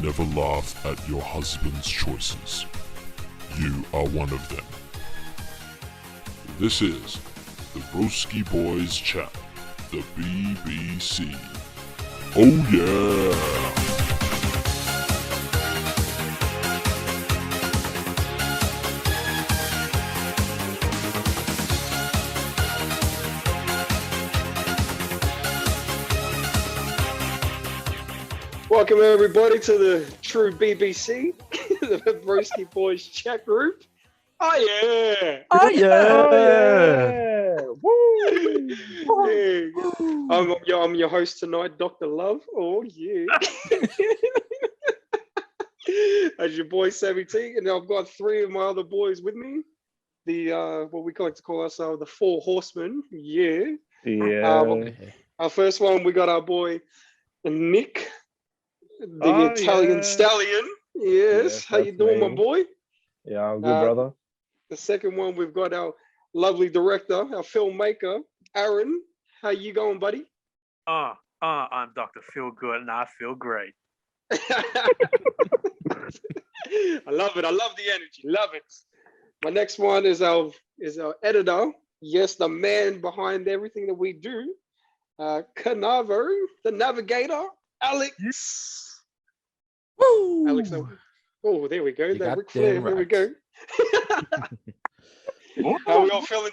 never laugh at your husband's choices. You are one of them. This is the Broski Boys Chat, the BBC. Oh yeah! Welcome everybody to the true BBC, the Broski Boys Chat group. Oh yeah! Oh yeah! Oh yeah! Woo! Yeah. I'm your host tonight, Dr. Love. Oh yeah! As your boy Sammy T, and I've got three of my other boys with me. The what we like to call ourselves the Four Horsemen. Yeah. Yeah. Our first one, we got our boy Nick, the Italian stallion. Yes. How you doing, my boy? Yeah, I'm good, brother. The second one, we've got our lovely director, our filmmaker, Aaron. How you going, buddy? I'm Dr. Feel Good and I feel great. I love it. I love the energy. Love it. My next one is our editor. Yes, the man behind everything that we do. Canavo, the navigator, Alex. Woo! Alex, oh, there we go. That Ric Flair. Right. There we go. How we all feeling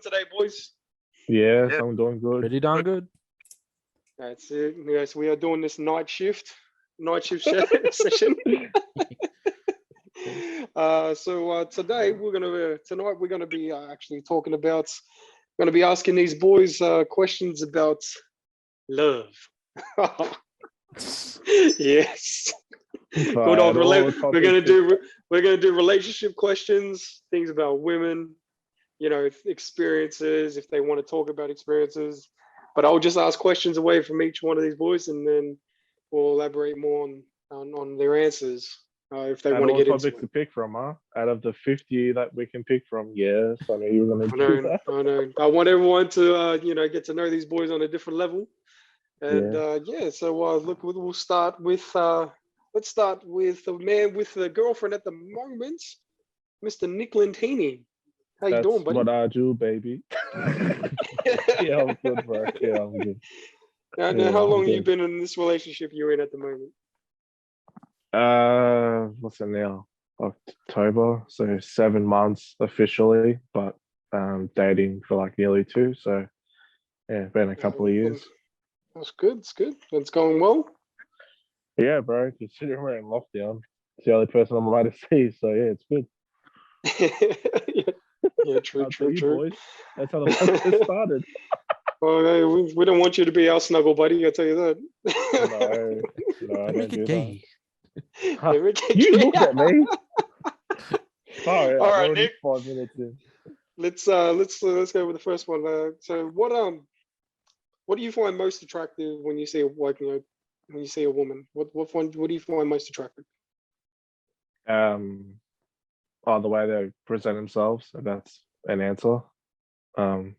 today, boys? Yes, I'm doing good. Pretty darn good. That's it. Yes, we are doing this night shift session. Today tonight we're gonna be actually talking about. Gonna be asking these boys questions about love. Yes. Good old we're gonna do relationship questions, things about women, experiences, if they want to talk about experiences. But I'll just ask questions away from each one of these boys, and then we'll elaborate more on their answers if they want to get into topics to pick from, huh? Out of the 50 that we can pick from, yes, I know you were gonna do that. I know. I want everyone to get to know these boys on a different level. And look, we'll start with let's start with the man with the girlfriend at the moment, Mr. Nick Lentini. How you doing, buddy? That's what I do, baby. Yeah, I'm good, bro. Yeah, I'm good. Now, how long have you been in this relationship you're in at the moment? What's it now? October, so 7 months officially, but dating for like nearly 2. So yeah, been a couple of years. That's good. It's good. It's going well. Yeah, bro. Considering we're in lockdown, it's the only person I'm allowed to see. So yeah, it's good. Yeah, true. Boys. That's how the podcast started. Oh, hey, we don't want you to be our snuggle buddy. I tell you that. No, I don't do gay. That. You look at me. All right, Nick. 5 minutes in. Let's go with the first one. So what do you find most attractive when you see when you see a woman? What do you find most attractive? The way they present themselves, if that's an answer. So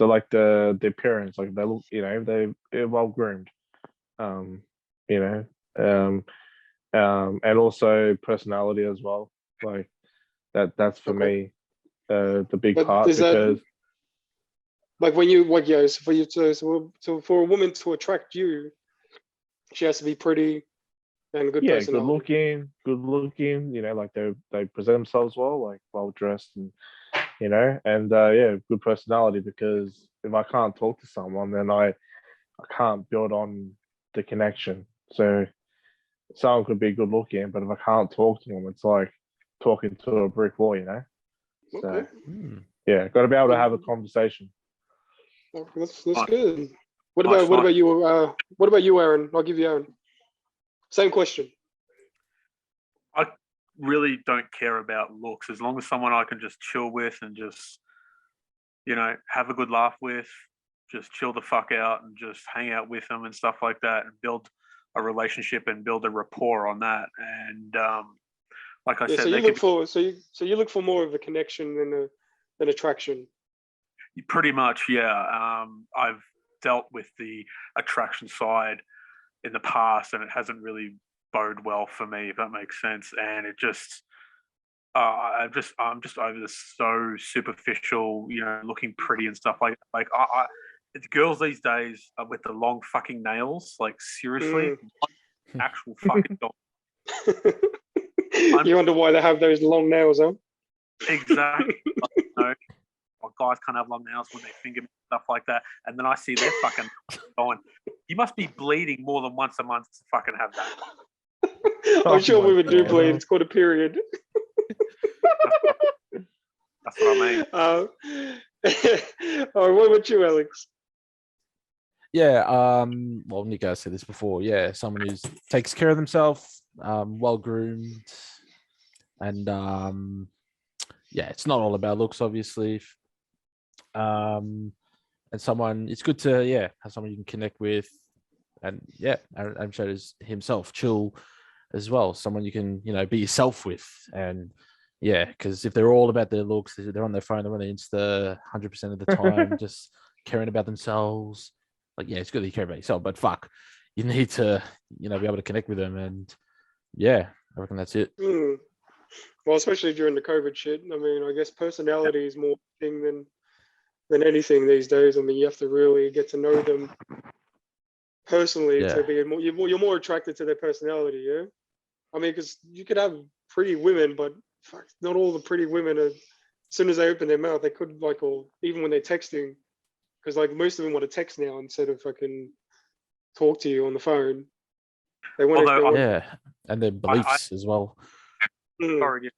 like the appearance, like they look, they're well groomed. And also personality as well. Like that's for me the big part, because like when you for you so for a woman to attract you, she has to be pretty and good personality. good looking, like they present themselves well, like well dressed, and good personality, because if I can't talk to someone, then I can't build on the connection. So someone could be good looking, but if I can't talk to them, it's like talking to a brick wall, Okay. So got to be able to have a conversation. That's good. What about you? What about you, Aaron? I'll give you Aaron. Same question. I really don't care about looks, as long as someone I can just chill with and just, have a good laugh with, just chill the fuck out and just hang out with them and stuff like that, and build a relationship and build a rapport on that. And like I said, so you look for more of a connection than attraction. Pretty much, yeah. I've dealt with the attraction side in the past, and it hasn't really bode well for me, if that makes sense. And it just, I'm just over the so superficial, looking pretty and stuff like it's girls these days with the long fucking nails. Like seriously, what actual fucking dog? You wonder why they have those long nails, huh? Exactly. Guys can't have long nails when they finger me, stuff like that. And then I see their fucking going, you must be bleeding more than once a month to fucking have that. I'm sure women do bleed. It's called a period. That's what I mean. All right, what about you, Alex? Yeah, well, Nico said this before. Yeah, someone who takes care of themselves, well groomed, and yeah, it's not all about looks, obviously. And someone, it's good to have someone you can connect with, and and shows himself chill as well. Someone you can be yourself with, and because if they're all about their looks, they're on their phone, they're on their Insta 100% of the time, just caring about themselves. Like, it's good that you care about yourself, but fuck, you need to, be able to connect with them. And I reckon that's it. Well, especially during the COVID shit. I mean, I guess personality is more thing than anything these days. I mean, you have to really get to know them personally to be more. You're more attracted to their personality. Yeah. I mean, because you could have pretty women, but fuck, not all the pretty women are. As soon as they open their mouth, they could or even when they're texting. Because most of them want to text now instead of fucking talk to you on the phone. They want and their beliefs as well. Sorry to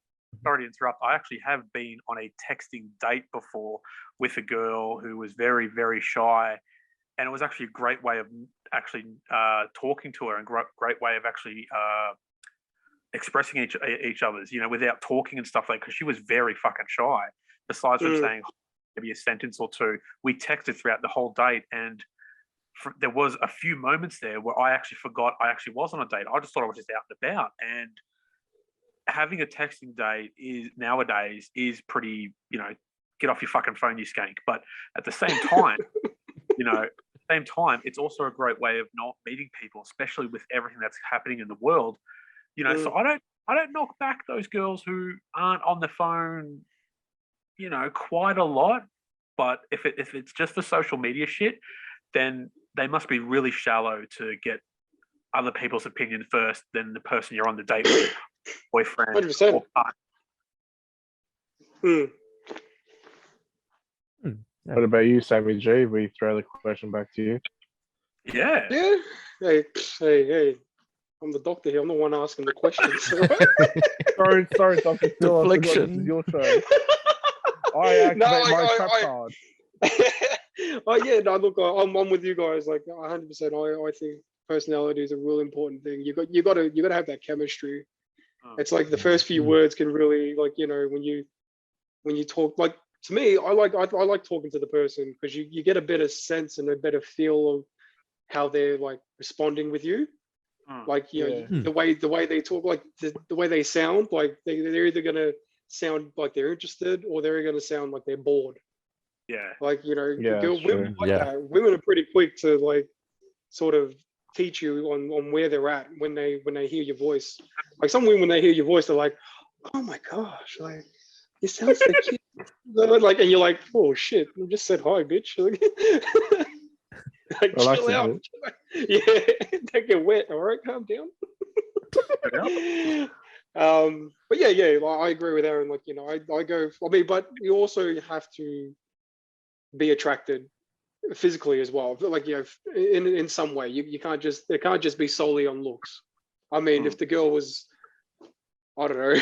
interrupt. I actually have been on a texting date before with a girl who was very, very shy, and it was actually a great way of actually talking to her, and great way of actually expressing each other's, without talking and stuff because she was very fucking shy. Besides from saying maybe a sentence or two, we texted throughout the whole date, and there was a few moments there where I actually forgot I actually was on a date. I just thought I was just out and about. And having a texting date nowadays is pretty, get off your fucking phone, you skank. But at the same time, it's also a great way of not meeting people, especially with everything that's happening in the world. So I don't knock back those girls who aren't on the phone quite a lot, but if it's just for social media shit, then they must be really shallow to get other people's opinion first than the person you're on the date with, boyfriend 100%. or partner. What about you, Sammy G? We throw the question back to you. Yeah. Hey. I'm the doctor here. I'm the one asking the questions. sorry, Dr. Phil. Deflection. This is your show. I activate my trap card. Look, I'm with you guys. 100%. I think personality is a real important thing. You got to have that chemistry. It's the first few words can really when you talk. To me, I like talking to the person because you get a better sense and a better feel of how they're responding with you. The way they talk, the way they sound, they're either gonna sound like they're interested or they're gonna sound like they're bored. Yeah. Women women are pretty quick to sort of teach you on where they're at when they hear your voice. Some women, when they hear your voice, they're like, oh my gosh, you sound so cute. And you're like, oh shit, you just said hi, bitch. Chill out. Yeah, don't get wet. All right, calm down. But I agree with Aaron. I go. But you also have to be attracted physically as well. In some way, you can't just. It can't just be solely on looks. If the girl was, I don't know,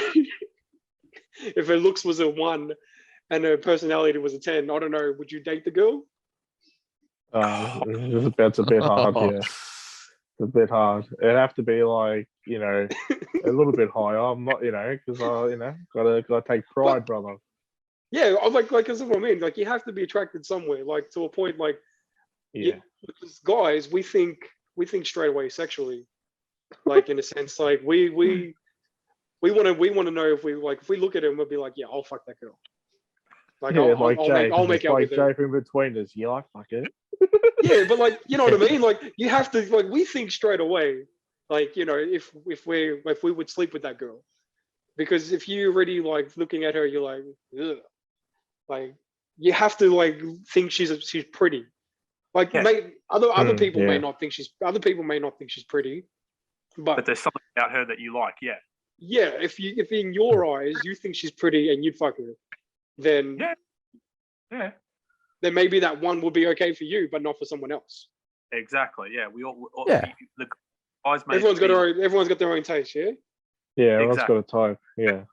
if her looks was a 1 and her personality was a 10, I don't know. Would you date the girl? That's a bit hard, yeah. It's a bit hard. It'd have to be a little bit higher. I'm not, because gotta take pride, brother. Yeah, I'm that's what I mean. You have to be attracted somewhere, to a point, because guys, we think straight away sexually, in a sense, we want to know if we look at him, we'll be like, yeah, I'll fuck that girl. I'll make out with her. Jay in between us, fuck it. Yeah, but you know what I mean? You have to we think straight away. Like, if we would sleep with that girl, because if you already like looking at her, you're like, ugh. Like you have to like think she's pretty. Like Yeah. other people may yeah. not think she's pretty, But there's something about her that you like. Yeah. yeah, if in your eyes you think she's pretty and you'd fuck her, then Yeah. then maybe that one will be okay for you, but not for someone else. Exactly. Yeah. We all. Yeah. The guys may Everyone's be- got their own taste, yeah. Yeah, everyone's Exactly. got a type. Yeah.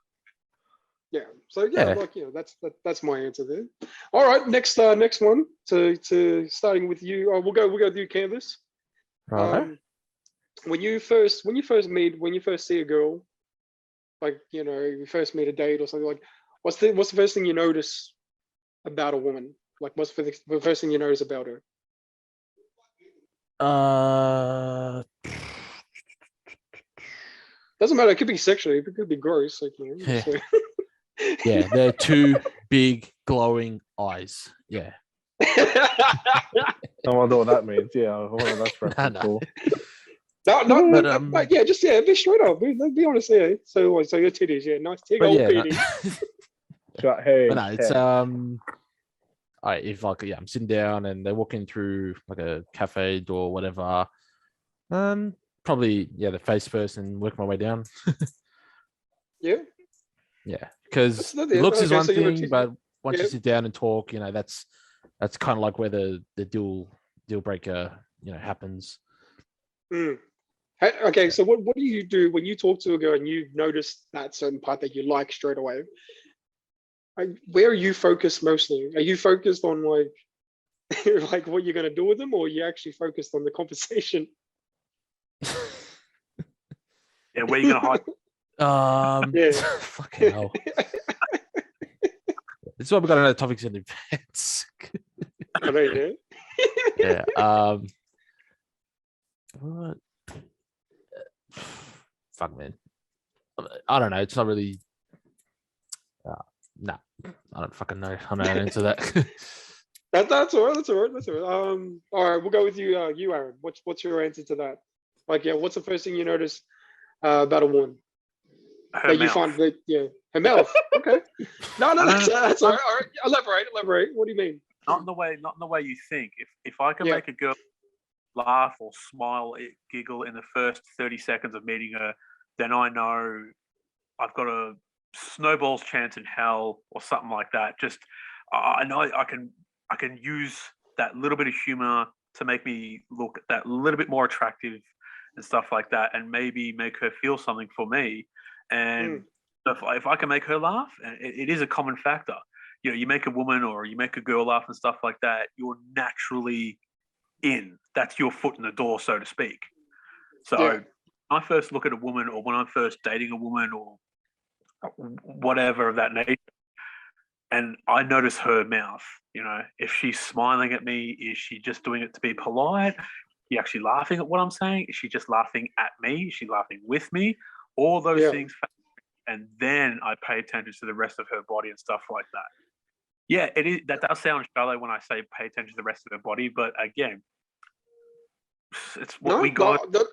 Yeah. So yeah, Yeah. like that's my answer there. All right, next one to starting with you. Oh, we'll go with you, Canvas. Right. When you first see a girl, like you first meet a date or something, like what's the first thing you notice about a woman? Like what's the first thing you notice about her? Doesn't matter. It could be sexually. It could be gross. Like Yeah. so- Yeah, they're two big glowing eyes. Yeah. I wonder what that means. Yeah, I wonder what that's reference no. for. No, But, but yeah, just be straight up. Be honest. Yeah. So your titties, yeah, nice tig But old yeah, no, titties. Got hey, but no, it's hey. if like I'm sitting down and they're walking through like a cafe door, whatever. Probably the face first and work my way down. Yeah. Yeah, because That's not- looks is okay, one so you're a thing, tit- but once yeah. you sit down and talk, that's kind of like where the deal breaker happens. Okay, so what do you do when you talk to a girl and you notice that certain part that you like straight away? Like, where are you focused mostly? Are you focused on like like what you're gonna do with them, or are you actually focused on the conversation? Yeah. Where you gonna hide? Yeah. Fucking hell. This is why we got another topics in advance. I know, yeah. Yeah. What? Fuck, man. I don't know. It's not really. Nah, I don't fucking know. I'm not into that. That's all right. That's all right. All right, we'll go with you. You, Aaron. What's your answer to that? Like, yeah, what's the first thing you notice about a woman Her that you mouth. find that her mouth? Okay. No, that's all right. All right. Elaborate. What do you mean? Not in the way you think. If I can Yeah. make a girl laugh or smile, giggle in the first 30 seconds of meeting her, then I know I've got a snowball's chance in hell or something like that. Just I know I can use that little bit of humor to make me look that little bit more attractive and stuff like that, and maybe make her feel something for me. And if I can make her laugh, and it is a common factor. You make a woman or you make a girl laugh and stuff like that, you're naturally in. That's your foot in the door, so to speak. So Yeah. when I first look at a woman, or when I'm first dating a woman, or whatever of that nature, and I notice her mouth, if she's smiling at me, is she just doing it to be polite? Is she actually laughing at what I'm saying? Is she just laughing at me? Is she laughing with me? All those Yeah. things. And then I pay attention to the rest of her body and stuff like that. Yeah, it is. That does sound shallow when I say pay attention to the rest of her body, but again, it's what we got. No,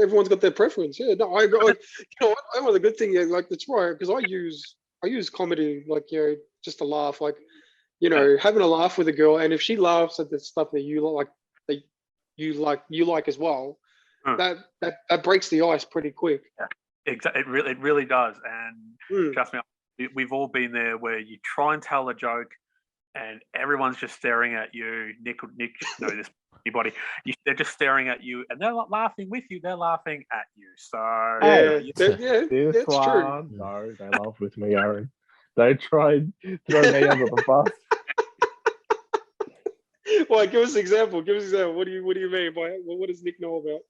everyone's got their preference. Yeah, no, I got. Like, what? I know the good thing is like that's right because I use comedy like just to laugh, like having a laugh with a girl, and if she laughs at the stuff that you like, that you like as well, that breaks the ice pretty quick. Yeah. Exactly, it really does, and trust me, we've all been there where you try and tell a joke, and everyone's just staring at you. Nick, this anybody, they're just staring at you, and they're not laughing with you; they're laughing at you. So This that's one, true. no, they laugh with me, Aaron. They tried to throw me under the bus. Well, give us an example. What do you mean by what does Nick know about?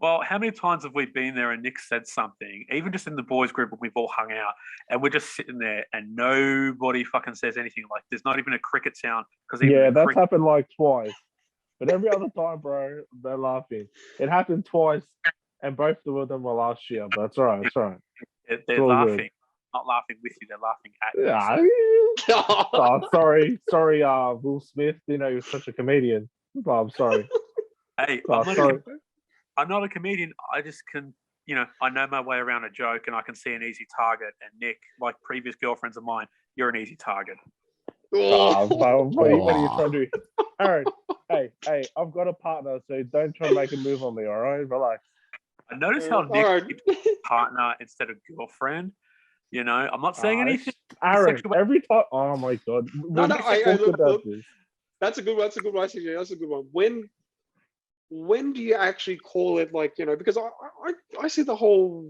Well, how many times have we been there and Nick said something, even just in the boys group when we've all hung out, and we're just sitting there and nobody fucking says anything. Like there's not even a cricket sound because That's happened like twice. But every other time, bro, they're laughing. It happened twice, and both of them were last year. But it's all right. It's all right. They're laughing, not laughing with you. They're laughing at you. Yeah. Oh, sorry, Will Smith. He was such a comedian. Oh, I'm sorry. Hey, Oh, I'm not sorry. I'm not a comedian. I just can, I know my way around a joke, and I can see an easy target. And Nick, like previous girlfriends of mine, you're an easy target. But what are you Oh. trying to do? Aaron, hey, I've got a partner, so don't try to make a move on me, all right? Relax. I notice how all Nick right. keeps partner instead of girlfriend. I'm not saying anything. Aaron, sexual- every time. Oh my god, No, no, we talked look, about look. this. That's a good one. That's a good one. CJ. That's a good one. When do you actually call it like, because I see the whole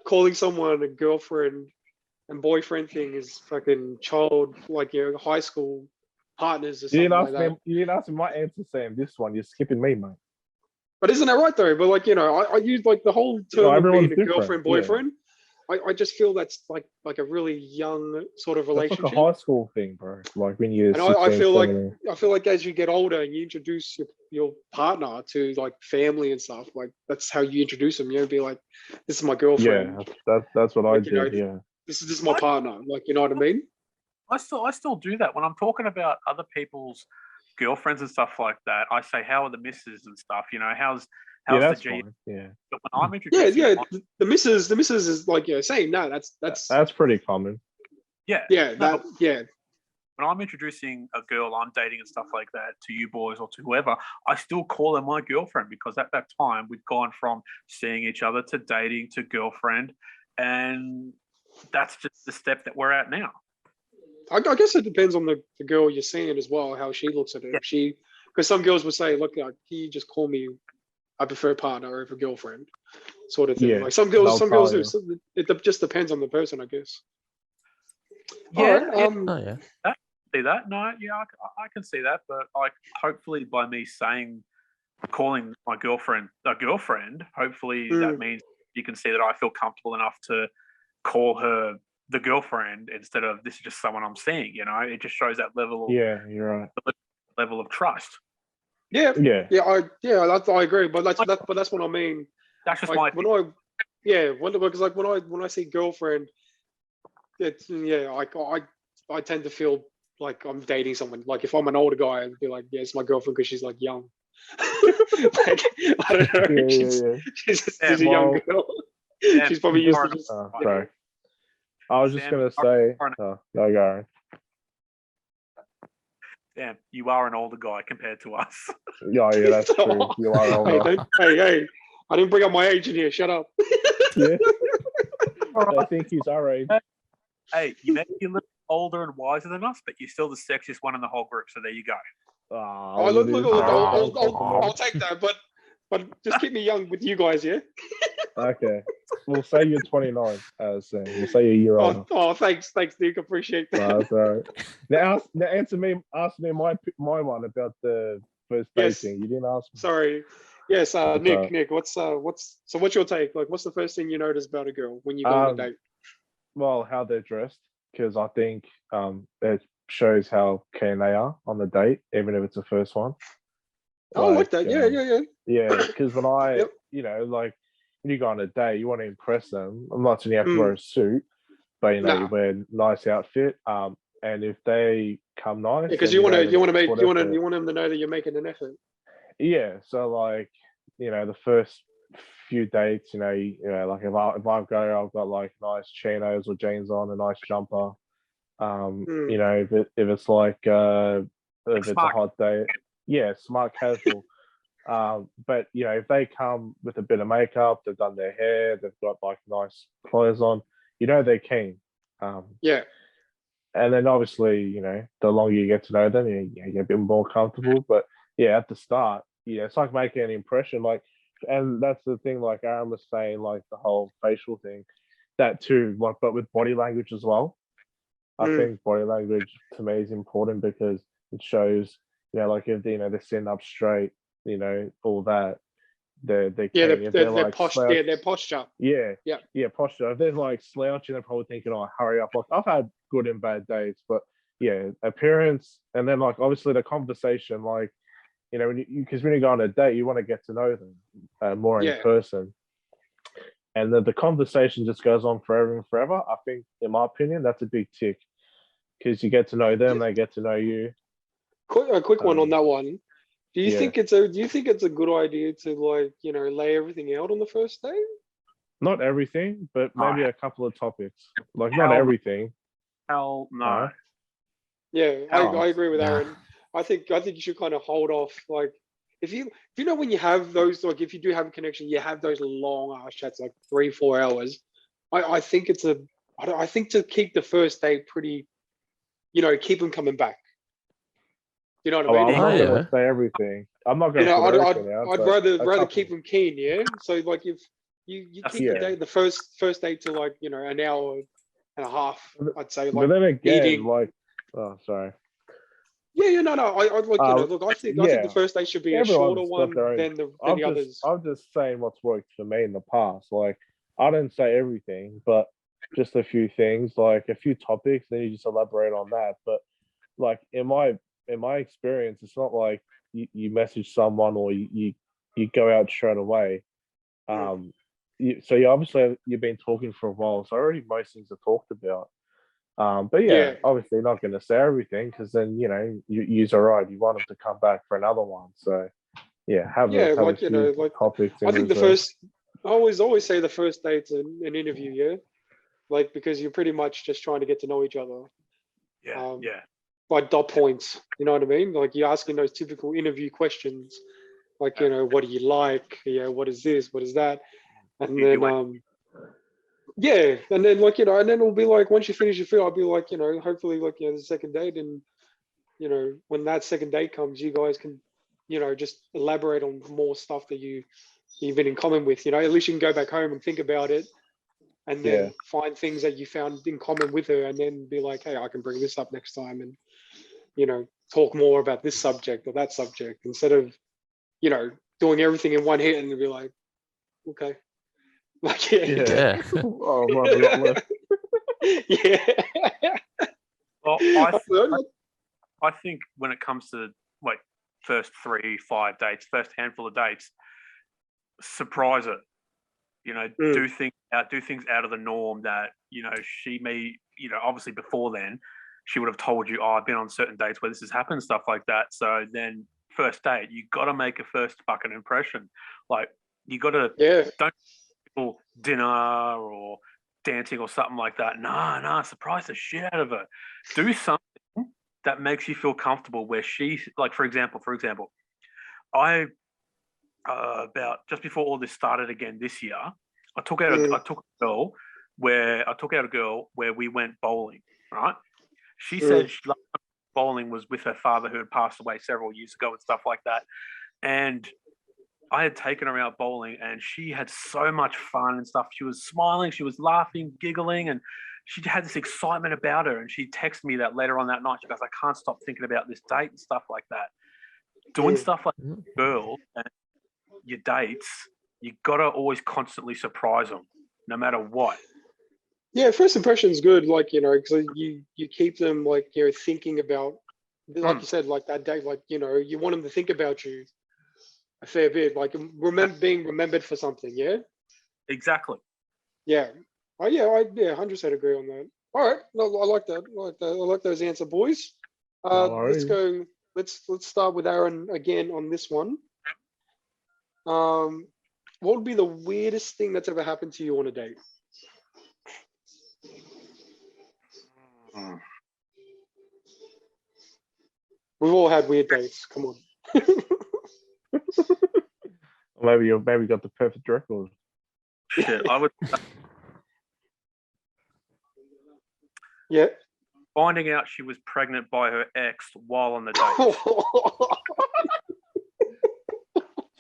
calling someone a girlfriend and boyfriend thing is fucking child, like, high school partners or You something didn't like ask that. me. You didn't ask me my answer, Sam. This one, you're skipping me, mate. But isn't that right though? But like, I use like the whole term of everyone's being a different, girlfriend, yeah. boyfriend. I just feel that's like a really young sort of That's like relationship. a high school thing, bro. Like when you're And 16, I feel 17. like as you get older and you introduce your partner to like family and stuff, like that's how you introduce them. Be like, this is my girlfriend. Yeah, that's what I Like, did. Yeah. This is my partner. Like, you know what I mean? I still do that when I'm talking about other people's girlfriends and stuff like that. I say, how are the misses and stuff? How's That's the G? fine. Yeah. But when I'm Yeah, introducing, yeah. The missus is like saying no. That's pretty common. yeah, yeah. when I'm introducing a girl I'm dating and stuff like that to you boys or to whoever, I still call her my girlfriend because at that time we've gone from seeing each other to dating to girlfriend, and that's just the step that we're at now. I guess it depends on the girl you're seeing as well, how she looks at it. Yeah. Because some girls would say, look, can you just call me, I prefer partner over girlfriend, sort of thing. Yeah, Like some girls they'll do. tell So it just depends on the person, I guess. Yeah, All right, Oh yeah. see that? No, yeah, I can see that, but like, hopefully by me calling my girlfriend a girlfriend, hopefully that means you can see that I feel comfortable enough to call her the girlfriend instead of this is just someone I'm seeing. It just shows that level of you're right. level of trust. yeah, Yeah. I agree. But that's what I mean. That's just Like my because like when I see girlfriend, it's I tend to feel like I'm dating someone. Like if I'm an older guy, I'd be like, yeah, it's my girlfriend because she's like young. Like I don't know, Yeah. she's a young girl. Yeah, She's probably used to just- just. Sorry. I was just Sam, gonna say. No, go. Aaron. Damn, you are an older guy compared to us. Yeah, that's true. You are older. Hey, I didn't bring up my age in here. Shut up. Yeah. I think he's our age. Hey, you may be a little older and wiser than us, but you're still the sexiest one in the whole group. So there you go. Oh, look, I'll take that, but just keep me young with you guys, yeah. Okay, we'll say you're 29. We'll say you're a year older. Oh, thanks, Duke. Appreciate that. That's all right. Now, ask me my one about the first Yes. dating. You didn't ask me. Sorry. Yes, Okay. Nick. What's your take? Like, what's the first thing you notice about a girl when you go on a date? Well, how they're dressed, because I think it shows how keen they are on the date, even if it's the first one. I like that. Yeah. Yeah, because when I, Yep. like when you go on a date, you want to impress them. I'm not saying you have to wear a suit, but you wear a nice outfit. And if they come nice, Because you want them to know that you're making an effort. Yeah, so like the first few dates, like if I go, I've got like nice chinos or jeans on, a nice jumper. If it's like if it's a hot day, yeah, smart casual. But if they come with a bit of makeup, they've done their hair, they've got like nice clothes on, they're keen. Yeah. And then obviously, the longer you get to know them, you get a bit more comfortable. But yeah, at the start, it's like making an impression. Like, and that's the thing, like Aaron was saying, like the whole facial thing, that too, like, but with body language as well. I think body language to me is important because it shows, like if they're sitting up straight, all that, they're their posture. Yeah, posture. If they're like slouching, they're probably thinking, "Oh, hurry up!" Like I've had good and bad days, but yeah, appearance, and then like obviously the conversation, like because when you go on a date, you want to get to know them more in person, and then the conversation just goes on forever and forever. I think, in my opinion, that's a big tick because you get to know them, they get to know you. A quick one on that one. Do you Yeah. think it's a good idea to like, lay everything out on the first day? Not everything, but maybe a couple of topics. Like not Hell- everything. Hell no. Huh? Yeah, Oh, I agree with nah. Aaron. I think you should kind of hold off. Like if you when you have those, like if you do have a connection, you have those long ass chats, like 3-4 hours. I think I think to keep the first day pretty, keep them coming back. You know what Oh, I I'm mean? Oh, not If, gonna yeah. say everything. I'm not gonna put I'd everything out. I'd but rather a couple. keep them keen. Yeah. So like if you That's- keep the Yeah. day, the first day to like an hour and a half, I'd say, But like then again, eating. like, oh, sorry. Yeah, no. I'd like look. I think Yeah. the first day should be a shorter Everyone's one got their own. than the I'm others. just saying what's worked for me in the past. Like, I don't say everything, but just a few things, like a few topics, then you just elaborate on that. But like in my experience, it's not like you message someone or you go out straight away. So you obviously you've been talking for a while, so already most things are talked about. But yeah, Yeah. obviously not going to say everything because then you're right. You want them to come back for another one. So yeah, have Yeah, a like few like topics in I think the reserve. first. I always say the first date's an interview. Yeah, like because you're pretty much just trying to get to know each other. Yeah, yeah. By dot points. You know what I mean? Like you're asking those typical interview questions, like what do you like? Yeah, what is this? What is that? And You then yeah, and then like and then it'll be like once you finish your food, I'll be like hopefully like the second date, and when that second date comes, you guys can just elaborate on more stuff that you've been in common with. At least you can go back home and think about it, and then Yeah. find things that you found in common with her, and then be like, hey, I can bring this up next time, and talk more about this subject or that subject instead of doing everything in one hit and be like, okay, like Yeah. Oh, I've rather not left. yeah. Well, I I think when it comes to like first 3-5 dates, first handful of dates, surprise it. Do things out of the norm that she may obviously before then she would have told you, oh, I've been on certain dates where this has happened, stuff like that. So then first date, you got to make a first fucking impression. Like you got to don't people dinner or dancing or something like that. Nah, surprise the shit out of her. Do something that makes you feel comfortable where she, like, for example, I about just before all this started again this year, I took out a girl where we went bowling, right? She said she loved bowling was with her father who had passed away several years ago and stuff like that. And I had taken her out bowling and she had so much fun and stuff. She was smiling, she was laughing, giggling, and she had this excitement about her. And she texted me that later on that night. She goes, I can't stop thinking about this date and stuff like that. Doing stuff like girls and your dates, you gotta always constantly surprise them, no matter what. Yeah, first impression is good, like because you keep them like thinking about, like you said, like that day, like you want them to think about you a fair bit, like being remembered for something. Yeah, Exactly. yeah. Oh yeah, I 100% agree on that. All right, no, I like that. I like those answer, boys. No Let's worries. go. Let's start with Aaron again on this one. What would be the weirdest thing that's ever happened to you on a date? We've all had weird dates. Come on. Maybe you got the perfect record. Shit, I would Yeah. finding out she was pregnant by her ex while on the date.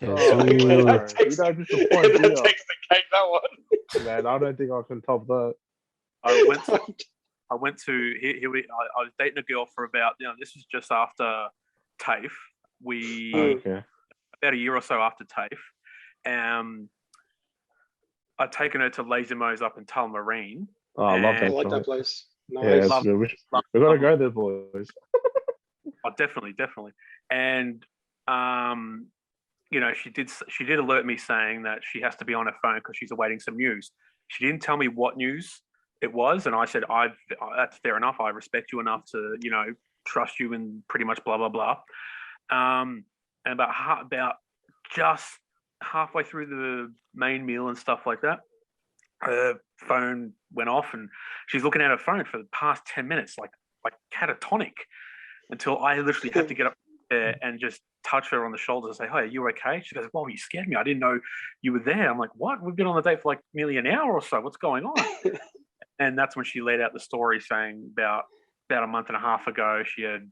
Oh, Ooh. man. That takes You don't disappoint, do that you? takes the cake, that one. Man, I don't think I can top that. I went to I was dating a girl for about this was just after TAFE. Okay. About a year or so after TAFE. I'd taken her to Lazy Mo's up in Tullamarine. Oh, I love I that like that place. place. Yeah, Nice. it's good. We gotta go there, boys. Oh, definitely. And she did alert me saying that she has to be on her phone because she's awaiting some news. She didn't tell me what news it was, and I said, that's fair enough. I respect you enough to trust you and pretty much blah blah blah. and about just halfway through the main meal and stuff like that, her phone went off, and she's looking at her phone for the past 10 minutes, like catatonic, until I literally had to get up there and just touch her on the shoulder and say, "Hi, are you okay?" She goes, "Well, you scared me. I didn't know you were there." I'm like, "What? We've been on the date for like nearly an hour or so. What's going on?" And that's when she laid out the story, saying about a month and a half ago, she had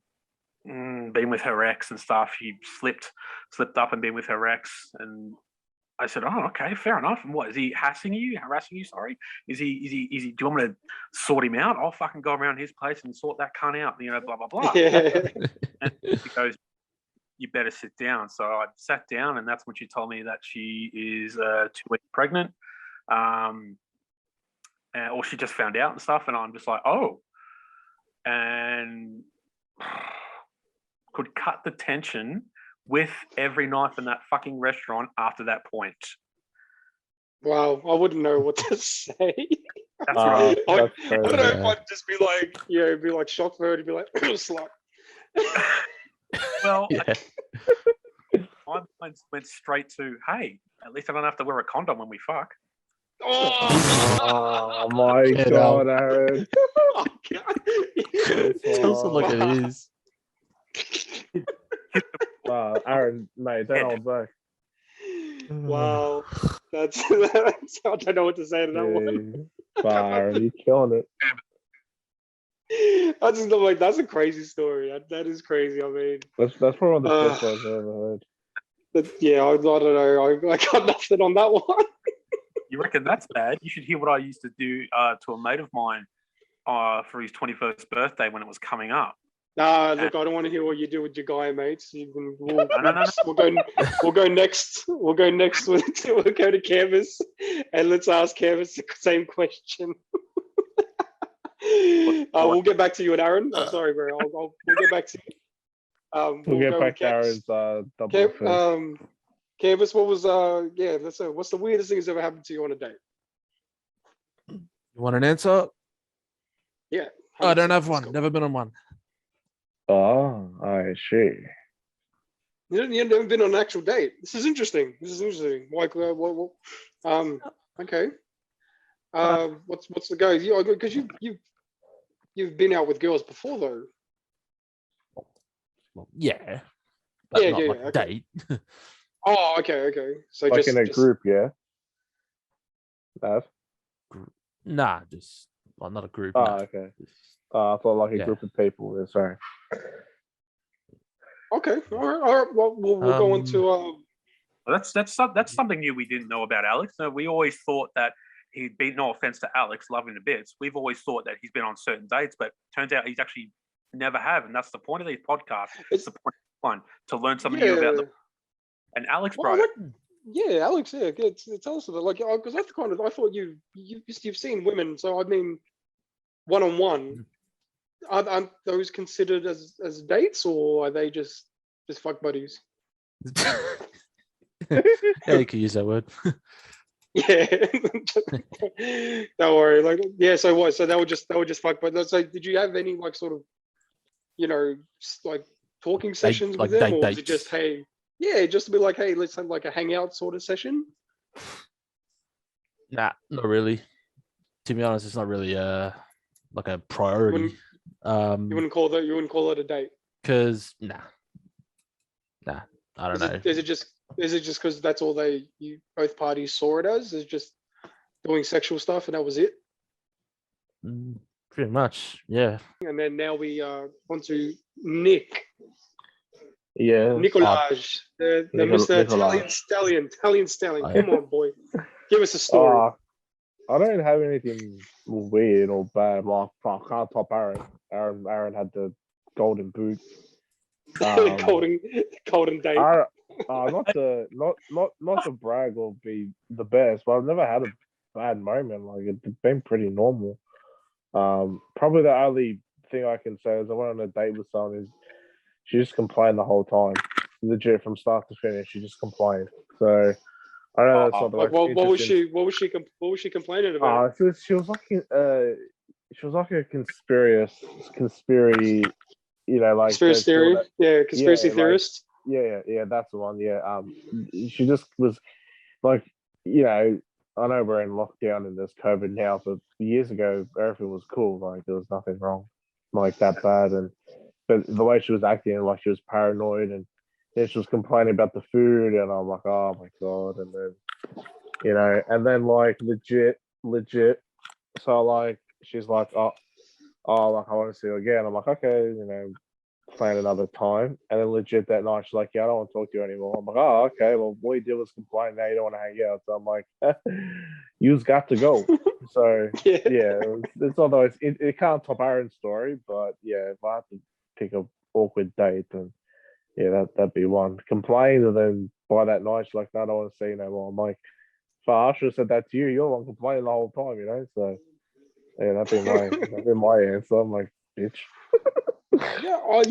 been with her ex and stuff. She slipped up and been with her ex. And I said, "Oh, okay, fair enough. And what, is he harassing you? Sorry. Is he, do you want me to sort him out? I'll fucking go around his place and sort that cunt out, blah, blah, blah." Yeah. And she goes, "You better sit down." So I sat down, and that's when she told me that she is 2 weeks pregnant. Or she just found out and stuff. And I'm just like, oh, and could cut the tension with every knife in that fucking restaurant after that point. Wow, I wouldn't know what to say. That's right. I That's don't know crazy. if I'd just be like, it'd be like shocked for her to be like, slut. Well, Yeah. I went straight to, hey, at least I don't have to wear a condom when we fuck. Oh my Yeah, god, no. Aaron. Oh, God. Tells it like it is. Aaron, mate, don't hold back. Wow, that's I don't know what to say to that one. Wow, Aaron, you're killing it. I just like that's a crazy story. That is crazy. I mean, That's probably one of the best ones I've ever heard. but yeah, I don't know. I got nothing on that one. You reckon that's bad? You should hear what I used to do to a mate of mine for his 21st birthday when it was coming up. Nah, look, I don't want to hear what you do with your guy mates. We'll go next. We'll go next. We'll go to Canvas, and let's ask Canvas the same question. We'll get back to you and Aaron. I'm sorry, bro. We'll get back to you. We'll get go back with to Aaron's double Canvas. first. Canvas, what was let's say, what's the weirdest thing that's ever happened to you on a date? You want an answer? Yeah. I don't have Let's one. go. Never been on one. Oh, I see. You've never been on an actual date. This is interesting. Like, okay. What's the go? Because you've been out with girls before though. Well, yeah. But not like a okay. date. Oh, okay. So Like just in a group, yeah? That? Nah, just not a group. Oh, nah. okay. I thought like a Yeah. group of people. Yeah, sorry. Okay, all right. Well, we'll go into Well, that's something new we didn't know about Alex. We always thought that he'd been, no offense to Alex, loving the bits. We've always thought that he's been on certain dates, but turns out he's actually never have, and that's the point of these podcasts. It's the point of one, to learn something new about them. And Alex, Well, bro, Alex, tell us about because that's I thought you've seen women, so I mean, one-on-one. Aren't those considered as dates, or are they just fuck buddies? Yeah, you could use that word. Yeah, don't worry. Like, yeah. So what? So they were just fuck buddies. So did you have any like sort of, like talking sessions like with them, or was dates. it just just to be like, hey, let's have like a hangout sort of session? Nah, not really. To be honest, it's not really like a priority. You wouldn't call it a date? Because nah, I don't know. Is it just because that's all both parties saw it as? Is just doing sexual stuff and that was it? Pretty much, yeah. And then now we on to Nick. Yeah. Nicolaj, the Mr. Nicolaj. Italian Stallion. Oh, Come on, boy. Give us a story. I don't have anything weird or bad. Like, I can't top Aaron. Aaron had the golden boot. Golden date. Not to brag or be the best, but I've never had a bad moment. Like, it's been pretty normal. Probably the only thing I can say is I went on a date with someone who she just complained the whole time, legit from start to finish. She just complained. So I know that's not the like, most what was she complaining about? She was like a conspiracy, like conspiracy theory. Yeah, conspiracy yeah, theorist. yeah, that's the one. Yeah, she just was like, I know we're in lockdown and there's COVID now, but years ago everything was cool. Like there was nothing wrong, like that bad. And but the way she was acting, like she was paranoid, and then she was complaining about the food, and I'm like, oh my god. And then and then like legit. So like she's like, like I want to see you again. I'm like, okay, plan another time. And then legit that night, she's like, yeah, I don't want to talk to you anymore. I'm like, oh, okay. Well, all you did was complain. Now you don't want to hang out. So I'm like, you've got to go. So Yeah. it's although it can't top Aaron's story, but yeah, if I have to pick a awkward date, then yeah, that'd be one. Complain, and then by that night, she's like, no, I don't want to see you no more. I'm like, I should have said that to you. You're the one complaining the whole time, So yeah, that'd be my answer. I'm like, bitch. Yeah, I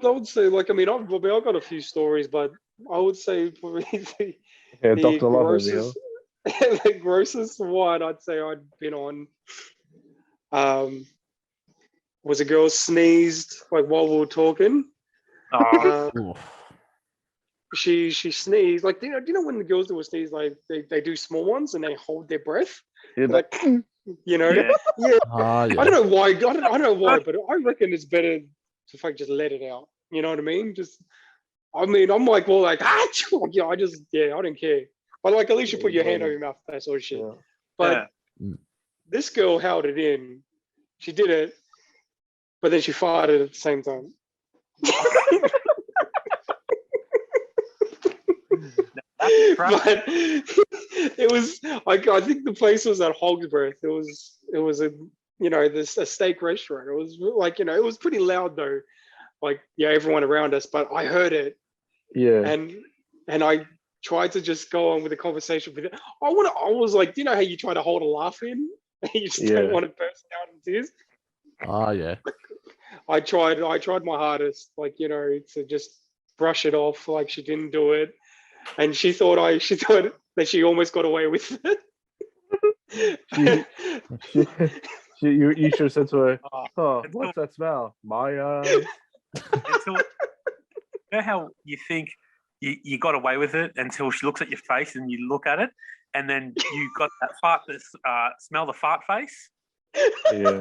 would say, like, I mean, I've got a few stories, but I would say probably Yeah, the Dr. Love grossest, the grossest one I'd say I'd been on was a girl sneezed like while we were talking. Oh, She sneezed, like, do you know when the girls do a sneeze, like they do small ones and they hold their breath, Yeah, like, yeah. yeah. Ah, yeah. I don't know why. I don't know why, but I reckon it's better to just let it out. You know what I mean? I'm like, well, like, yeah, I don't care. But like, at least you put your hand over your mouth, that sort of shit. Yeah. But Yeah. this girl held it in. She did it, but then she farted at the same time. But it was like, I think the place was at Hogsworth. It was a steak restaurant. It was like, it was pretty loud though. Like, yeah, everyone around us, but I heard it. Yeah. And I tried to just go on with the conversation with it. I was like, how you try to hold a laugh in? You just don't want to burst out in tears. Ah, yeah. I tried my hardest, like, to just brush it off like she didn't do it. And she thought that she almost got away with it. You should have said to her, oh, what's that smell? My Until, you know how you think you got away with it until she looks at your face and you look at it, and then you got that fart smell the fart face. Yeah.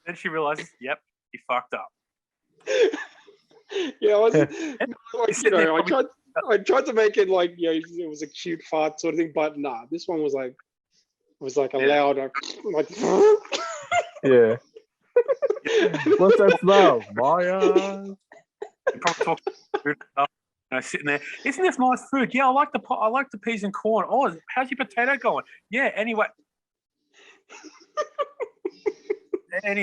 Then she realizes, yep, you fucked up. Yeah, I tried to make it like, it was a cute fart sort of thing, but nah, this one was like a loud, like. Yeah. What's that smell? My You probably talk food stuff, sitting there. Isn't this nice food? Yeah, I like the peas and corn. Oh, how's your potato going? Yeah. Anyway. Yeah.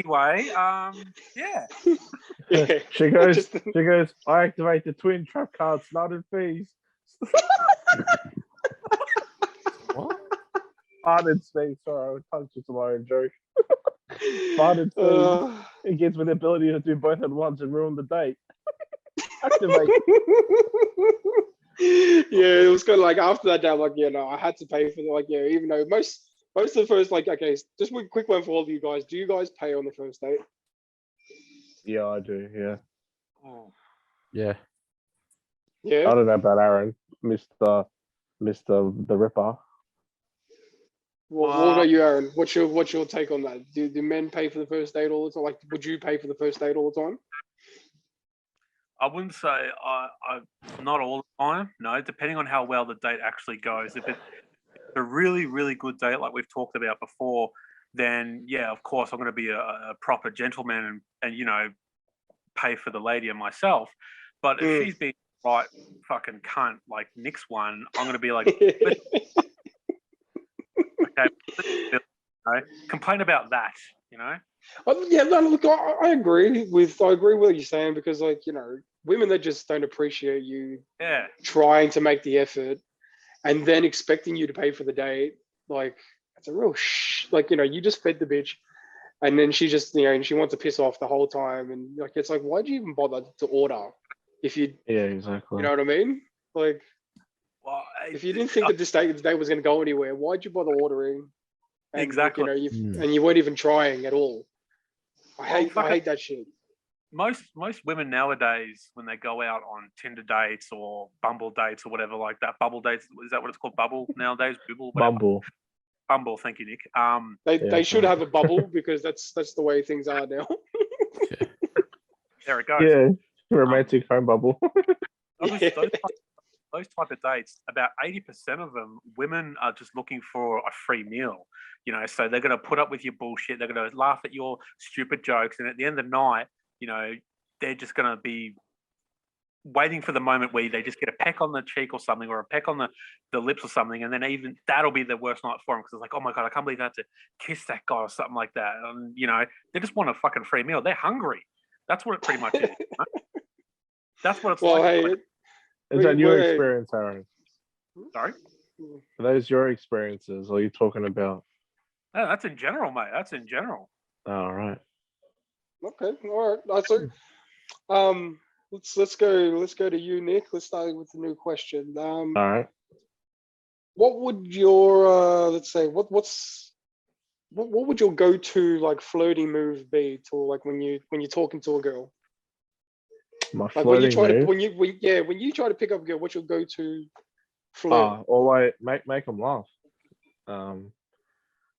Yeah. She goes, I activate the twin trap card, snotted fees. What? Farted space. Sorry, I punched you to my own joke. Farted space. It gives me the ability to do both at once and ruin the date. Activate. Yeah, it was kind of like after that day, I'm like, I had to pay for even though most of the first, like, okay, just a quick one for all of you guys. Do you guys pay on the first date? Yeah, I do. Yeah. Oh. Yeah. Yeah. I don't know about Aaron, Mr. the Ripper. What about you, Aaron? What's your take on that? Do men pay for the first date all the time? Like, would you pay for the first date all the time? I wouldn't say I not all the time. No, depending on how well the date actually goes. If it's a really, really good date, like we've talked about before, then yeah, of course I'm going to be a proper gentleman and pay for the lady and myself. But if she's being right fucking cunt like Nick's one, I'm going to be like, okay, complain about that, Yeah, no, look, I agree with what you're saying, because women that just don't appreciate you trying to make the effort and then expecting you to pay for the date, like, it's a real you just fed the bitch, and then she just and she wants to piss off the whole time, and like, it's like, why'd you even bother to order if you exactly, you know what I mean? Like, well, if you didn't think that this date was going to go anywhere, why'd you bother ordering? And, exactly. and you weren't even trying at all. I hate that shit. most women nowadays, when they go out on Tinder dates or Bumble dates or whatever like that, Bubble dates, is that what it's called? Bubble nowadays? Bubble, whatever. Bumble. Thank you, Nick. They should have a bubble because that's the way things are now. There it goes. Yeah, romantic home bubble. Those type of dates, about 80% of them, women are just looking for a free meal. You know, so they're going to put up with your bullshit. They're going to laugh at your stupid jokes, and at the end of the night, you know, they're just going to be waiting for the moment where they just get a peck on the cheek or something, or a peck on the lips or something, and then even that'll be the worst night for them because it's like, oh my god, I can't believe I had to kiss that guy or something like that. And you know, they just want a fucking free meal. They're hungry. That's what it pretty much is. You know? That's what it's Well, like. hey, Is that your experience, Aaron? Sorry? Are those your experiences? Or are you talking about? No, that's in general, mate. That's in general. All right. okay, all right. So, let's go to you, Nick. Let's start with the new question. All right. What would your let's say what would your go-to like flirting move be to like when you're talking to a girl? My Like when you flirting try to move. when you try to pick up a girl, what's your go-to flirt? Always make them laugh.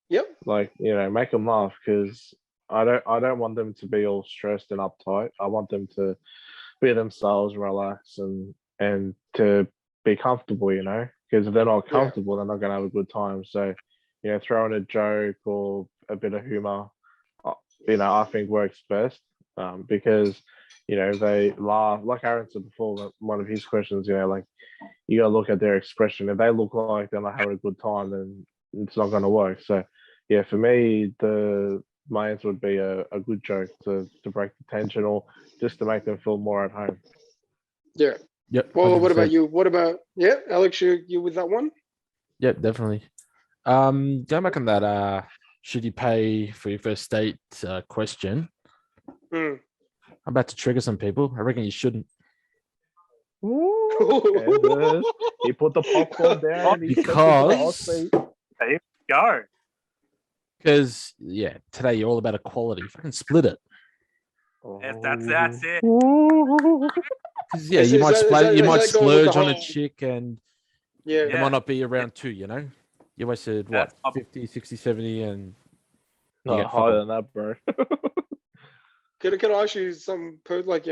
Yep. Like, you know, make them laugh because I don't want them to be all stressed and uptight. I want them to be themselves, relax, and to be comfortable. You know, because if they're not comfortable, they're not gonna have a good time. So, you know, throw in a joke or a bit of humor, you know, I think works best. Because you know they laugh. Like Aaron said before, one of his questions, you know, like you gotta look at their expression. If they look like they're not having a good time, then it's not gonna work. So yeah, for me, my answer would be a good joke to break the tension or just to make them feel more at home. Yeah. Yep. Well, what about 100%. you? What about Alex? You with that one? Yep, definitely. Going back on that, should you pay for your first date question? Hmm. I'm about to trigger some people. I reckon you shouldn't. And, he put the popcorn down. He stepped into the hot seat. There you go. Because yeah, today you're all about equality. Fucking split it. If that's it. Because yeah, you might is might that going with the splurge on a whole- chick and Yeah. it might not be around two, you know? You wasted what, That's up- 50, 60, 70 and you No, get fuck higher all. than that, bro. Can I ask you some like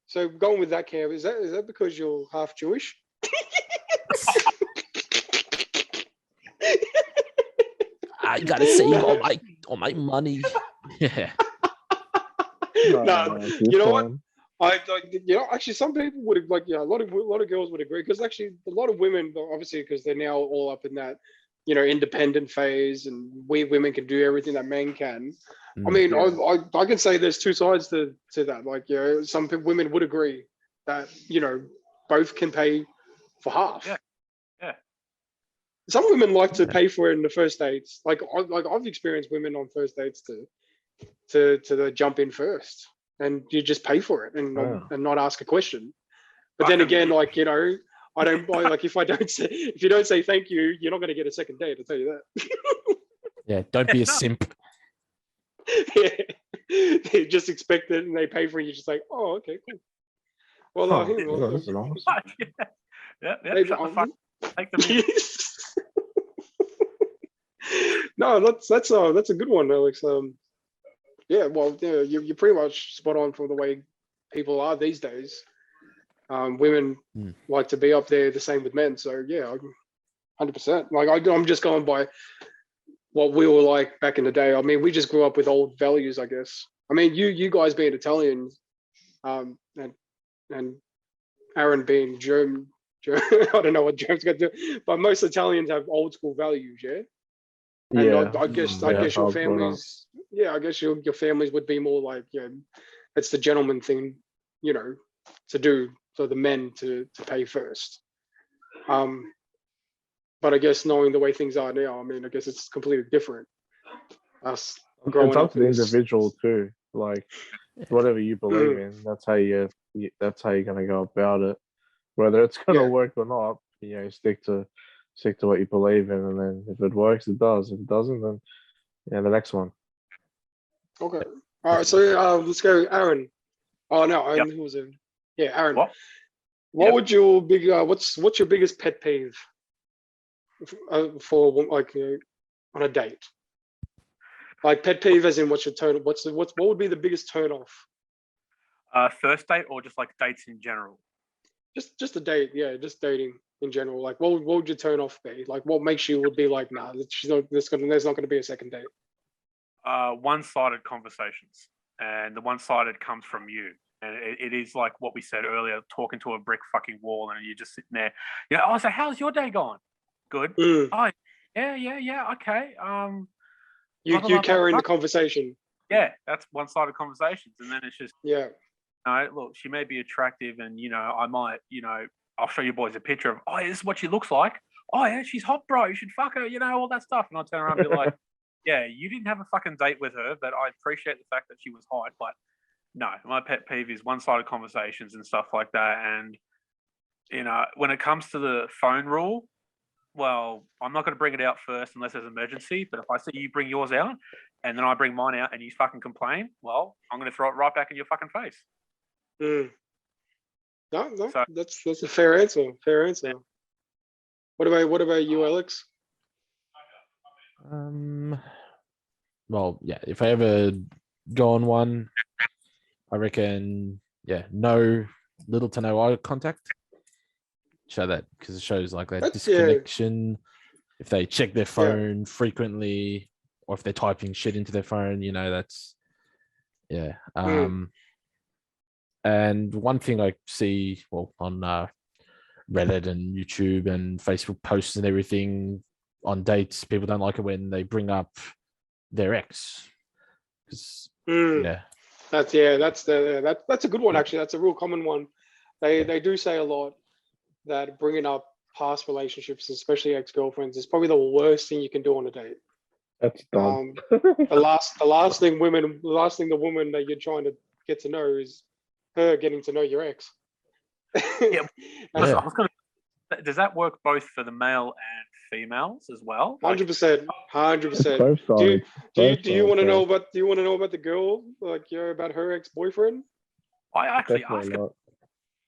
so going with that camp, is that because you're half Jewish? I gotta save all my money. Yeah. No, you know what? Actually, some people would have like, a lot of girls would agree because actually a lot of women, obviously, because they're now all up in that, independent phase, and we women can do everything that men can. I mean, I can say there's two sides to that. Like, some women would agree that both can pay for half. Yeah. Some women like to pay for it in the first dates. Like I've experienced women on first dates to jump in first, and you just pay for it and not ask a question. But then again, like I don't buy like if you don't say thank you, you're not going to get a second date. I'll tell you that. Yeah, don't be a simp. They just expect it and they pay for it. You're just like, oh, okay, cool. Well, that's nice. Yeah. Shut the fuck. Take the music. No, that's a good one, Alex. Yeah, well, you're pretty much spot on for the way people are these days. Women like to be up there the same with men. So yeah, 100%. Like I'm just going by what we were like back in the day. I mean, we just grew up with old values, I guess. I mean, you guys being Italian, and Aaron being German, I don't know what German's got to do, but most Italians have old school values, yeah. And Yeah, I guess your families, I guess your families would be more like, it's the gentleman thing, to do for the men to pay first. But I guess knowing the way things are now, I mean, I guess it's completely different. Us growing it's up up to the in this- individual too. Like whatever you believe in, that's how you're gonna go about it. Whether it's gonna work or not, stick to what you believe in, and then if it works, it does. If it doesn't, then the next one. Okay. All right. So let's go, Aaron. Oh no, Yep. and who was it? Yeah, Aaron. What? What Yep. would your big what's your biggest pet peeve for like on a date? Like pet peeve as in what's your turn? What would be the biggest turn off? First date or just like dates in general? Just a date, yeah, just dating in general. Like what would your turn off be? Like what makes you would be like, nah, there's not gonna be a second date. One-sided conversations, and the one-sided comes from you. And it is like what we said earlier, talking to a brick fucking wall, and you're just sitting there. You know, oh, so how's your day going? Good. Mm. Oh, yeah, okay. You blah, blah, blah, carrying blah. the conversation. Yeah, that's one-sided conversations, and then it's just, Yeah. no, look, she may be attractive, and I might, I'll show you boys a picture of, oh, yeah, this is what she looks like. Oh yeah, she's hot, bro. You should fuck her, all that stuff. And I'll turn around and be like, yeah, you didn't have a fucking date with her, but I appreciate the fact that she was hot. But no, my pet peeve is one-sided conversations and stuff like that. And when it comes to the phone rule, well, I'm not going to bring it out first unless there's an emergency. But if I see you bring yours out and then I bring mine out and you fucking complain, well, I'm going to throw it right back in your fucking face. Mm. No, So- that's a fair answer. Fair answer. Yeah. What about you, Alex? Well, yeah, if I ever go on one, I reckon, yeah, no little to no eye contact. Show that because it shows like that That's- yeah. disconnection. If they check their phone frequently, or if they're typing shit into their phone, that's yeah. And one thing I see, well, on Reddit and YouTube and Facebook posts and everything on dates, people don't like it when they bring up their ex. 'Cause, yeah, That's a good one actually. That's a real common one. They do say a lot that bringing up past relationships, especially ex-girlfriends, is probably the worst thing you can do on a date. That's dumb. The last thing the woman that you're trying to get to know is her getting to know your ex. Yeah. And Yeah. I was gonna, does that work both for the male and females as well? Like, 100%. Both sides. Do Both you want to sides, know about the girl, like about her ex-boyfriend? I actually Definitely ask it not.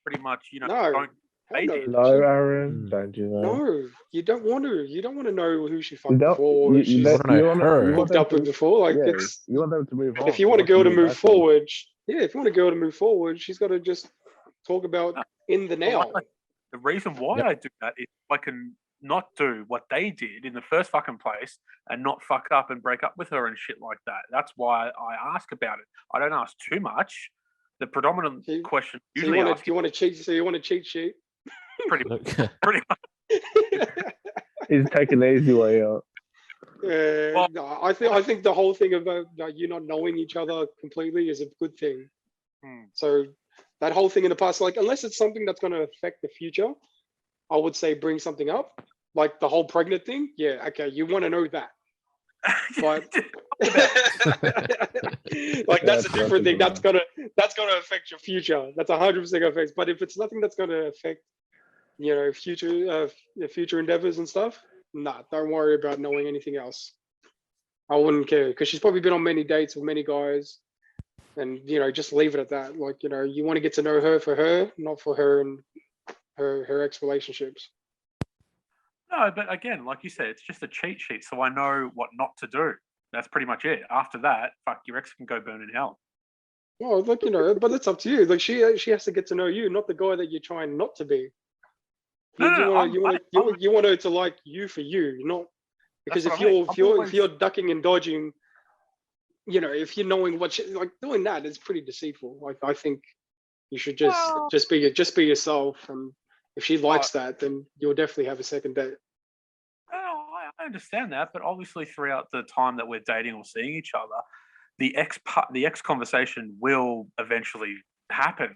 pretty much, No. don't Hell they no. did. No, Aaron, don't do that. No, you don't want to. You don't want to know who she fucked don't- before. you- She's you wanna know her. want hooked them up with to- before. Like yeah, it's you want them to move on. if you want a not girl to move move backwards. forward, if you want a girl to move forward, she's got to just talk about in the now. The reason why Yep. I do that is I can not do what they did in the first fucking place and not fuck up and break up with her and shit like that. That's why I ask about it. I don't ask too much. The predominant So question So usually you want to cheat? So you want to cheat sheet? pretty look, much. He's taking the easy way out. No, I think the whole thing about you not knowing each other completely is a good thing. So that whole thing in the past, like unless it's something that's going to affect the future, I would say bring something up, like the whole pregnant thing. Yeah, okay, you want to know that, but like that's a different thing. That's gonna affect your future. That's 100% affects. But if it's nothing that's gonna affect, future endeavors and stuff, nah, don't worry about knowing anything else. I wouldn't care because she's probably been on many dates with many guys, and just leave it at that. Like you want to get to know her for her, not for her and her ex relationships. No, but again, like you said, it's just a cheat sheet, so I know what not to do. That's pretty much it. After that, fuck, your ex can go burn in hell. Well, like but it's up to you. Like she has to get to know you, not the guy that you're trying not to be. You want her to like you for you, not because That's if what I mean. if you're ducking and dodging, if you're knowing what like doing that is pretty deceitful. Like I think you should just be yourself, and if she likes that, then you'll definitely have a second date. I understand that, but obviously throughout the time that we're dating or seeing each other, the ex conversation will eventually happen.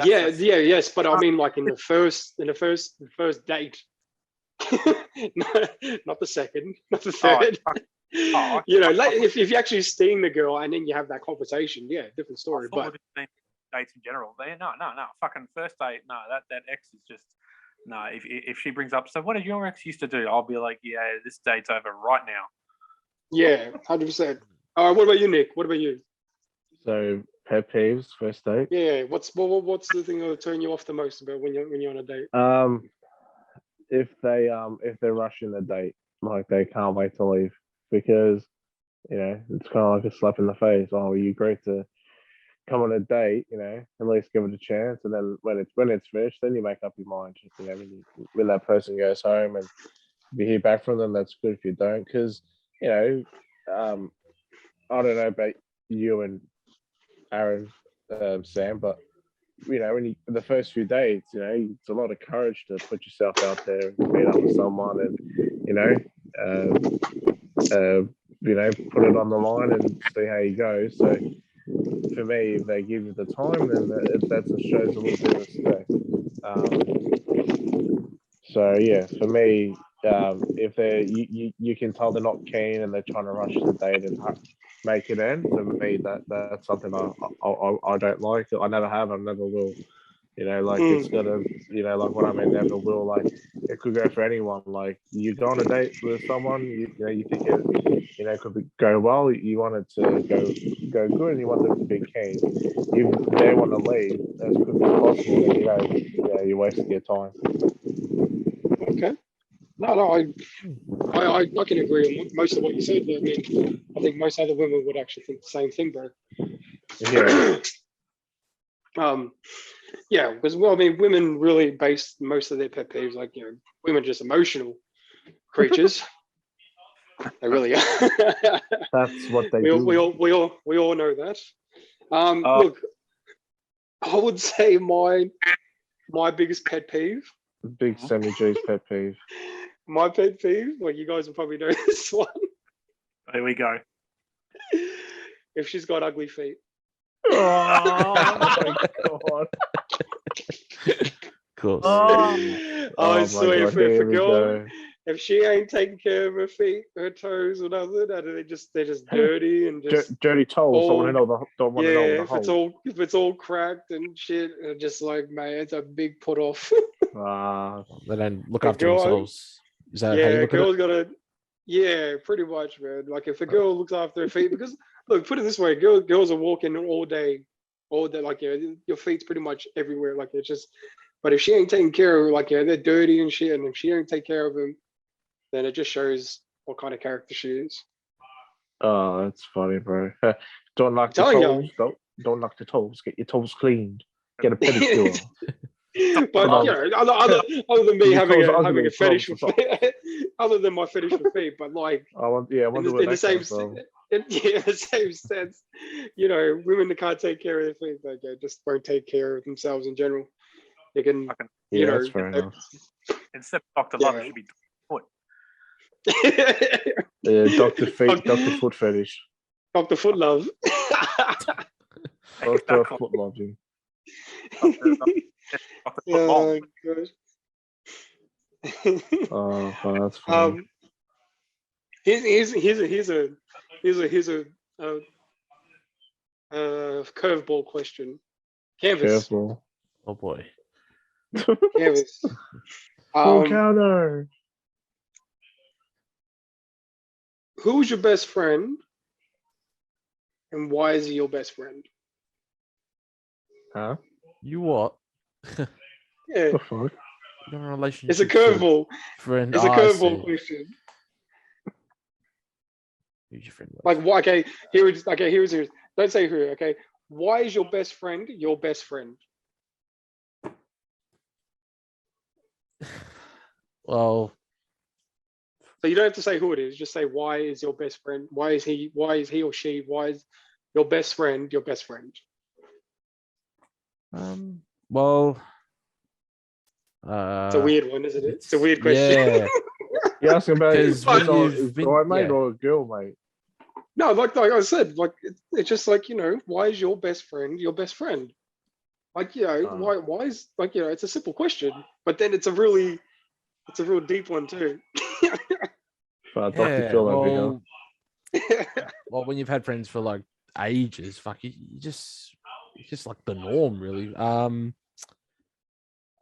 Yes, but I mean, like in the first date, not the second, not the third. If you're actually seeing the girl and then you have that conversation, yeah, different story. But dates in general, no, fucking first date, no, that ex is just. No, if she brings up, so what did your ex used to do? I'll be like, yeah, this date's over right now. Yeah, 100%. All right, what about you, Nick? What about you? So Pet peeves, first date. Yeah, what's what's the thing that'll turn you off the most about when you're on a date? If they're rushing the date, like they can't wait to leave, because it's kind of like a slap in the face. Oh, you agreed to come on a date, at least give it a chance, and then when it's finished, then you make up your mind. When that person goes home and if you hear back from them, that's good. If you don't, because I don't know about you and Aaron, Sam, but when the first few dates, it's a lot of courage to put yourself out there and meet up with someone, and put it on the line and see how you go. So for me, if they give you the time, then that shows a little bit of respect. So yeah, for me, if they you can tell they're not keen and they're trying to rush the date and make it end. For me, that's something I don't like. I never have. I never will. It's gotta. Like what I mean, never will. Like it could go for anyone. Like you go on a date with someone, you think it could go well. You want it to go good, and you want them to be keen. If they want to leave as quickly as possible, then you're wasting your time. Okay. No, I can agree on most of what you said. But I mean, I think most other women would actually think the same thing, bro. Yeah. Yeah, because I mean, women really base most of their pet peeves, like women are just emotional creatures. They really are. That's what they we do. we all know that. Look, I would say my biggest pet peeve. Big Sammy G's pet peeve. My pet peeve, well, you guys will probably know this one. Here we go. If she's got ugly feet. Oh my god. Of course. I swear, God, if a here we girl, go. if she ain't taking care of her feet, her toes, or nothing, and they're just dirty and just Dirty toes. Don't want to know don't want to know the hole. if it's all cracked and shit, and just like, man, it's a big put off. They don't look A after girl- themselves. Is that how you Yeah, look at girls it? gotta. Yeah, pretty much, man. Like if a girl looks after her feet, because look, put it this way, girls are walking all day. Like your feet's pretty much everywhere. Like it's just, but if she ain't taking care of, like they're dirty and shit, and if she ain't take care of them, then it just shows what kind of character she is. Oh, that's funny, bro. Don't knock the Telling toes. Don't knock the toes. Get your toes cleaned. Get a pedicure. But other than me Your having toes are having ugly, a fetish for put on feet, other than my fetish for feet, but like I wonder where in the that same comes from. in the same sense, women that can't take care of their feet, like they just won't take care of themselves in general. They can, Yeah, that's fair enough. Instead of Dr. Love, Yeah. it should be Foot. Yeah, Dr. Foot Fetish. Dr. Foot Love. Dr. Foot loving. Dr. Oh gosh. Oh, that's funny. Here's a curveball question. Canvas. Careful. Oh boy. Canvas. Full counter. Who's your best friend, and why is he your best friend? Huh? You what? Yeah, The fuck? You're in a relationship. it's a curveball. Friend. It's a I curveball see. question. Who's your friend? Like, why? Okay, here's. Don't say who. Okay, why is your best friend your best friend? Well, So you don't have to say who it is. Just say why is your best friend? Why is he or she? Why is your best friend your best friend? well, It's a weird one, isn't it? It's a weird question. Yeah. You asking about Because is when it you've a been- guy mate yeah. or a girl mate? No, like I said, like it's just like why is your best friend your best friend? Like why is it's a simple question, but then it's a real deep one too. Dr. Phil over here. Well, when you've had friends for like ages, fuck you just it's just like the norm, really. I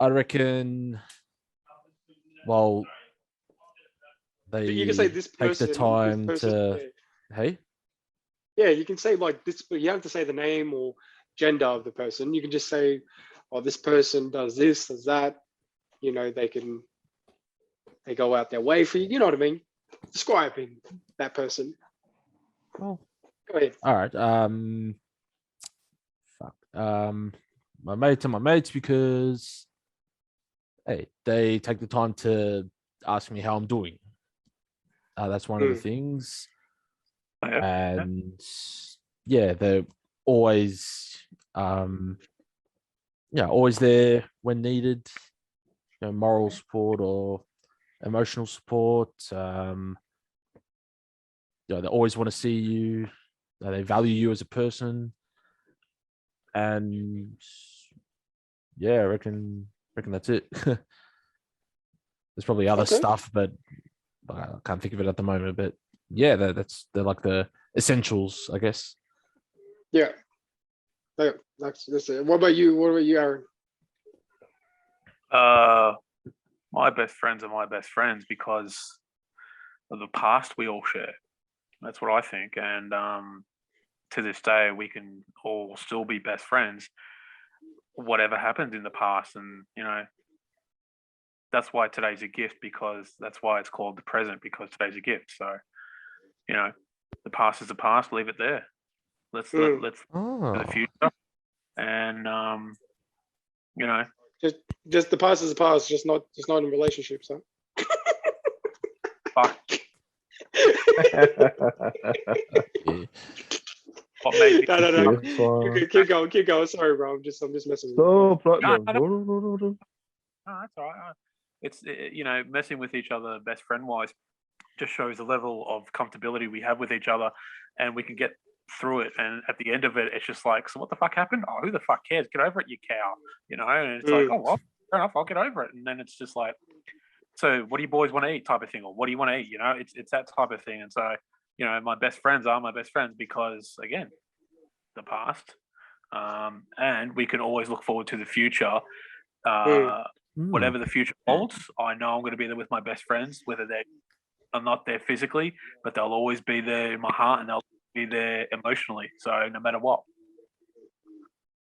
reckon. Well, they You can say this take person. the time this person, to. Hey. yeah, you can say like this, but you have to say the name or gender of the person. You can just say, "Oh, this person does this, does that." You know, they go out their way for you. You know what I mean? Describing that person. Well, Go ahead. all right. Fuck. My mates are my mates because, hey, they take the time to ask me how I'm doing. That's one of the things. Yeah. And yeah, they're always, always there when needed. You know, moral support or emotional support. They always want to see you. They value you as a person. And yeah, I reckon that's it. There's probably other stuff, but I can't think of it at the moment. But yeah, they're like the essentials, I guess. Yeah. That's it. What about you? What about you, Aaron? My best friends are my best friends because of the past we all share. That's what I think. And to this day, we can all still be best friends, whatever happened in the past. And, you know, that's why today's a gift, because that's why it's called the present, because today's a gift. So, you know, the past is the past, leave it there. Let's to the future. And, you know, just the past is the past, just not in relationships, huh? fuck. Yeah. What made me No. Yes, one. Keep going. Sorry, bro. I'm just messing with you. Stop, No, platinum. no, that's all right. It's you know, messing with each other, best friend wise, just shows the level of comfortability we have with each other, and we can get through it. And at the end of it, it's just like, so what the fuck happened? Oh, who the fuck cares? Get over it, you cow. You know, and it's like, oh well, fair enough, I'll get over it. And then it's just like, so what do you boys want to eat type of thing, or what do you want to eat? You know, it's that type of thing. And so, you know, my best friends are my best friends because, again, the past, and we can always look forward to the future. Whatever the future holds, I know I'm going to be there with my best friends, whether I'm not there physically, but they'll always be there in my heart, and they'll be there emotionally. So no matter what.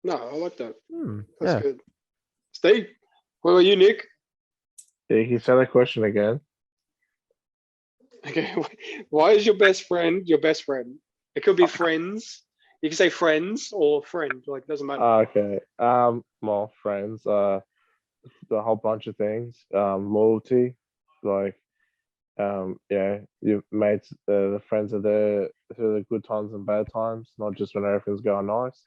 No, I like that. That's good. Steve, what about you, Nick? Yeah, can you say that question again? Okay, why is your best friend your best friend? It could be friends. You can say friends or friend, like it doesn't matter. Okay. Well, friends. The whole bunch of things. Loyalty, like, yeah, your mates, the friends are there through the good times and bad times, not just when everything's going nice.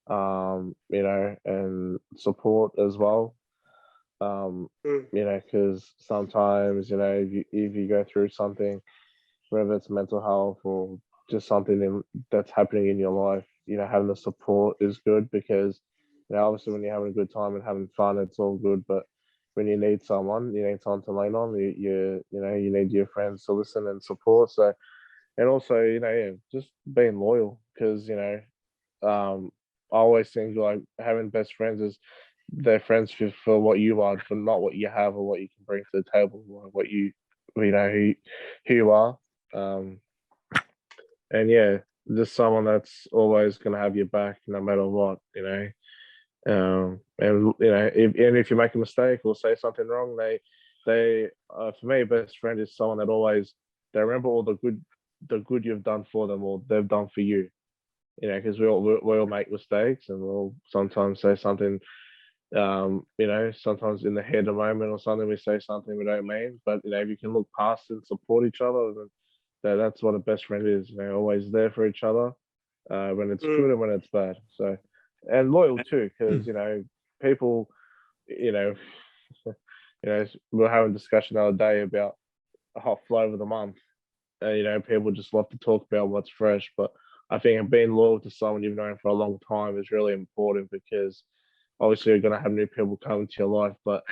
You know, and support as well. You know, because sometimes, you know, if you go through something, whether it's mental health or just something that's happening in your life, you know, having the support is good because, you know, obviously when you're having a good time and having fun, it's all good. But when you need someone to lean on. You know, you need your friends to listen and support. So, and also, you know, yeah, just being loyal because, you know, I always think like having best friends is they're friends for what you are, for not what you have or what you can bring to the table, or what you know who you are. And yeah, just someone that's always gonna have your back no matter what, you know. And you know, if you make a mistake or say something wrong, they for me, best friend is someone that always they remember all the good you've done for them or they've done for you. You know, because we all make mistakes and we'll sometimes say something. You know, sometimes in the head of the moment or something, we say something we don't mean. But you know, if you can look past and support each other, then that's what a best friend is. You know, always there for each other when it's good and when it's bad. So, and loyal too, because you know, people, you know, you know, we were having a discussion the other day about a hot flavor of the month. You know, people just love to talk about what's fresh, but I think being loyal to someone you've known for a long time is really important because obviously you're going to have new people come into your life. But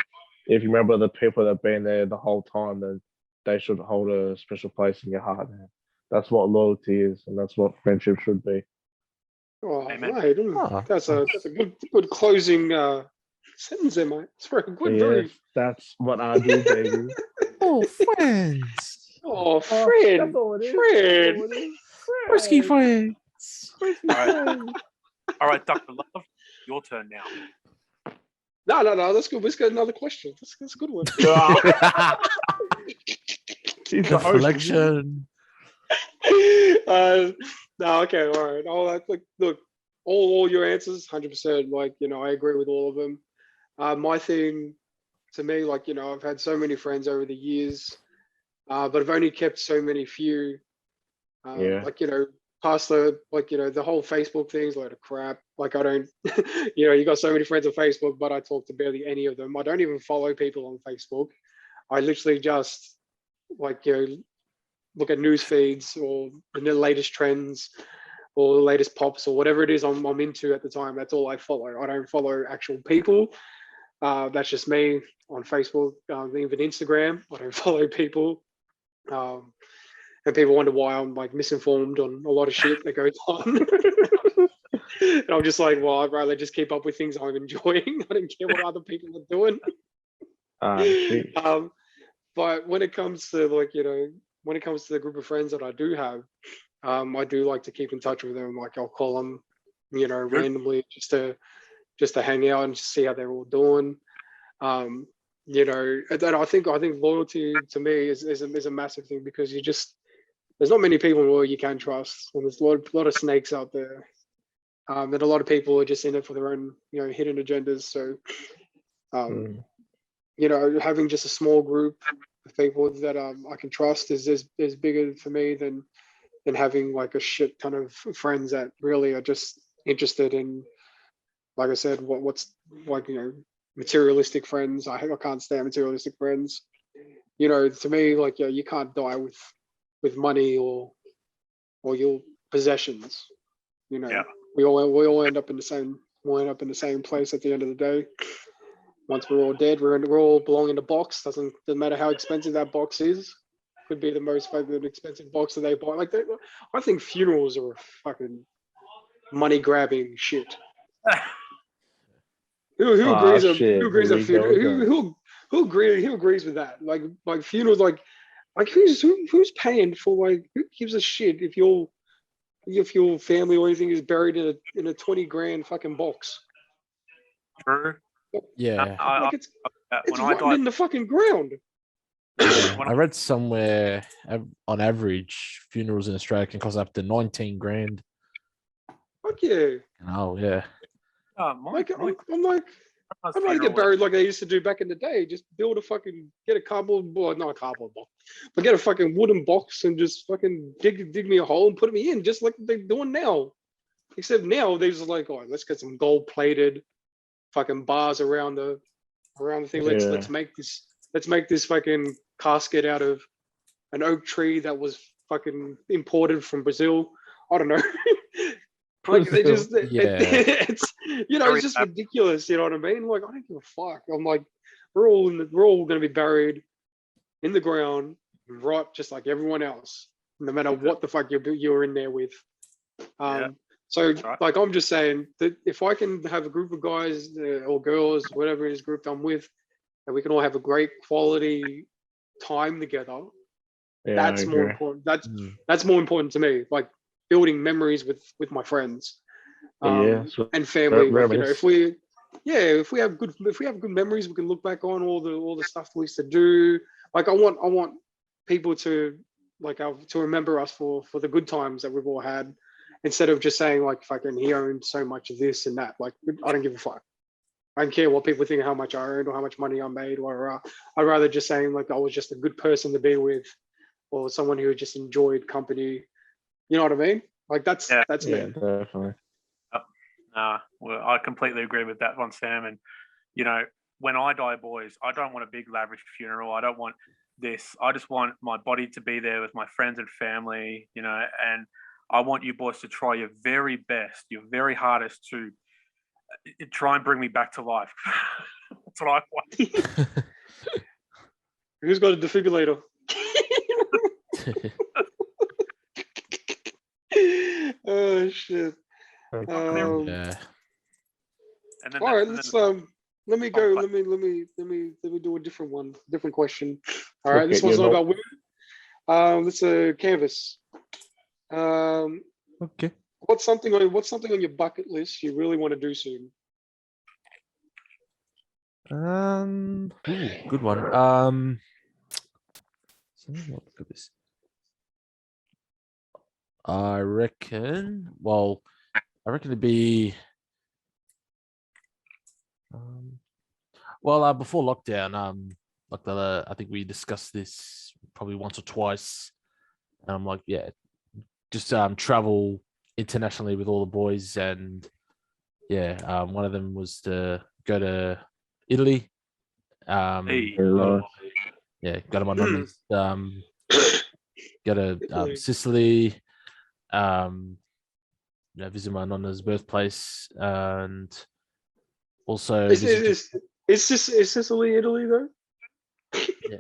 if you remember the people that have been there the whole time, then they should hold a special place in your heart. Man. That's what loyalty is, and that's what friendship should be. Oh, mate, that's a good closing sentence there, mate. It's very good. Yes, very... that's what I do, baby. Oh, friends. Oh, friend. That's all it is. Friend. Broski friends. Broski friends. All right, Dr. Love, your turn now. No. Let's go. Let's get another question. That's a good one. He's the host. Deflection. No, okay, all right. All that, look, all your answers, 100%. Like, I agree with all of them. My thing, to me, like, I've had so many friends over the years, but I've only kept so many few. Yeah. Like, past the, like, the whole Facebook thing's a load of crap. Like, I don't, you got so many friends on Facebook, but I talk to barely any of them. I don't even follow people on Facebook. I literally just, like, look at news feeds or the latest trends or the latest pops or whatever it is I'm into at the time. That's all I follow. I don't follow actual people. That's just me on Facebook, even Instagram. I don't follow people. And people wonder why I'm like misinformed on a lot of shit that goes on. And I'm just like, well, I'd rather just keep up with things I'm enjoying. I don't care what other people are doing. But when it comes to like, when it comes to the group of friends that I do have, I do like to keep in touch with them. Like I'll call them, randomly just to hang out and just see how they're all doing. And I think loyalty to me is a massive thing because there's not many people in the world you can trust, and there's a lot of snakes out there. And a lot of people are just in it for their own, hidden agendas. So, having just a small group of people that I can trust is bigger for me than having like a shit ton of friends that really are just interested in, like I said, what's like, materialistic friends. I can't stand materialistic friends. To me, like, you can't die with money or your possessions. Yeah. We all end up in the same place at the end of the day. Once we're all dead, we're all belong in a box. Doesn't matter how expensive that box is. Could be the most fucking expensive box that they buy. Like, I think funerals are fucking money grabbing shit. Who agrees? Who agrees that funeral? Who agrees with that? Like funerals. Like who's paying for, like, who gives a shit if your family or anything is buried in a 20 grand fucking box? True. Yeah. Like it's rotten in the fucking ground. Yeah, I read somewhere on average funerals in Australia can cost up to 19 grand. Fuck yeah. Oh yeah. I'm like, I'd rather get buried like they used to do back in the day. Just build get a cardboard board, not a cardboard box, but get a fucking wooden box and just fucking dig me a hole and put me in, just like they're doing now. Except now they're just like, oh, let's get some gold plated fucking bars around the thing. Let's make this fucking casket out of an oak tree that was fucking imported from Brazil. I don't know. Like they just, it's it's just ridiculous. You know what I mean? Like, I don't give a fuck. I'm like, we're all going to be buried in the ground, rot just like everyone else, no matter what the fuck you're in there with. So like, I'm just saying that if I can have a group of guys or girls, whatever it is group I'm with, and we can all have a great quality time together, that's more important. That's more important to me. Like, building memories with my friends and family. Like, if we have good memories, we can look back on all the stuff we used to do. Like, I want people to to remember us for the good times that we've all had, instead of just saying like, fucking, he owned so much of this and that. Like, I don't give a fuck. I don't care what people think of how much I earned or how much money I made, or I'd rather just saying like I was just a good person to be with, or someone who just enjoyed company. You know what I mean? Like, that's me. Definitely. Well, I completely agree with that one, Sam. And when I die, boys, I don't want a big lavish funeral. I don't want this. I just want my body to be there with my friends and family. And I want you boys to try your very best, your very hardest to try and bring me back to life. That's what I want. Who's got a defibrillator? Oh shit. Yeah. And then all right, let's let me go. Let me do a different question. All right, this one's not about women. Let's canvas. Okay. what's something on your bucket list you really want to do soon? Good one. So look at this. I reckon. Well, I reckon it'd be. Before lockdown, I think we discussed this probably once or twice. And I'm like, yeah, just travel internationally with all the boys, and yeah, one of them was to go to Italy. Hey, Go to my nonna's. Go to Italy. Sicily. Visit my nonna's birthplace, and also Is Sicily Italy though? yeah.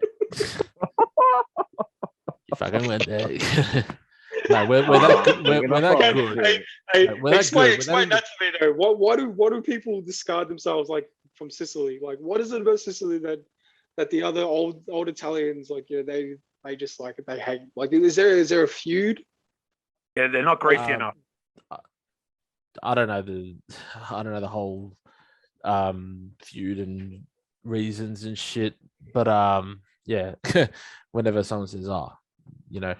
If I went there. No, we're that good. We're that good. Hey, We're that explain good. We're that to me though. Why do people discard themselves like from Sicily? Like, what is it about Sicily that the other old Italians like? You know, they just like they hate. Like, is there a feud? yeah, they're not greasy enough. I don't know the whole feud and reasons and shit, but yeah. Whenever someone says, "Oh, you know,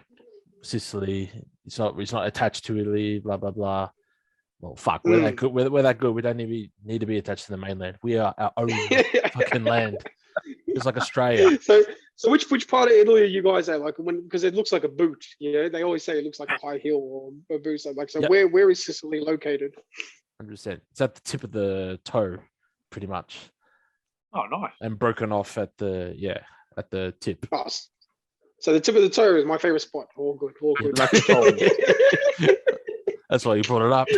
Sicily, it's not attached to Italy," blah blah blah. Well, fuck, we're that good. We're that good. We don't need to be attached to the mainland. We are our own fucking land. It's like Australia. So which part of Italy are you guys at? Like because it looks like a boot. You know, they always say it looks like a high heel or a boot. So like, Yep. where is Sicily located? 100%. It's at the tip of the toe, pretty much, Oh, nice. and broken off at the tip. Oh, so the tip of the toe is my favorite spot. All good. That's why you brought it up.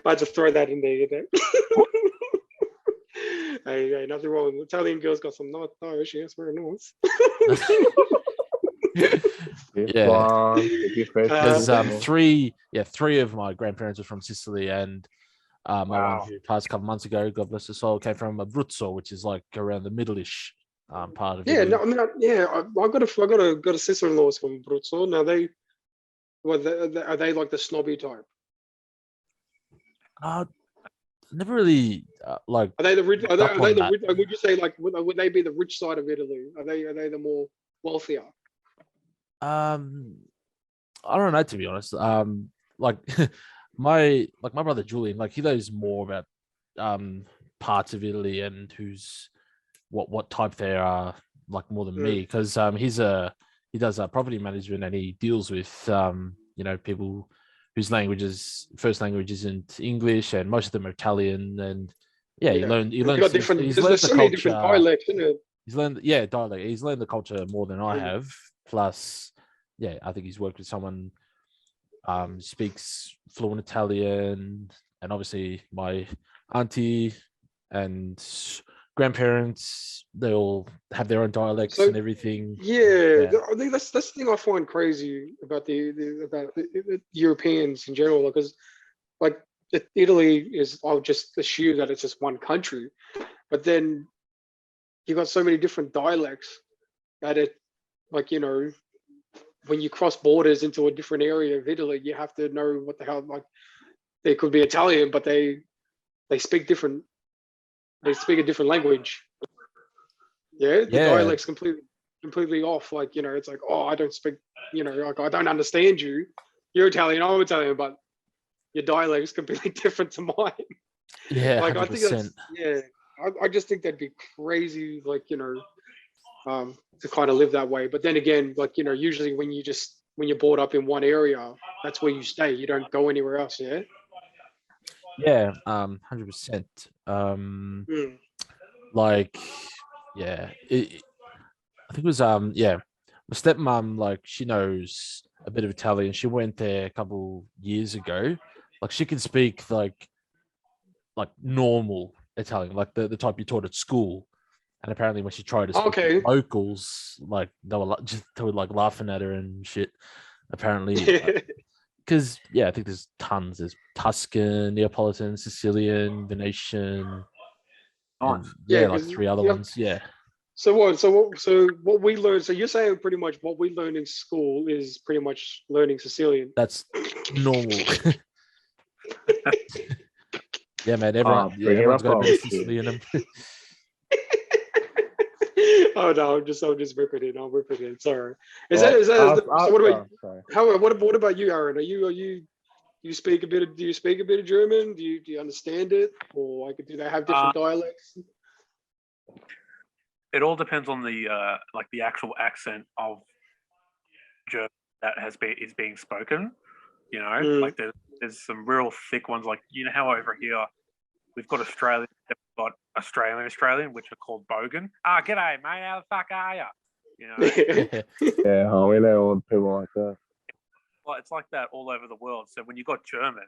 I just throw that in there, you know. Hey, nothing wrong. Italian girls got some nice. Yes, very nice. Yeah, because three of my grandparents are from Sicily, and my one who passed a couple months ago, God bless her soul, came from Abruzzo, which is like around the middle-ish part of Italy. No, I mean, I got a sister-in-law from Abruzzo. Now are they like the snobby type? Never really like. Are they the rich? Are they the rich? Would you say like would they be the rich side of Italy? Are they the more wealthier? I don't know, to be honest. Like my brother Julian, like he knows more about parts of Italy and who's what type they are, like more than me, because he does property management, and he deals with people whose first language isn't English, and most of them are Italian, and he learned got different. he's There's learned so the many culture. different dialects, isn't it? He's learned dialect. He's learned the culture more than I have. Plus, I think he's worked with someone speaks fluent Italian, and obviously my auntie and grandparents, they all have their own dialects and everything. I think that's the thing I find crazy about the Europeans in general, because like Italy is, I'll just assume that it's just one country, but then you got so many different dialects that it, like, you know, when you cross borders into a different area of Italy, you have to know what the hell, like, they could be Italian, but they speak different. They speak a different language. The dialect's completely off. Like, you know, it's like, oh, I don't speak, you know, like, I don't understand you. You're Italian, I'm Italian, but your dialect is completely different to mine. Yeah, like 100%. I think that's I just think that'd be crazy, like, you know, to kind of live that way. But then again, like, you know, usually when you're brought up in one area, that's where you stay. You don't go anywhere else. Yeah. Yeah, 100%. Like, I think it was my stepmom, like, she knows a bit of Italian. She went there a couple years ago. Like, she can speak like normal Italian, like the type you taught at school. And apparently when she tried to speak to locals, like they were like laughing at her and shit. Apparently, because I think there's tons. There's Tuscan, Neapolitan, Sicilian, Venetian, and like 3 other ones. Yeah. So what? So what we learned? So you're saying pretty much what we learned in school is pretty much learning Sicilian. That's normal. Yeah, man. Bring it Everyone's up got a bit of on Sicily in them. Oh no, I'm just ripping it. I'm ripping it. Sorry. Well, So what about sorry. what about you, Aaron? You speak a bit of German? Do you understand it, or like do they have different dialects? It all depends on the like the actual accent of German that is being spoken. You know, like there's some real thick ones. Like how over here we've got Australian, Australian, which are called bogan. G'day, mate. How the fuck are you? You know, Yeah, we know all the people like that. well, it's like that all over the world. So when you got German,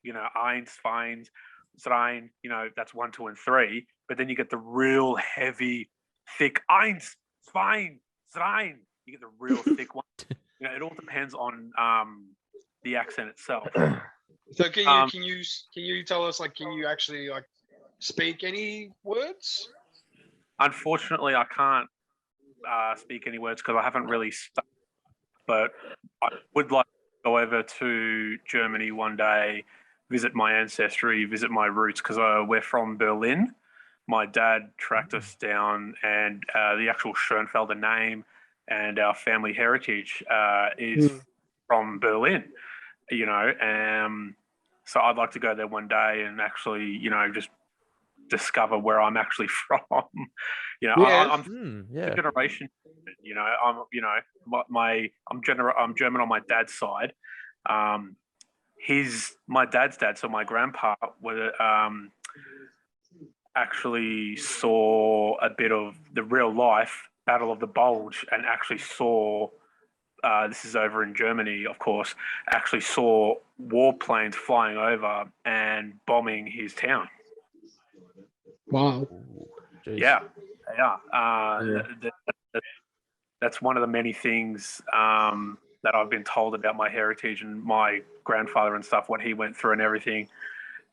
eins, feins, drein, that's 1, 2, and 3. But then you get the real heavy, thick eins, fein, drein. You get the real thick one. It all depends on the accent itself. So can you tell us, like, can you actually like speak any words? Unfortunately, I can't speak any words because I haven't really studied. But I would like to go over to Germany one day, visit my ancestry, visit my roots, because we're from Berlin. My dad tracked us down, and the actual Schoenfelder name and our family heritage is from Berlin. So I'd like to go there one day and actually, just discover where I'm actually from. I'm generation. I'm German on my dad's side. My dad's dad, so my grandpa, actually saw a bit of the real life Battle of the Bulge, and actually saw. This is over in Germany, of course. Actually saw warplanes flying over and bombing his town. Wow. Jeez. Yeah. That's one of the many things that I've been told about my heritage and my grandfather and stuff, what he went through and everything.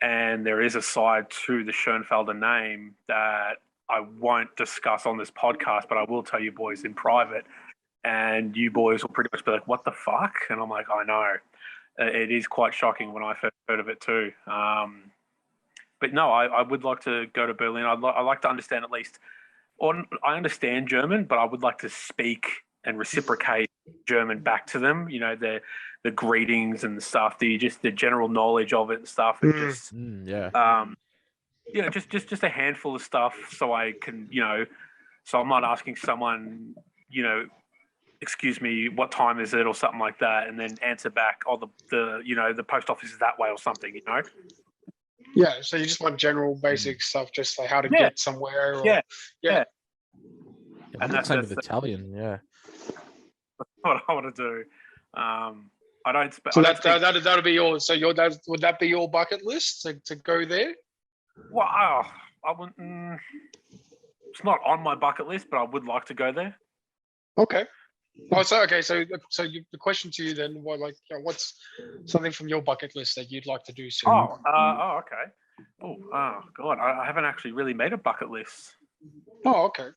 And there is a side to the Schoenfelder name that I won't discuss on this podcast, but I will tell you boys in private. And you boys will pretty much be like, what the fuck? And I'm like, I know. It is quite shocking when I first heard of it too. But no, I would like to go to Berlin. I'd like to understand at least, or I understand German, but I would like to speak and reciprocate German back to them. The greetings and stuff, the general knowledge of it and stuff, and just just a handful of stuff, so I can so I'm not asking someone excuse me, what time is it, or something like that, and then answer back, the post office is that way or something, Yeah, so you just want general basic stuff, just like how to get somewhere. Or, yeah. And that's same with Italian. Yeah. That's what I want to do. I don't. So that'll be yours. So would that be your bucket list to go there? Well, I wouldn't. It's not on my bucket list, but I would like to go there. Okay. Oh, so the question to you then, what's something from your bucket list that you'd like to do soon? Okay. Oh God, I haven't actually really made a bucket list. Oh, okay.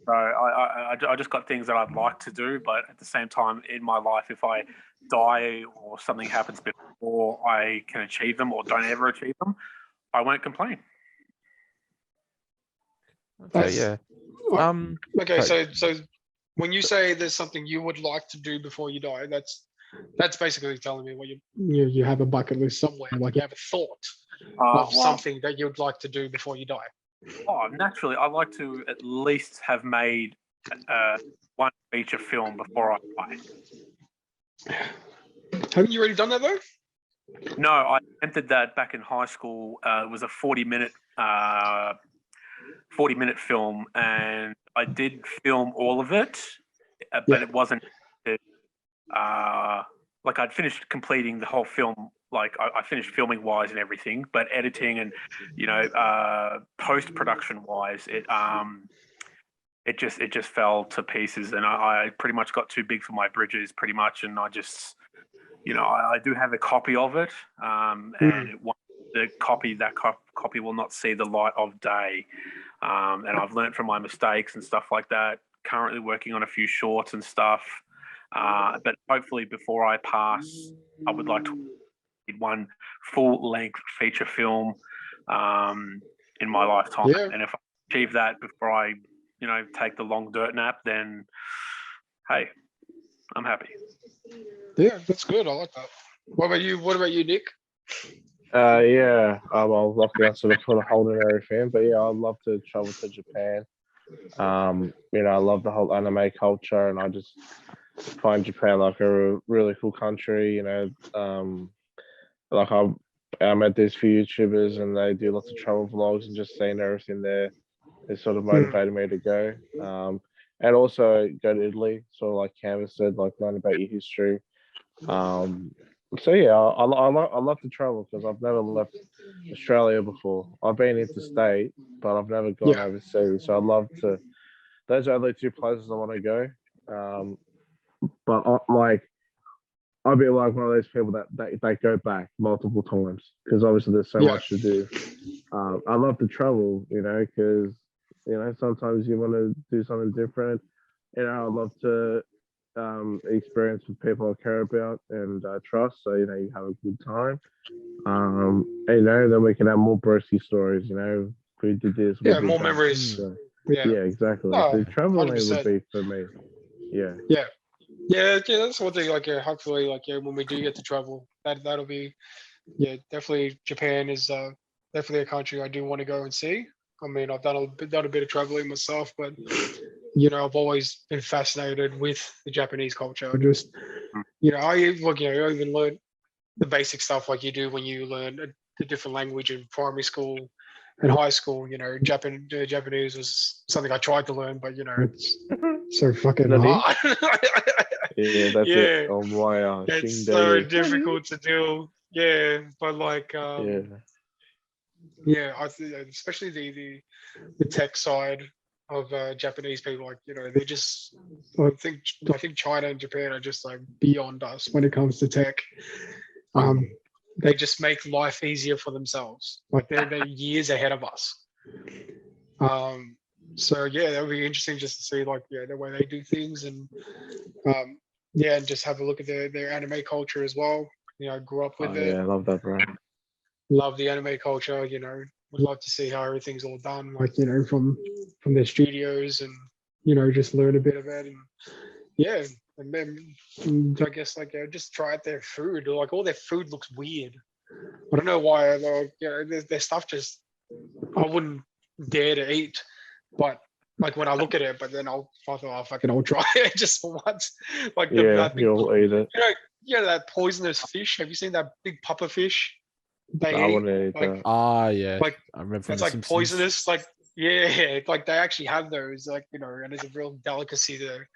So I just got things that I'd like to do, but at the same time in my life, if I die or something happens before I can achieve them or don't ever achieve them, I won't complain. Okay. Yeah. Okay. So when you say there's something you would like to do before you die, that's basically telling me what you have a bucket list somewhere, like you have a thought of something that you'd like to do before you die. Oh, naturally, I'd like to at least have made one feature film before I die. Haven't you already done that though? No, I attempted that back in high school. It was a 40-minute film, and I did film all of it, but it wasn't like I'd finished completing the whole film. Like I finished filming wise and everything, but editing and post production wise, it just fell to pieces, and I pretty much got too big for my bridges, pretty much, and I just I do have a copy of it, and that copy will not see the light of day. and I've learned from my mistakes and stuff like that. Currently working on a few shorts and stuff, but hopefully before I pass, I would like to do one full-length feature film in my lifetime. Yeah. And if I achieve that before I, take the long dirt nap, then hey, I'm happy. Yeah, that's good. I like that. What about you? What about you, Nick? Yeah, I'm lucky enough to put a hold in everything, but yeah, I'd love to travel to Japan. I love the whole anime culture, and I just find Japan like a really cool country. Like I met these few YouTubers, and they do lots of travel vlogs, and just seeing everything there, it sort of motivated me to go. And also go to Italy, sort of like Canvas said, like learn about your history. So yeah, I love to travel because I've never left Australia before. I've been interstate, but I've never gone overseas. So I'd love to. Those are the two places I want to go. But I'd be like one of those people that they go back multiple times because obviously there's so much to do. I love to travel, because sometimes you want to do something different. I love to experience with people I care about and trust. So you have a good time. Then we can have more Broski stories. We did this. We did more that. memories. So, Yeah, exactly. No, So traveling 100%. would be for me. Yeah. Yeah, that's one thing. Like, hopefully, when we do get to travel, that'll be, definitely Japan is definitely a country I do want to go and see. I mean, I've done a bit of traveling myself, but I've always been fascinated with the Japanese culture. Just, I even learned the basic stuff like you do when you learn a different language in primary school and high school. Japanese was something I tried to learn, but it's so fucking hard. Yeah, that's it. Oh my, it's so difficult to do. Yeah, but I think especially the tech side of Japanese people, they just I think China and Japan are just like beyond us when it comes to tech. They just make life easier for themselves. Like they're years ahead of us. So yeah, that would be interesting just to see the way they do things and and just have a look at their anime culture as well. I grew up with it. Yeah, I love that, bro. Love the anime culture. Would love to see how everything's all done. From their studios and just learn a bit of it and and then I guess just try out their food. Like all their food looks weird. I don't know why. Their stuff just I wouldn't dare to eat, but when I look at it, but then I'll try it just for once. You'll eat it. That poisonous fish. Have you seen that big puffer fish? I wouldn't eat that. Yeah. I remember from it's The like Simpsons. poisonous. They actually have those. And it's a real delicacy there.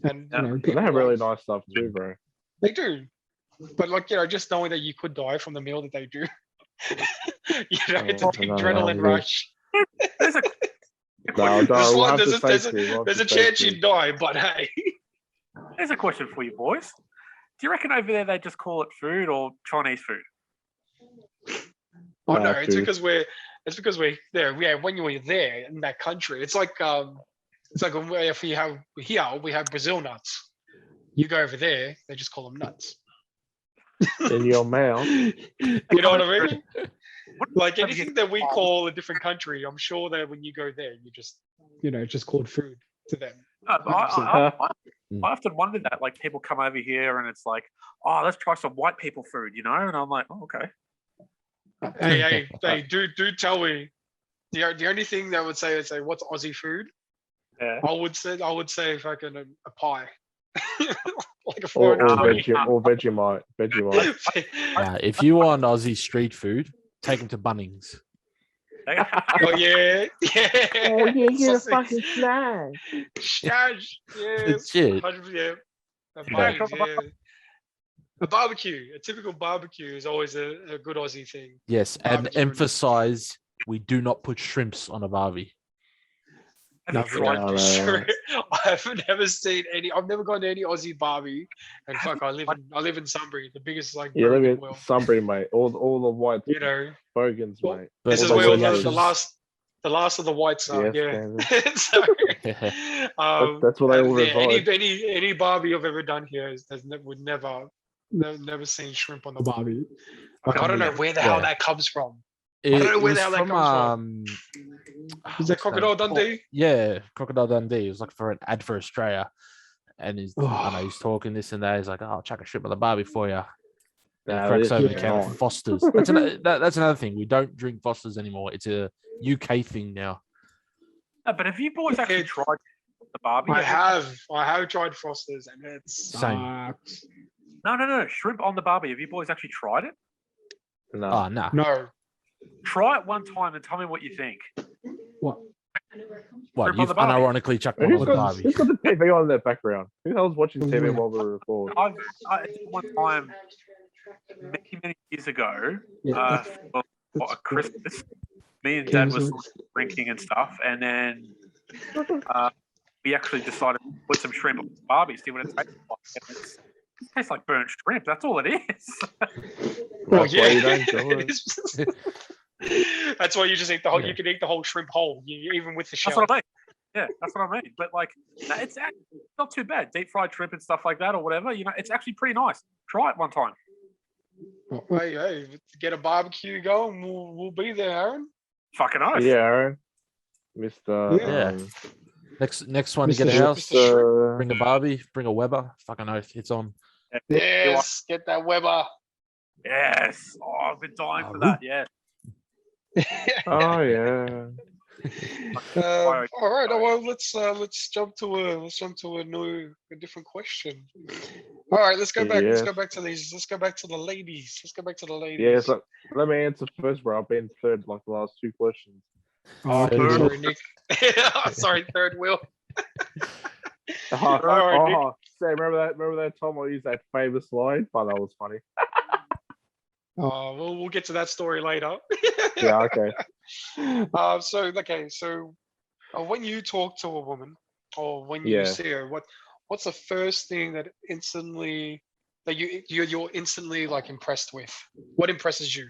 And they have really nice stuff too, bro. They do, but just knowing that you could die from the meal that they do. It's a adrenaline rush. There's a chance you'd die, but hey. There's a question for you boys. Do you reckon over there they just call it food or Chinese food? Oh no, it's because we're there. Yeah, when you were there in that country, it's like if we have Brazil nuts. You go over there, they just call them nuts. In your mouth. You know what I mean? Like anything that we call a different country, I'm sure that when you go there, you just it's just called food to them. I often wonder that, people come over here and it's like, oh, let's try some white people food, and I'm like, oh, okay. Hey, do tell me. The only thing that I would say is what's Aussie food? Yeah. I would say fucking a pie. Like a or Vegemite. If you want Aussie street food, take them to Bunnings. Oh yeah. Oh yeah, get a fucking snack. Snash. Yeah. Legit. 100%. A barbecue, a typical barbecue is always a good Aussie thing. Yes, and Barbecue emphasize we do not put shrimps on a barbie. I haven't never seen any. I've never gone to any Aussie barbie, and I live in Sunbury, the biggest you live in world. Sunbury, mate. All the white bogans, mate. This is where the The last of the whites are, Yes, yeah. Candace. So, That's what they will yeah, reside. any Barbie I've ever done here would never seen shrimp on the Barbie. Like, I don't know where the hell that comes from. I don't know It where was the hell that from comes from. Is Is that Crocodile Dundee? Yeah, Crocodile Dundee. It was like for an ad for Australia, and I know Oh, he's talking this and that. He's like, "Oh, I'll chuck a shrimp on the Barbie for you." And he Nah, cracks this open is a can of nice. Fosters. That's another thing. We don't drink Fosters anymore. It's a UK thing now. No, but have you boys actually It- tried the Barbie? I have tried Foster's and it Same. sucks. No. Shrimp on the Barbie. Have you boys actually tried it? No. Oh, nah. No. Try it one time and tell me what you think. What? What? Shrimp on You've the Barbie. unironically chucked one Who's on the got, Barbie. who's got the TV on in the background? Who the hell's watching TV while we record? I did one time many years ago for a Christmas. Me and Dad was drinking and stuff, and then we actually decided to put some shrimp on the Barbie, see what it tastes like. And it tastes like burnt shrimp. That's all it is. Well, That's why you yeah. don't do It it. is. That's why you just eat the whole. Yeah. You can eat the whole shrimp whole, even with the shell. That's what I mean. Yeah, that's what I mean. But like, no, it's actually not too bad. Deep fried shrimp and stuff like that, or whatever. You know, it's actually pretty nice. Try it one time. Hey, get a barbecue going. We'll be there, Aaron. Fucking oath. Yeah, Aaron. Mr. Yeah. Next one to get a Mr. house. Shrimp. Bring a Barbie. Bring a Weber. Fucking oath. It's on. Yes, get that Weber. Yes. Oh, I've been dying for Oh, that. Yeah. Oh yeah. All right. Well, let's jump to a different question. All right, let's go back. Let's Yes. go back to these. Let's go back to the ladies. Let's go back to the ladies. Yes. Let me answer first, bro. I've been third like the last two questions. Oh, okay, Third sorry, Nick. Sorry, third wheel. Oh, right, Nick. say, remember that time I used that famous line? Oh, that was funny. Oh, we'll get to that story later. Yeah, okay. So when you talk to a woman or when you Yeah. see her, what's the first thing that you're instantly like impressed with? What impresses you?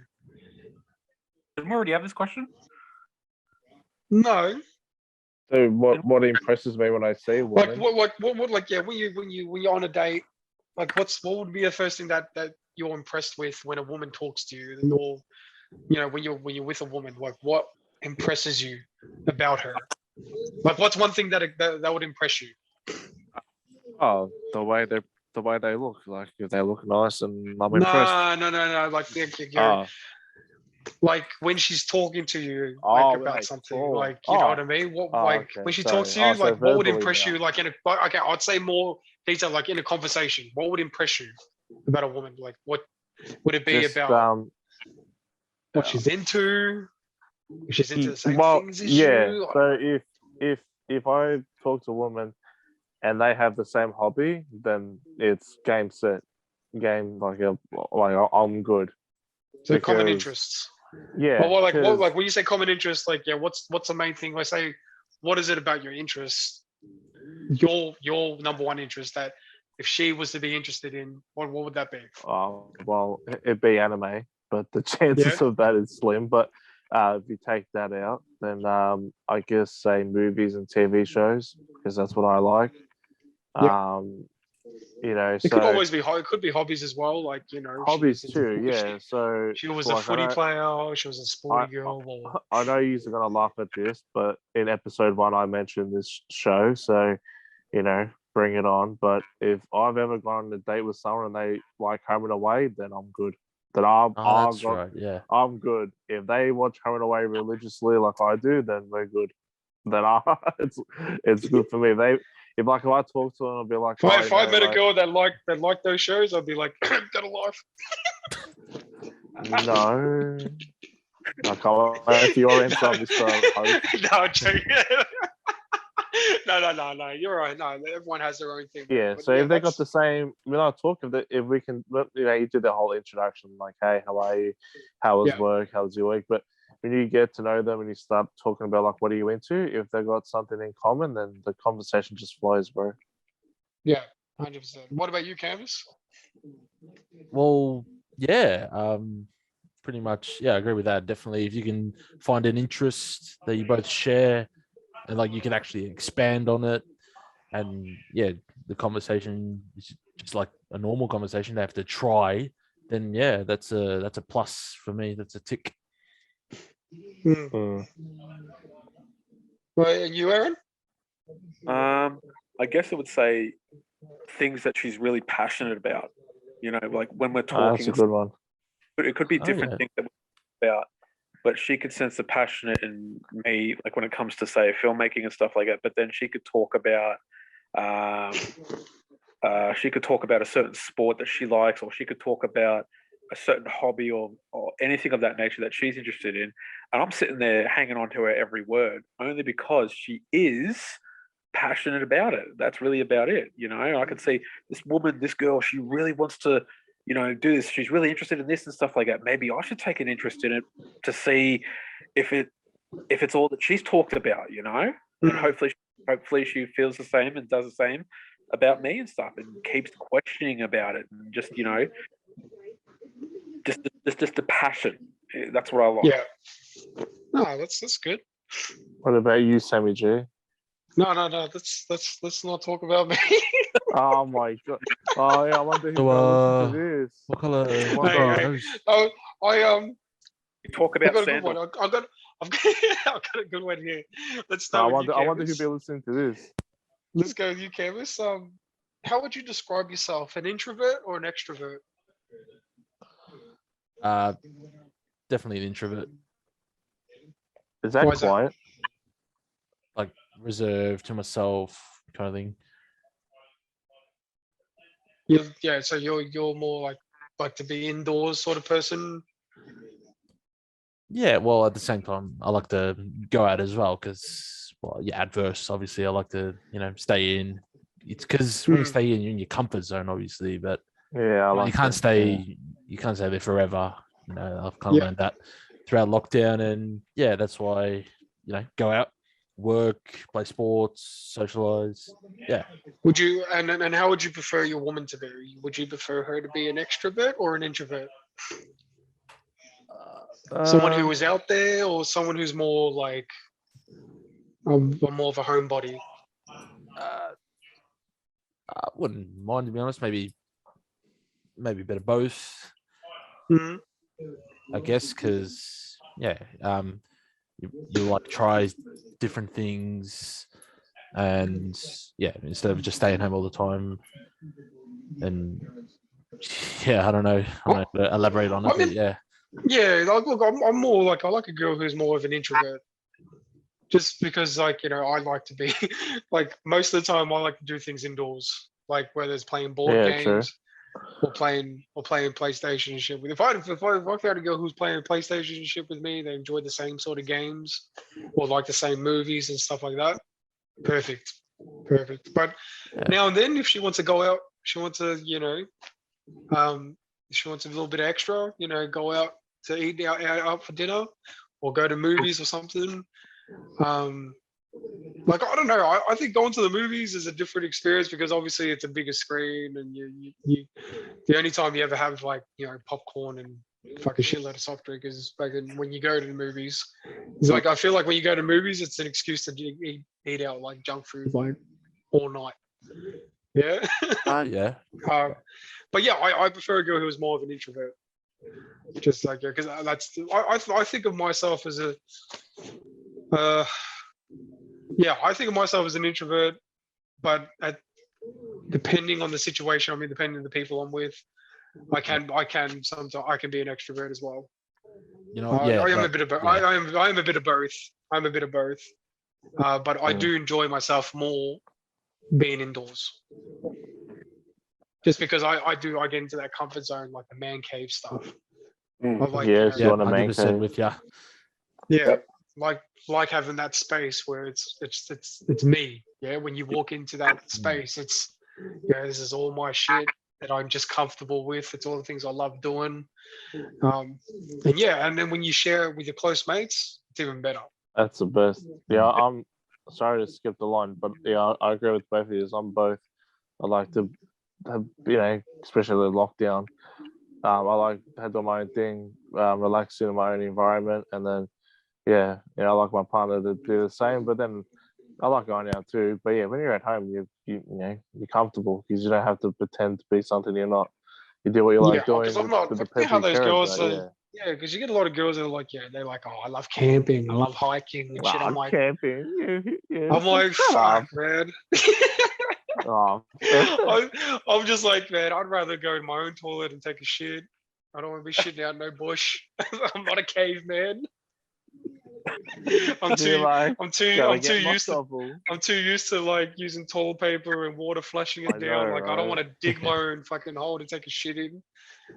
Didn't we already have this question? No, So what impresses me when I see a like woman? what like yeah, when you're on a date, like what would be the first thing that you're impressed with when a woman talks to you, or when you're with a woman, like what impresses you about her? Like what's one thing that would impress you? Oh, the way they look. Like if they look nice, and I'm impressed. No. Like Oh, like when she's talking to you, Oh, like when about they something, talk. like you know Oh. what I mean? What Oh, like okay, when she sorry. talks to you, So like what would verbally impress now. you? Like okay, I'd say more detail, like in a conversation. What would impress you about a woman? Like what would it be Just about what she's into? If she's into the same well, things as yeah. you? So if I talk to a woman and they have the same hobby, then it's game set, game like I'm good. So common because- interests. Yeah. But what 'cause- like when you say common interest, like yeah, what's the main thing? Like say, what is it about your interests? Your number one interest that if she was to be interested in, what would that be? well, it'd be anime, but the chances of that is slim. But if you take that out, then I guess say movies and TV shows because that's what I like. It could always be it could be hobbies as well, like hobbies she was into- too. Yeah, so She was like, a footy player. She was a sporty I- girl. Or, I know you're gonna laugh at this, but in episode 1 I mentioned this show, so bring it on. But if I've ever gone on a date with someone and they like Home and Away, then I'm good. Then That's right. Yeah. I'm good. If they watch Home and Away religiously like I do, then we're good. Then it's good for me. If I talk to them, I'll be like, if I met a girl that liked those shows, I'd be like, got a life. no. Like, if you're into Mr. Host. No, I'm joking. No. You're right. No, everyone has their own thing. Yeah, But so if they got that's- the same, when I talk, if we can, you do the whole introduction, like, hey, how are you? How was work? How was your week? But when you get to know them and you start talking about, like, what are you into? If they've got something in common, then the conversation just flows, bro. Yeah, 100%. What about you, Canvas? Well, yeah. pretty much, yeah, I agree with that. Definitely, if you can find an interest that you both share, and like you can actually expand on it, and yeah, the conversation is just like a normal conversation. They have to try, then yeah, that's a plus for me. That's a tick. Mm. Well, and you, Aaron? I guess I would say things that she's really passionate about. You know, like when we're Oh, that's talking, a good one. it could be Oh, different yeah. things that we're about, but she could sense the passionate in me, like when it comes to say filmmaking and stuff like that. But then she could talk about, she could talk about a certain sport that she likes, or she could talk about a certain hobby or anything of that nature that she's interested in. And I'm sitting there hanging on to her every word, only because she is passionate about it. That's really about it. You know, I could see this woman, this girl, she really wants to, you know, do this. She's really interested in this and stuff like that. Maybe I should take an interest in it to see if it's all that she's talked about, you know, and hopefully she feels the same and does the same about me and stuff, and keeps questioning about it, and just, you know, just the passion. That's what I like. Yeah. No, that's good. What about you, Sammy G? No. Let's not talk about me. Oh my god. Oh yeah, I wonder who's So, gonna listen to this. What color? I Hey, wonder- hey. Oh, You talk I've about got a good sandals. one. I've got a good one here. Let's start I with wonder, you, I wonder who'll Canvas. be listening to this. Let's go with you, Canvas. How would you describe yourself? An introvert or an extrovert? Definitely an introvert, Is that Why is that? quiet? like reserved to myself kind of thing. Yeah, so you're more like to be indoors sort of person. Yeah, well, at the same time, I like to go out as well because, well, yeah, adverse. Obviously, I like to, you know, stay in. It's because when you Mm. stay in, you're in your comfort zone, obviously, but Yeah, I like you can't that, stay. yeah. You can't stay there forever. You know, I've kind of Yeah. learned that throughout lockdown, and yeah, that's why, you know, go out, work, play sports, socialize. Yeah, Would you and how would you prefer your woman to be? Would you prefer her to be an extrovert or an introvert? Someone who is out there, or someone who's more like more of a homebody? uh, I wouldn't mind, to be honest. Maybe a bit of both, Mhm. I guess, because yeah, you like try different things, and yeah, instead of just staying home all the time. And yeah, I don't know how to elaborate on it, I but mean, yeah, yeah, like, look, I'm more like, I like a girl who's more of an introvert. Just because, like, you know, I like to be like, most of the time I like to do things indoors, like whether it's playing board Yeah, true. games or playing PlayStation and shit. If I found a girl who's playing PlayStation and shit with me, they enjoy the same sort of games or like the same movies and stuff like that. Perfect. But Yeah. now and then, if she wants to go out, she wants to, you know, she wants a little bit extra, you know, go out to eat out for dinner or go to movies or something. Like, I don't know. I think going to the movies is a different experience because obviously it's a bigger screen, and you the only time you ever have, like, you know, popcorn and fucking shitload of soft drink is like when you go to the movies. It's like, I feel like when you go to movies, it's an excuse to eat out like junk food like all night. Yeah. yeah, But yeah, I prefer a girl who is more of an introvert. Just like, because I think of myself as a I think of myself as an introvert, but depending on the situation I'm in, depending on the people I'm with, I can sometimes I can be an extrovert as well. you know, yeah, I am a but, bit of both. yeah. I am a bit of both. I'm a bit of both. But I do enjoy myself more being indoors. Just because I get into that comfort zone, like the man cave stuff. Of like, Yes, you you know, want to make 100% it. with you. yeah, like having that space where it's me. Yeah, when you walk into that space, it's, yeah, this is all my shit that I'm just comfortable with. It's all the things I love doing. And yeah, and then when you share it with your close mates, it's even better. That's the best. Yeah, I'm sorry to skip the line, but yeah, I agree with both of you. I'm both. I like to have, you know, especially the lockdown, I like doing my own thing, relaxing in my own environment, and then I like my partner to do the same. But then I like going out too. But yeah, when you're at home, you're comfortable because you don't have to pretend to be something you're not. You do what you Yeah, like doing because I'm not. with the You know how people you those care girls about. are. Yeah. Yeah, because you get a lot of girls that are like, yeah, they're like, oh, I love camping, I love hiking and shit. I'm like, Camping. Yeah. I'm like, Shut up. fuck, man. Oh. I'm just like, man, I'd rather go in my own toilet and take a shit. I don't want to be shitting out no bush. I'm not a caveman. I'm Be too, like, I'm too, gotta I'm too get my used to, shovel. I'm too used to like using toilet paper and water flushing it I down. know, Like I don't right? want to dig my own fucking hole to take a shit in.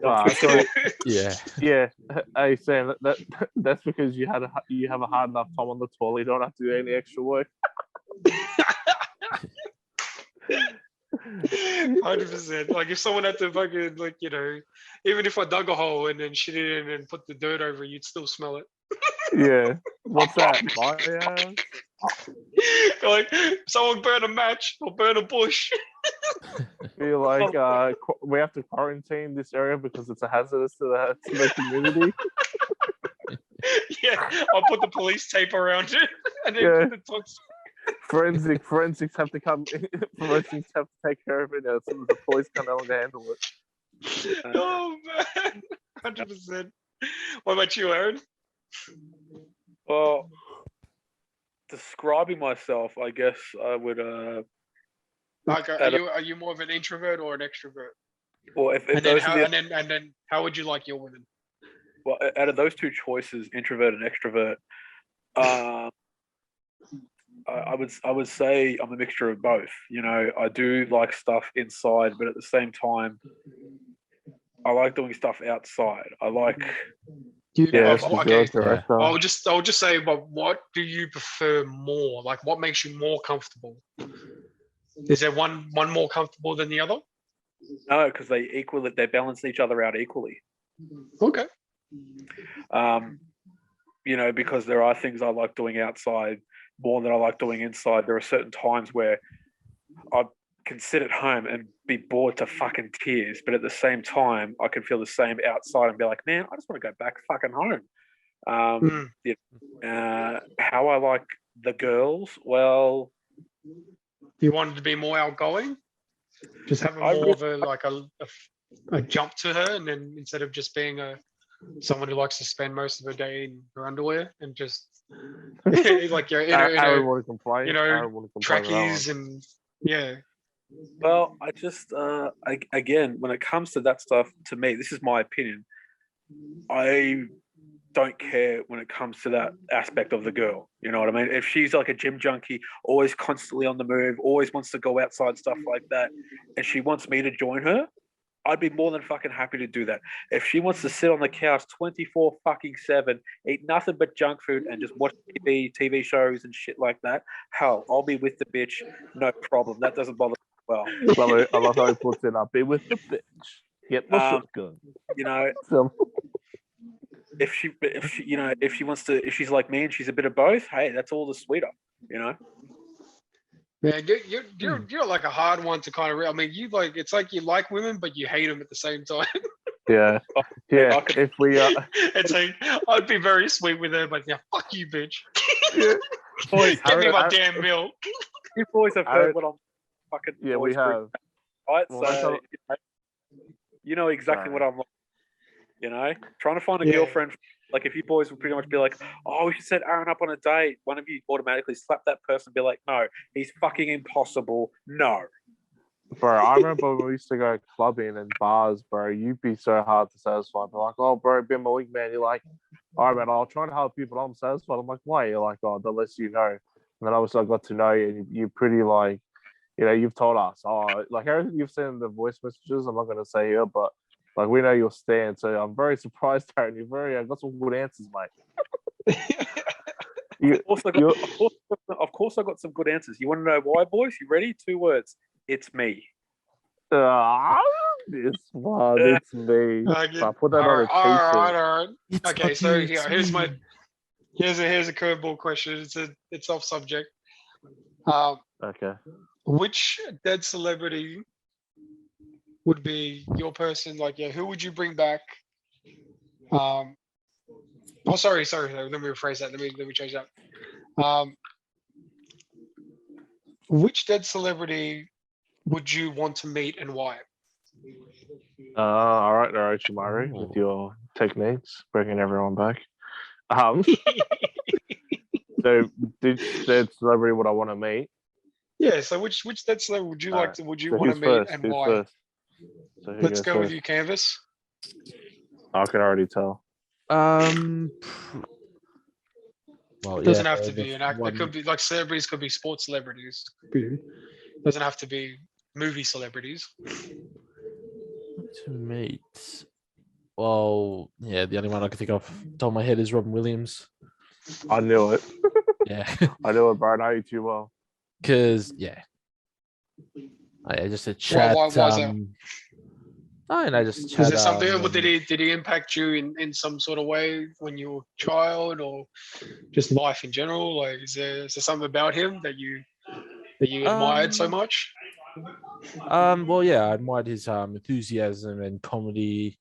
So Yeah. yeah, hey Sam, that's because you have a hard enough time on the toilet. You don't have to do any extra work. 100%. Like if someone had to fucking like, even if I dug a hole and then shit it in and put the dirt over, you'd still smell it. Yeah, what's that? My Like someone burn a match or burn a bush. feel like we have to quarantine this area because it's a hazardous to the community. Yeah, I'll put the police tape around it and then Yeah. put the tox. Forensics have to come. Forensics have to take care of it as soon as the police can no longer handle it. Oh man, 100%. What about you, Aaron? Well, describing myself, I guess I would. Like, are you more of an introvert or an extrovert? Well, if And then those how are the, and then how would you like your women? well, out of those two choices, introvert and extrovert, I would say I'm a mixture of both. I do like stuff inside, but at the same time, I like doing stuff outside. I like. Yes, Okay. director. I'll just say, but what do you prefer more? Like, what makes you more comfortable? Is there one more comfortable than the other? No, because they balance each other out equally. Okay. Because there are things I like doing outside more than I like doing inside. There are certain times where I can sit at home and be bored to fucking tears, but at the same time, I can feel the same outside and be like, man, I just want to go back fucking home. How I like the girls, well, You wanted to be more outgoing, just having more of a jump to her, and then instead of just being someone who likes to spend most of her day in her underwear and just like you're in Aaron want to complain. trackies and yeah. Well, I just again, when it comes to that stuff, to me, this is my opinion. I don't care when it comes to that aspect of the girl. You know what I mean? If she's like a gym junkie, always constantly on the move, always wants to go outside, stuff like that, and she wants me to join her, I'd be more than fucking happy to do that. If she wants to sit on the couch 24/7, eat nothing but junk food and just watch TV shows and shit like that, hell, I'll be with the bitch, no problem. That doesn't bother me well. I love how he puts it. I'll be with the bitch. Get the shotgun. If she's like me and she's a bit of both, hey, that's all the sweeter, Man, you're like a hard one to kind of. I mean, it's like you like women, but you hate them at the same time. Yeah. If we it's like I'd be very sweet with her, but yeah, fuck you, bitch. Yeah. Boys, give me my damn milk. You boys have heard what I'm fucking. Yeah, we have. Right, Well, so you know exactly what I'm like. Trying to find a girlfriend. Like if you boys would pretty much be like, oh, we should set Aaron up on a date. One of you automatically slap that person and be like, no, he's fucking impossible. No. Bro, I remember when we used to go clubbing and bars, bro. You'd be so hard to satisfy. Be like, oh, bro, be my wingman. You're like, all right, man, I'll try and help you, but I'm satisfied. I'm like, why? You're like, oh, that lets you know. And then obviously I got to know you, and you're pretty like, you've told us, like everything you've said in the voice messages. I'm not gonna say here, but like we know your stand. So I'm very surprised, Aaron. I got some good answers, mate. Of course, I got some good answers. You want to know why, boys? You ready? 2 words. It's me. This one, it's me. I put that on a t-shirt. All right. Okay, so here's a curveball question. It's off subject. Okay. Which dead celebrity would be your person? Like, yeah, who would you bring back? Oh, sorry. Let me rephrase that. Let me change that. Which dead celebrity would you want to meet and why? All right, Shumari, with your techniques, bringing everyone back. So, dead celebrity would I want to meet? Yeah. So which dead celebrity would you like to? Would you So want to who's meet first? and Who's why? first? So who Let's goes go with first? you, Canvas. I can already tell. Well, yeah, Doesn't have to the be an actor. It one could be like celebrities. Could be sports celebrities. Doesn't have to be movie celebrities. to meet. Well, yeah, the only one I can think of top of my head is Robin Williams. I knew it. Yeah, I knew it, bro. I know you too well. because yeah, I just a chat. Why is that? I know, just chat. Is there something? Did he impact you in some sort of way when you were a child, or just life in general? Like, is there something about him that you admired so much? Well, yeah, I admired his enthusiasm and comedy,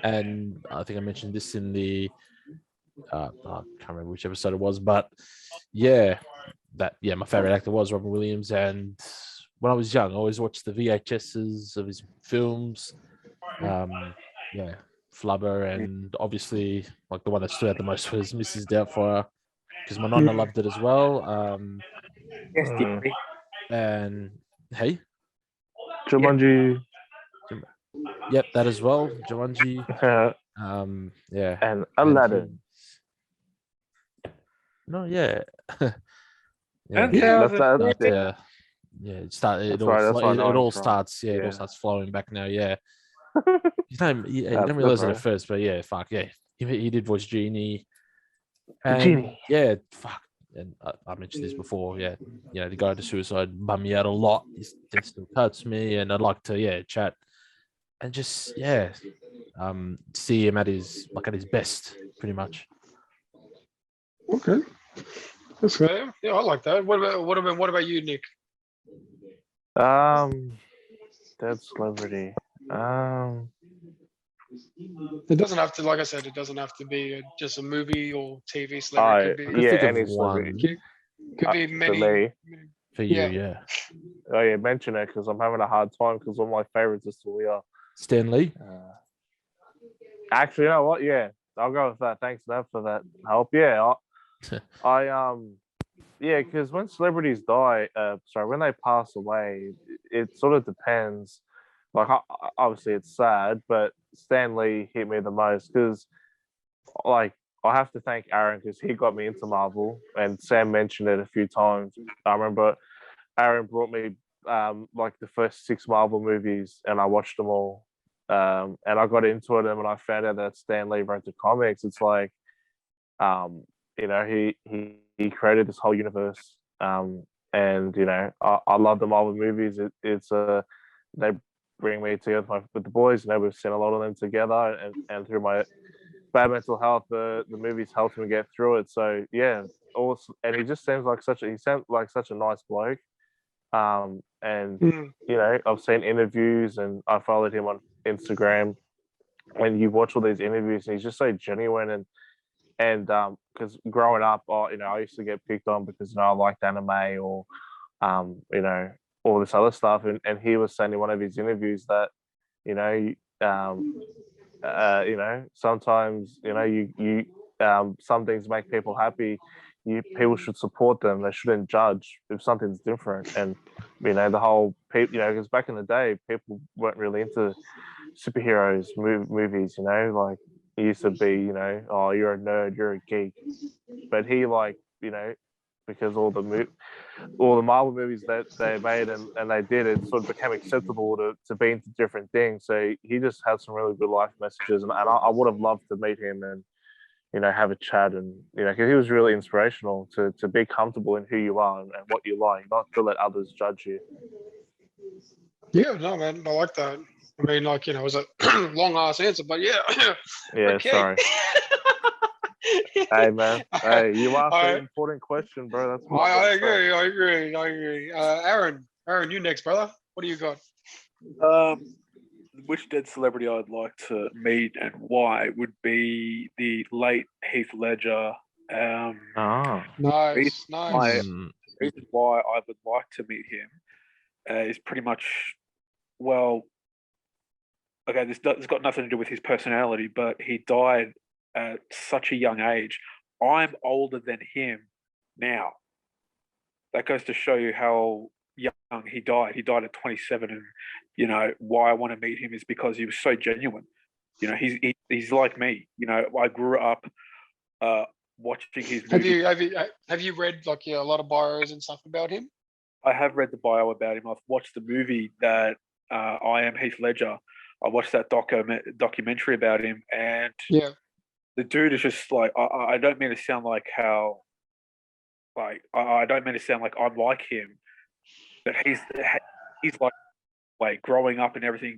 and I think I mentioned this in the I can't remember which episode it was, but yeah, my favorite actor was Robin Williams, and when I was young, I always watched the VHSs of his films. Yeah, Flubber, and obviously, like the one that stood out the most was Mrs. Doubtfire, because my nonna loved it as well. Yes, Mm. deeply. And hey, Jumanji. yep, that as well, Jumanji. Yeah, And and Aladdin. no, yeah, And Yeah, That's that. But, Yeah. yeah, That's right. That's where I know it him all from. starts. Yeah, it all Yeah. starts flowing back now. Yeah, you That's don't good, realize it bro. at first, but yeah, fuck yeah, he did voice Genie, and Genie. yeah, fuck. And I mentioned this before. Yeah, you know, the guy to suicide bummed me out a lot. His death still hurts me, and I'd like to chat and just see him at his best, pretty much. okay, that's fair. Yeah, I like that. What about you, Nick? Dead celebrity. It doesn't have to, like I said, it doesn't have to be just a movie or TV celebrity. It I yeah, think of any one celebrity. could be For many. me. for you. Yeah. Yeah, Oh yeah, mention it because I'm having a hard time because one of my favorites is still here. Stan Lee. Actually, you know what? Yeah, I'll go with that. Thanks, Nev, for that help. Yeah, yeah, because when celebrities die, when they pass away, it sort of depends. Like, obviously, it's sad, but Stan Lee hit me the most because, like, I have to thank Aaron because he got me into Marvel, and Sam mentioned it a few times. I remember Aaron brought me like the first 6 Marvel movies, and I watched them all. And I got into it, and when I found out that Stan Lee wrote the comics, it's like, you know, he created this whole universe, and you know, I love the Marvel movies. It's they bring me together with the boys. You know, we've seen a lot of them together, and through my bad mental health, the movies helped me get through it. So yeah, and he just seems like such a nice bloke. And you know, I've seen interviews and I followed him on Instagram, and you watch all these interviews, and he's just so genuine and because growing up, you know, I used to get picked on because, you know, I liked anime or you know, all this other stuff, and he was saying in one of his interviews that, you know, you know, sometimes, you know, you some things make people happy. People should support them. They shouldn't judge if something's different. And you know, the whole people, you know, because back in the day, people weren't really into superheroes movies. You know, like it used to be, you know, oh, you're a nerd, you're a geek. But he, like, you know, because all the Marvel movies that they made and they did, it sort of became acceptable to be into different things. So he just had some really good life messages, and I would have loved to meet him and, you know, have a chat, and, you know, because he was really inspirational to be comfortable in who you are and what you like, not to let others judge you. Yeah, no, man, I like that. I mean, like, you know, it was a long ass answer, but yeah. Yeah, Okay. sorry. Hey, man. Hey, you asked All an right. important question, bro. That's what I agree. Aaron, you next, brother. What do you got? which dead celebrity I'd like to meet and why would be the late Heath Ledger. Ah, Nice, nice. Reason why I would like to meet him is pretty much, well, okay, this has got nothing to do with his personality, but he died at such a young age. I'm older than him now. That goes to show you how young he died. He died at 27, and you know why I want to meet him is because he was so genuine. You know, he's like me. You know, I grew up watching his movies. Have you read like a lot of bios and stuff about him? I have read the bio about him. I've watched the movie that I Am Heath Ledger. I watched that documentary about him, and Yeah. the dude is just like, I don't mean to sound like how, like, I don't mean to sound like I'm like him, but he's like growing up and everything.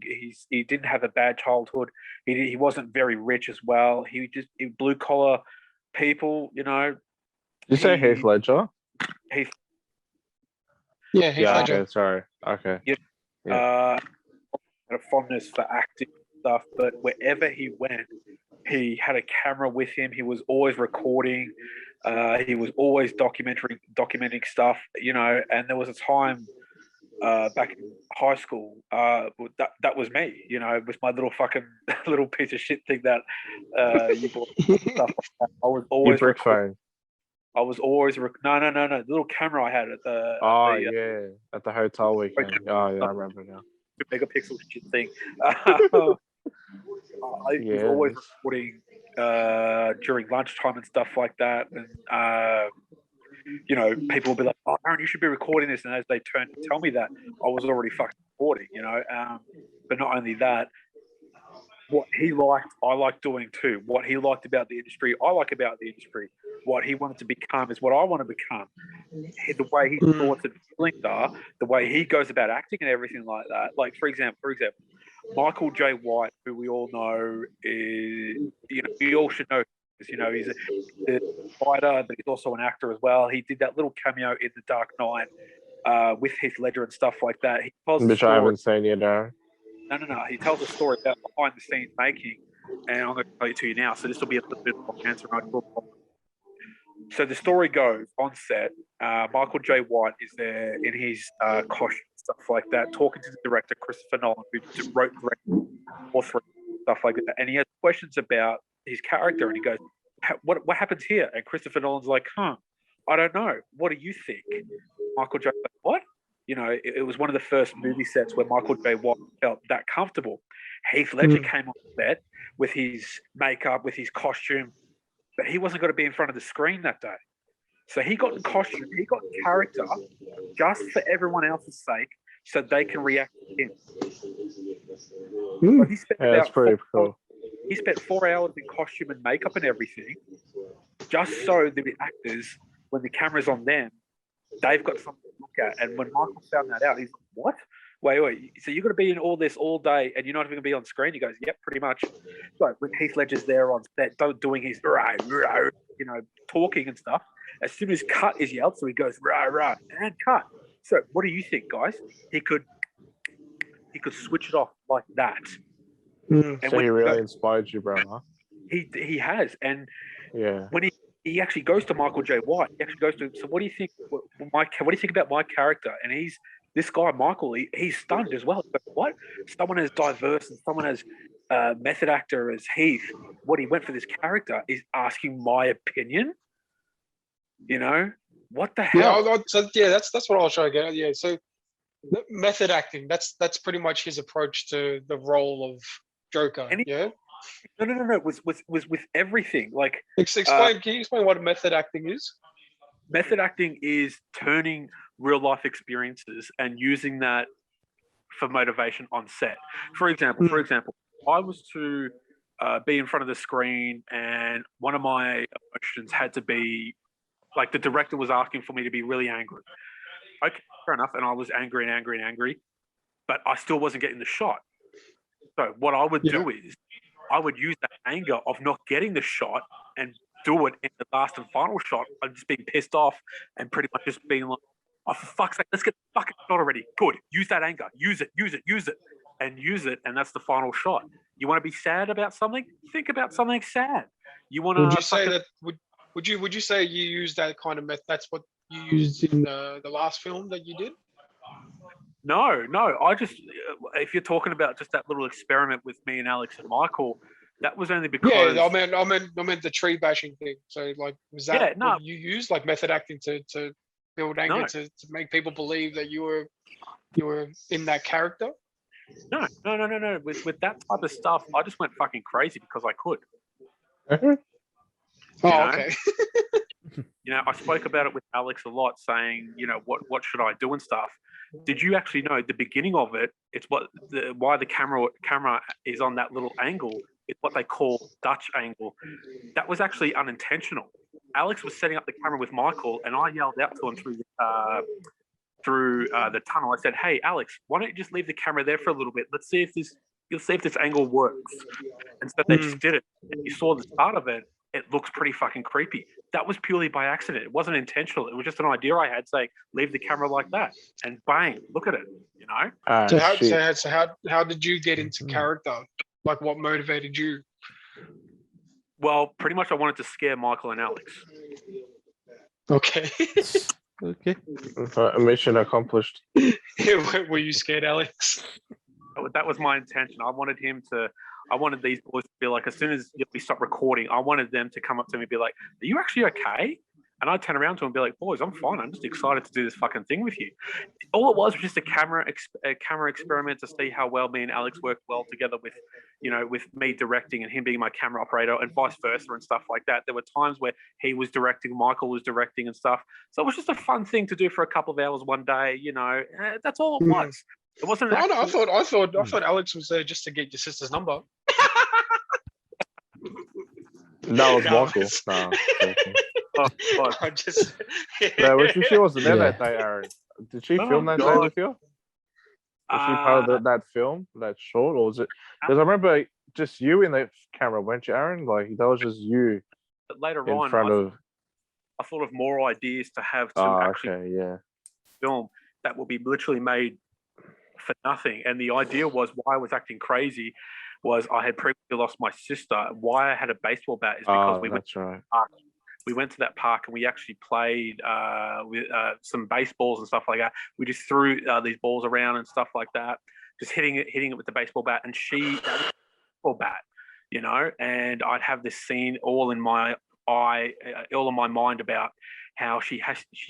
He didn't have a bad childhood. He wasn't very rich as well. He blue collar people, you know. you say Heath Ledger? Heath. Yeah, Heath Yeah. Ledger. Okay. Sorry. Okay. Had a fondness for acting stuff, but wherever he went, he had a camera with him. He was always recording. He was always documenting stuff, you know. And there was a time back in high school that was me, you know, with my little fucking little piece of shit thing that you bought stuff like that. I was always Your brick phone. I was always no, the little camera I had at the at the hotel weekend. Oh yeah, I remember now. megapixel shit thing. I was always recording during lunchtime and stuff like that, and you know, people will be like, "Oh, Aaron, you should be recording this," and as they turn to tell me that, I was already fucking recording, you know. But not only that, what he liked, I like doing too. What he liked about the industry, I like about the industry. What he wanted to become is what I want to become. The way his thoughts and feelings are, the way he goes about acting and everything like that. Like for example, Michael J. White, who we all know is, you know, we all should know. You know, he's a writer, but he's also an actor as well. He did that little cameo in The Dark Knight with Heath Ledger and stuff like that. He tells Which I haven't seen yet, Aaron. No. He tells a story about behind the scenes making, and I'm going to tell it to you now. So this will be a little bit of an answer. So the story goes on set. Michael J. White is there in his costume, stuff like that, talking to the director Christopher Nolan, who wrote all three, stuff like that, and he has questions about his character, and he goes, "What happens here?" And Christopher Nolan's like, "I don't know. What do you think?" Michael J. Like, "What?" You know, it was one of the first movie sets where Michael J. White felt that comfortable. Heath Ledger came on set with his makeup, with his costume, but he wasn't going to be in front of the screen that day. So he got costume, he got character just for everyone else's sake, so they can react to him. So he spent that's pretty cool. He spent 4 hours in costume and makeup and everything, just so the actors, when the camera's on them, they've got something to look at. And when Michael found that out, he's like, "What? Wait. So you're going to be in all this all day and you're not even going to be on screen?" He goes, "Yep, pretty much." So when Heath Ledger's there on set, doing his, you know, talking and stuff, as soon as cut is yelled, so he goes, rah, and cut. So what do you think, guys? He could switch it off like that. And so he really inspired you, brother. He has. And yeah, when he actually goes to Michael J. White, he actually goes to, "So what do you think? What do you think about my character?" And this guy, Michael, he's stunned as well. But what? Someone as diverse and someone as method actor as Heath, what he went for this character is asking my opinion. You know, what the hell? That's what I was trying to get at. Yeah, so method acting, that's pretty much his approach to the role of Joker. No. It was with everything. Like, can you explain what method acting is? Method acting is turning real life experiences and using that for motivation on set. For example, I was to be in front of the screen, and one of my emotions had to be, like, the director was asking for me to be really angry. Okay, fair enough. And I was angry, but I still wasn't getting the shot. So what I would do is I would use that anger of not getting the shot and do it in the last and final shot. I'm just being pissed off and pretty much just being like, "Oh, for fuck's sake, let's get the fucking shot already. Good. Use that anger. Use it. and use it, and that's the final shot. You want to be sad about something? Think about something sad. You want to? Would you say that? Would you say you use that kind of method? That's what you used in the last film that you did? No. I just, if you're talking about just that little experiment with me and Alex and Michael, that was only because. Yeah, I meant the tree bashing thing. So like, was that what you used, like method acting to build anger to make people believe that you were in that character? No. With that type of stuff, I just went fucking crazy because I could. Okay. I spoke about it with Alex a lot, saying, what should I do and stuff. Did you actually know the beginning of it? It's why the camera is on that little angle. It's what they call Dutch angle. That was actually unintentional. Alex was setting up the camera with Michael, and I yelled out to him through the tunnel. I said, "Hey, Alex, why don't you just leave the camera there for a little bit? Let's see if this angle works." And so they just did it. And you saw the start of it. It looks pretty fucking creepy. That was purely by accident. It wasn't intentional. It was just an idea I had, saying, leave the camera like that, and bang, look at it. So how did you get into character? Like, what motivated you? Well, pretty much I wanted to scare Michael and Alex. Okay. Okay. Mission accomplished. Were you scared, Alex? That was my intention. I wanted these boys to be like, as soon as we stop recording, I wanted them to come up to me and be like, "Are you actually okay?" And I'd turn around to them and be like, "Boys, I'm fine. I'm just excited to do this fucking thing with you." All it was just a camera experiment to see how well me and Alex work well together with, with me directing and him being my camera operator, and vice versa and stuff like that. There were times where he was directing, Michael was directing and stuff. So it was just a fun thing to do for a couple of hours one day. That's all it was. It wasn't. I thought Alex was there just to get your sister's number. That was Michael. I just. No, she wasn't there that day, Aaron. Did she film that day with you? Was she part of that film, that short, or was it? Because I remember just you in the camera, weren't you, Aaron? Like that was just you. Later in on, front of. I thought of more ideas to have to actually film that will be literally made for nothing. And the idea was, why I was acting crazy was I had previously lost my sister. Why I had a baseball bat is because we went to that park and we actually played with some baseballs and stuff like that. We just threw these balls around and stuff like that, just hitting it with the baseball bat. And that was a baseball bat, and I'd have this scene all in my mind about how she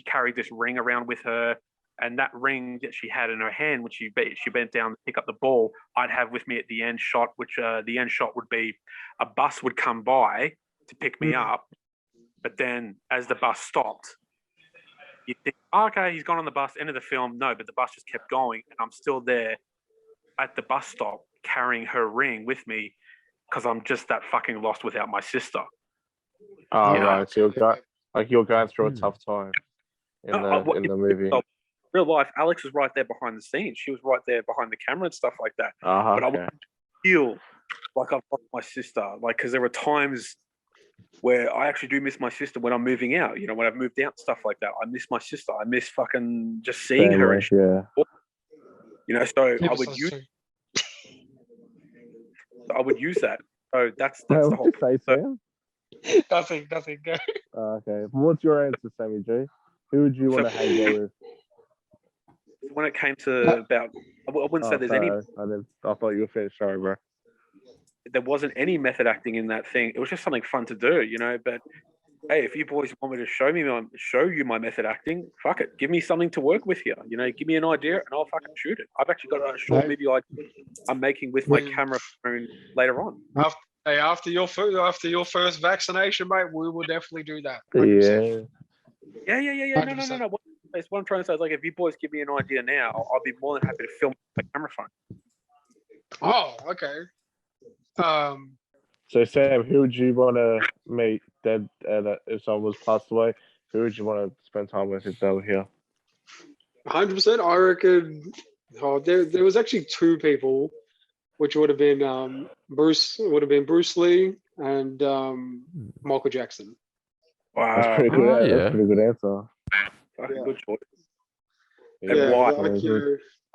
carried this ring around with her. And that ring that she had in her hand, which she bent down to pick up the ball, I'd have with me at the end shot, which the end shot would be a bus would come by to pick me up. But then as the bus stopped, you think, okay, he's gone on the bus, end of the film. No, but the bus just kept going. And I'm still there at the bus stop carrying her ring with me because I'm just that fucking lost without my sister. Oh, right. So you're going through a tough time in the movie. Real life, Alex was right there behind the scenes. She was right there behind the camera and stuff like that. But I would feel like I've lost my sister, because there were times where I actually do miss my sister when I'm moving out. When I've moved out and stuff like that, I miss my sister. I miss fucking just seeing her. And so I would use. I would use that. So that's the whole. Nothing. Go. Okay. What's your answer, Sammy G? Who would you want to hang out with? When it came to about, I wouldn't say there's any. I thought you were finished. Sorry, bro. There wasn't any method acting in that thing. It was just something fun to do, But hey, if you boys want me to show you my method acting, fuck it. Give me something to work with here. Give me an idea and I'll fucking shoot it. I've actually got a short movie I'm making with my camera phone later on. After your first vaccination, mate, we will definitely do that. 100%. Yeah. No. What I'm trying to say is, if you boys give me an idea now, I'll be more than happy to film my camera phone. Oh, okay. So Sam, who would you want to meet dead if someone was passed away? Who would you want to spend time with if they were here? 100%. I reckon. There was actually two people, which would have been Bruce Lee and Michael Jackson. Wow, that's pretty good. That's a pretty good answer. Good choice. And why?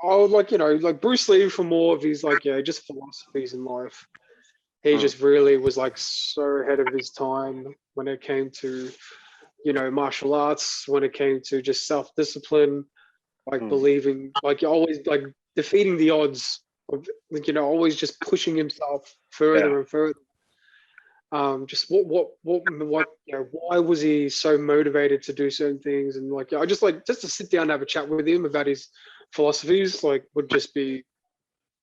would like, like Bruce Lee for more of his like, just philosophies in life. He just really was like so ahead of his time when it came to, martial arts, when it came to just self-discipline, like believing, like always like defeating the odds of, like, always just pushing himself further and further. Just what, why was he so motivated to do certain things? And like, I just like, just to sit down and have a chat with him about his philosophies, like would just be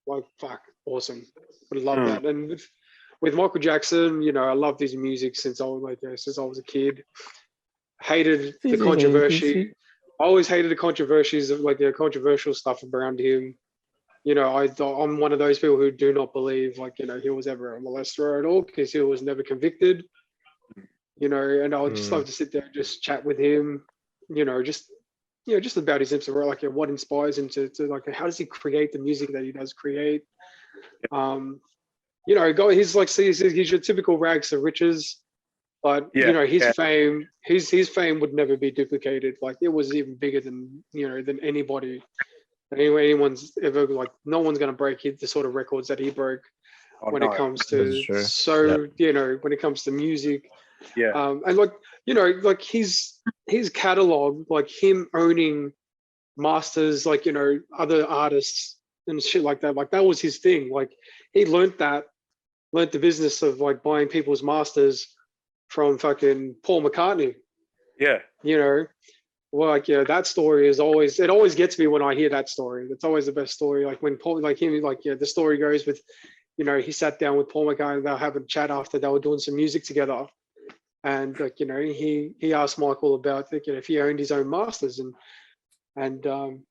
like, fuck, awesome. Would love that. And with Michael Jackson, I loved his music since I was since I was a kid. Hated the controversy. I always hated the controversies of like the controversial stuff around him. I'm one of those people who do not believe like, he was ever a molester at all because he was never convicted. And I would just love to sit there and just chat with him, just about his influence, like what inspires him to like, how does he create the music that he does create? He's like, he's your typical rags to riches, but his fame would never be duplicated. Like it was even bigger than than anybody. Anyone's ever like, no one's going to break the sort of records that he broke when it comes to when it comes to music. And like like his catalog, like him owning masters, like other artists and shit like that was his thing. Like he learned the business of like buying people's masters from fucking Paul McCartney. Well, like, that story is always, it always gets me when I hear that story. It's always the best story. Like when Paul, like him, like, the story goes with, he sat down with Paul McCartney, they were having a chat after they were doing some music together. And like, he asked Michael about, like, if he owned his own masters and then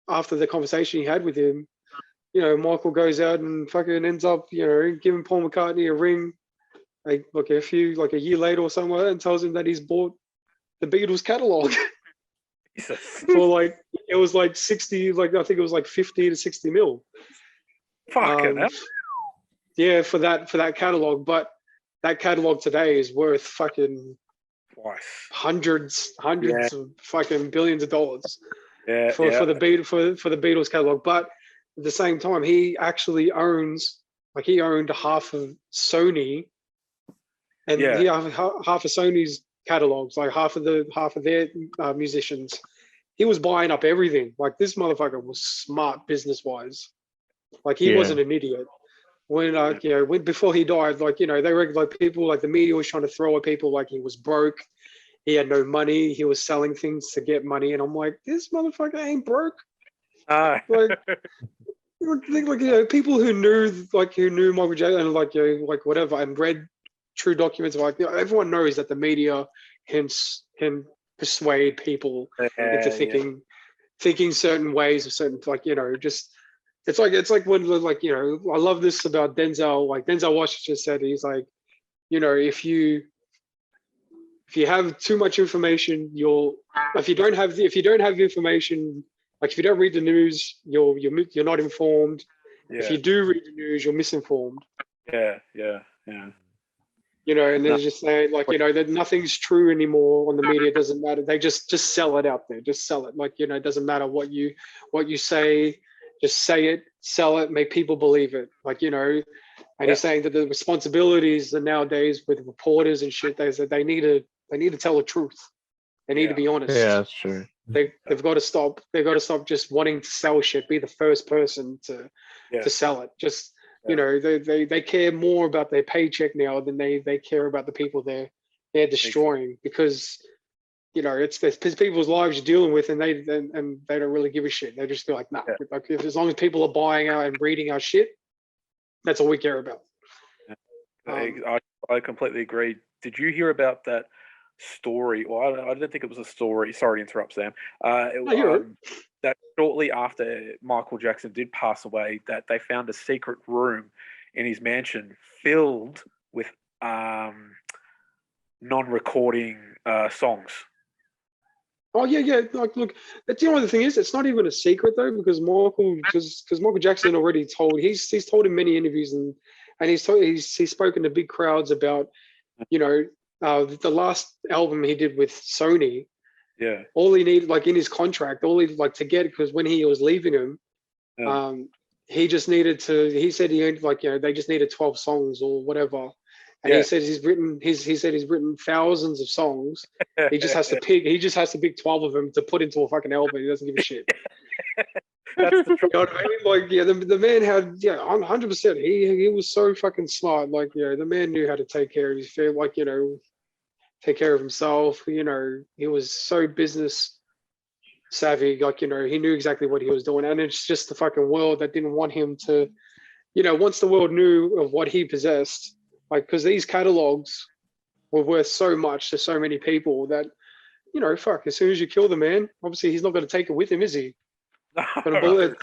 after the conversation he had with him, Michael goes out and fucking ends up, giving Paul McCartney a ring, like a year later or somewhere, and tells him that he's bought the Beatles catalog for like, it was like 60, like I think it was like 50 to 60 mil. Fucking hell. Yeah, for that catalog. But that catalog today is worth fucking hundreds of fucking billions of dollars for the Beatles catalog. But at the same time, he actually owns, like he owned half of Sony, and he half of Sony's catalogs, like half of their musicians. He was buying up everything. Like this motherfucker was smart business wise. Like he wasn't an idiot. When when before he died, like they were like, people, like the media was trying to throw at people like he was broke, he had no money, he was selling things to get money, and I'm like, this motherfucker ain't broke. Like people who knew Michael Jackson and like whatever, and read true documents, like everyone knows that the media can persuade people into thinking certain ways of certain, like just it's like when, like I love this about Denzel. Like Denzel Washington said, he's like, if you have too much information, if you don't have information, like if you don't read the news, you're not informed. If you do read the news, you're misinformed. And they're just saying, like, that nothing's true anymore on the media. It doesn't matter. They just sell it out there. Just sell it. Like, it doesn't matter what you say. Just say it, sell it, make people believe it. Like, and he's saying that the responsibilities are nowadays with reporters and shit, they need to tell the truth. They need to be honest. Yeah, that's true. They've got to stop. They've got to stop just wanting to sell shit. Be the first person to sell it. Just they care more about their paycheck now than they care about the people they're destroying, because it's people's lives you're dealing with, and they don't really give a shit. They just feel like, nah, like, as long as people are buying our and reading our shit, that's all we care about. I completely agree. Did you hear about that story? Well, I didn't think it was a story. Sorry to interrupt, Sam. That shortly after Michael Jackson did pass away, that they found a secret room in his mansion filled with non-recording songs. Oh yeah. Like, look, that's the only thing is, it's not even a secret though, because Michael Jackson already told. He's told in many interviews, and he's spoken to big crowds about, the last album he did with Sony. Yeah. All he needed, like in his contract, all he like to get, because when he was leaving him, Yeah. he just needed to. He said he owned like they just needed 12 songs or whatever, and Yeah. he said he said he's written thousands of songs. He just has to pick. He just has to pick 12 of them to put into a fucking album. He doesn't give a shit. That's the You know what I mean? Like, the man had 100%. He was so fucking smart. Like, the man knew how to take care of his family. Like, take care of himself. He was so business savvy. Like, he knew exactly what he was doing. And it's just the fucking world that didn't want him to. Once the world knew of what he possessed, like, because these catalogs were worth so much to so many people that, fuck. As soon as you kill the man, obviously he's not going to take it with him, is he? But a bullet,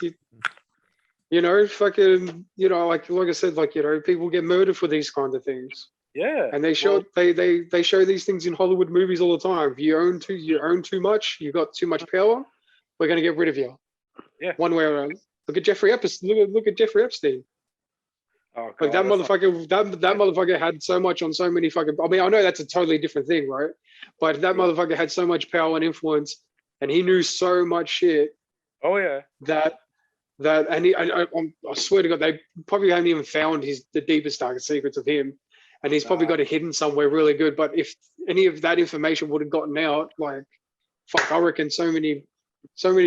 fucking, like I said, like, people get murdered for these kind of things. Yeah. And they show they show these things in Hollywood movies all the time. If you own too much, you got too much power, we're gonna get rid of you. Yeah. One way or another. Look at Jeffrey Epstein. Look at Jeffrey Epstein. Oh, Like that motherfucker. That motherfucker had so much on so many fucking. I mean, I know that's a totally different thing, right? But that motherfucker had so much power and influence, and he knew so much shit. Oh yeah. I swear to God, they probably haven't even found the deepest, darkest secrets of him, and he's probably got it hidden somewhere really good. But if any of that information would have gotten out, like, fuck, I reckon so many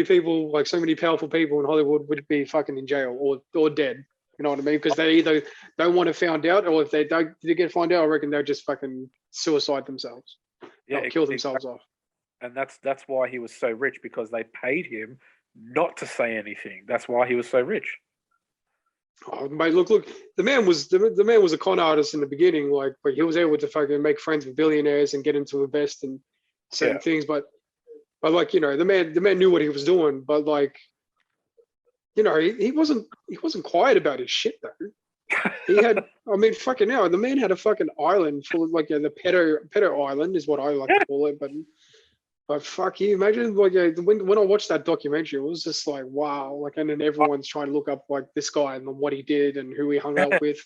people, like so many powerful people in Hollywood would be fucking in jail or dead. You know what I mean? Because they either don't want to find out, or if they don't get found out, I reckon they'll just fucking suicide themselves. Yeah. They'll kill themselves off. And that's why he was so rich, because they paid him not to say anything. That's why he was so rich. Oh, mate, look! The man was a con artist in the beginning. Like, but he was able to fucking make friends with billionaires and get him to invest in certain things. But like, the man knew what he was doing. But like, he wasn't quiet about his shit though. He had, I mean, fucking hell, the man had a fucking island full of like the pedo island is what I like to call it. But fuck you, imagine like when I watched that documentary, it was just like, wow, like, and then everyone's trying to look up like this guy and what he did and who he hung out with,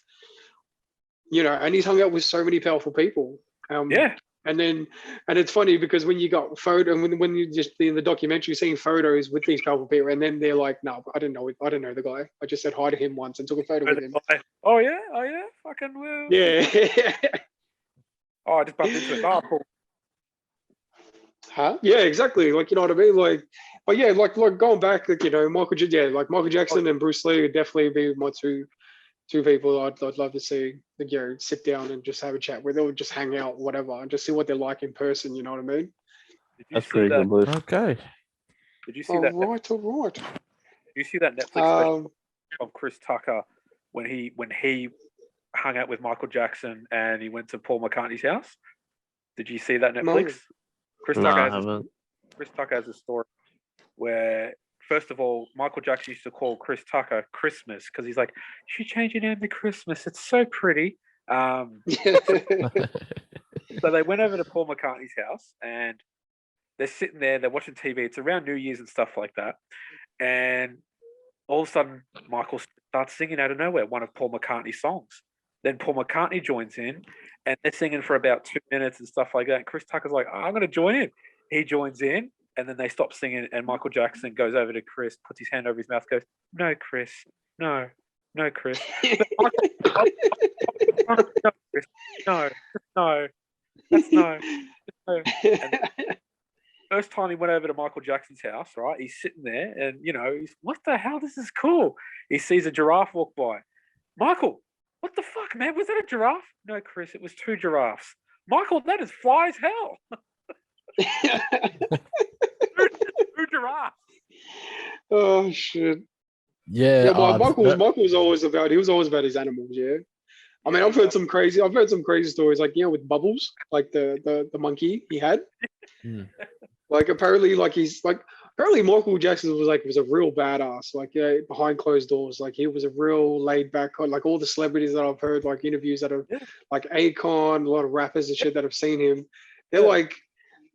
and he's hung out with so many powerful people. And it's funny because when you got photo, and when you just in the documentary seeing photos with these powerful people, and then they're like, no, I don't know the guy. I just said hi to him once and took a photo with him. Oh yeah, fucking well. Yeah. Oh, I just bumped into it. Oh, cool. Huh? Yeah, exactly. Like, you know what I mean? Like, but yeah, like going back, like, Michael Jackson and Bruce Lee would definitely be my two people I'd love to see, like, sit down and just have a chat with, or just hang out, whatever, and just see what they're like in person. You know what I mean? That's pretty good, Luke. Okay. Did you see that? All right. Did you see that Netflix special of Chris Tucker when he hung out with Michael Jackson and he went to Paul McCartney's house? Did you see that Netflix? No, I haven't. Chris Tucker has a story where, first of all, Michael Jackson used to call Chris Tucker Christmas because he's like, "You should change your name to Christmas. It's so pretty." So they went over to Paul McCartney's house and they're sitting there, they're watching TV. It's around New Year's and stuff like that. And all of a sudden, Michael starts singing out of nowhere one of Paul McCartney's songs. Then Paul McCartney joins in and they're singing for about 2 minutes and stuff like that. And Chris Tucker's like, "I'm going to join in." He joins in and then they stop singing. And Michael Jackson goes over to Chris, puts his hand over his mouth, goes, "No, Chris. No, Chris. No, that's no." And first time he went over to Michael Jackson's house, right? He's sitting there and, he's, "What the hell? This is cool." He sees a giraffe walk by. "Michael, what the fuck, man? Was that a giraffe?" "No, Chris, it was 2 giraffes." "Michael, that is fly as hell." 2 giraffes. Oh shit. Yeah. Well, Michael was always about his animals. Yeah. I mean, I've heard some crazy stories, like, with Bubbles, like the monkey he had. Like, apparently Michael Jackson was a real badass, like, behind closed doors. Like, he was a real laid back, like all the celebrities that I've heard, like interviews that have, like Akon, a lot of rappers and shit that have seen him. They're like,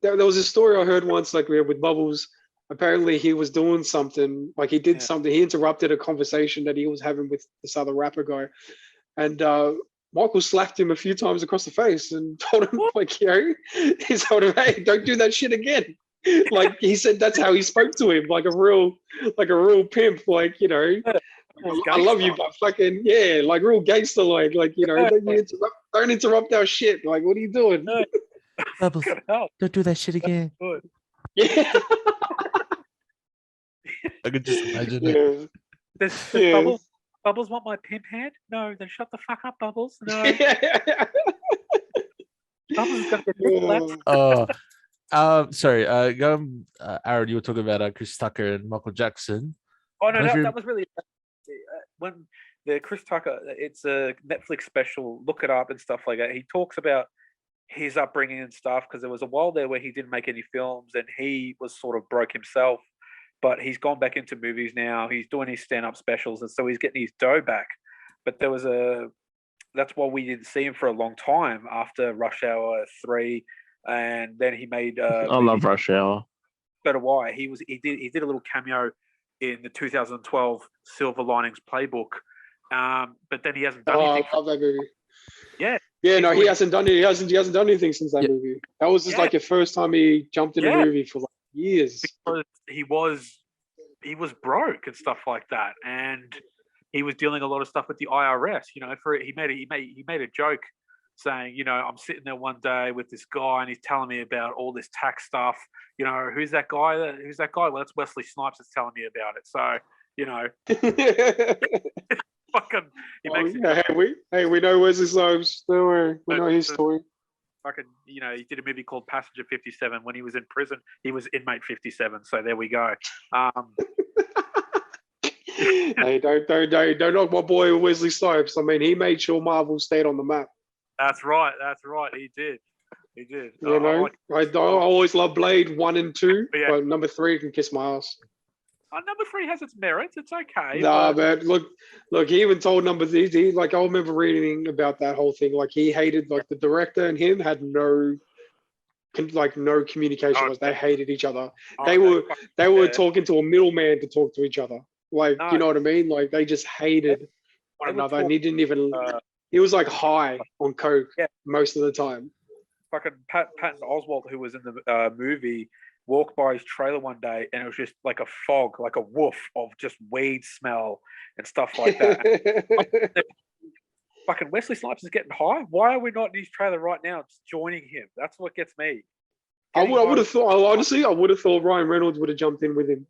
there was a story I heard once, like, with Bubbles. Apparently he was doing something, like he did something. He interrupted a conversation that he was having with this other rapper guy. And Michael slapped him a few times across the face and told him, like, he told him, "Hey, don't do that shit again." Like he said, that's how he spoke to him, like a real pimp. Like I love you, but fucking yeah, like real gangster. Like don't interrupt our shit. Like, what are you doing? Bubbles, Good help. don't do that shit again. Good. Yeah, I could just imagine it. yeah. Does Yeah. Bubbles want my pimp hand? No, then shut the fuck up, Bubbles. No, Bubbles is gonna get this Yeah. Sorry. Aaron, you were talking about Chris Tucker and Michael Jackson. Oh no, Don't you- that was really when the Chris Tucker. It's a Netflix special. Look it up and stuff like that. He talks about his upbringing and stuff because there was a while there where he didn't make any films and he was sort of broke himself. But he's gone back into movies now. He's doing his stand-up specials, and so he's getting his dough back. But that's why we didn't see him for a long time after Rush Hour 3, and then he made. I love Rush Hour. So do I. He did a little cameo in the 2012 Silver Linings Playbook, but then he hasn't done Oh, anything. I love that movie. Yeah. Yeah, no, he hasn't done it. He hasn't done anything since that movie. That was just like the first time he jumped in a movie for like years. Because he was broke and stuff like that, and he was dealing a lot of stuff with the IRS. He made a joke saying, I'm sitting there one day with this guy and he's telling me about all this tax stuff. Who's that guy? Who's that guy? Well, that's Wesley Snipes that's telling me about it. So, fucking, he makes it. Hey, we know Wesley Snipes. Don't worry, we know his story. Fucking, he did a movie called Passenger 57. When he was in prison, he was inmate 57. So there we go. Hey, don't knock my boy Wesley Snipes. I mean, he made sure Marvel stayed on the map. That's right. He did. I always love Blade 1 and 2, Yeah. but number 3 can kiss my ass. Number 3 has its merits. It's okay. Nah, man. Look. He even told number he like I remember reading about that whole thing. Like he hated like the director and him had no communication. They hated each other. They were talking to a middleman to talk to each other. Like you know what I mean? Like they just hated one another. And he didn't even. He was like high on coke most of the time. Fucking Patton Oswalt, who was in the movie, walked by his trailer one day and it was just like a fog, like a woof of just weed smell and stuff like that. Fucking Wesley Snipes is getting high. Why are we not in his trailer right now just joining him? That's what gets me. I would have thought, honestly, Ryan Reynolds would have jumped in with him.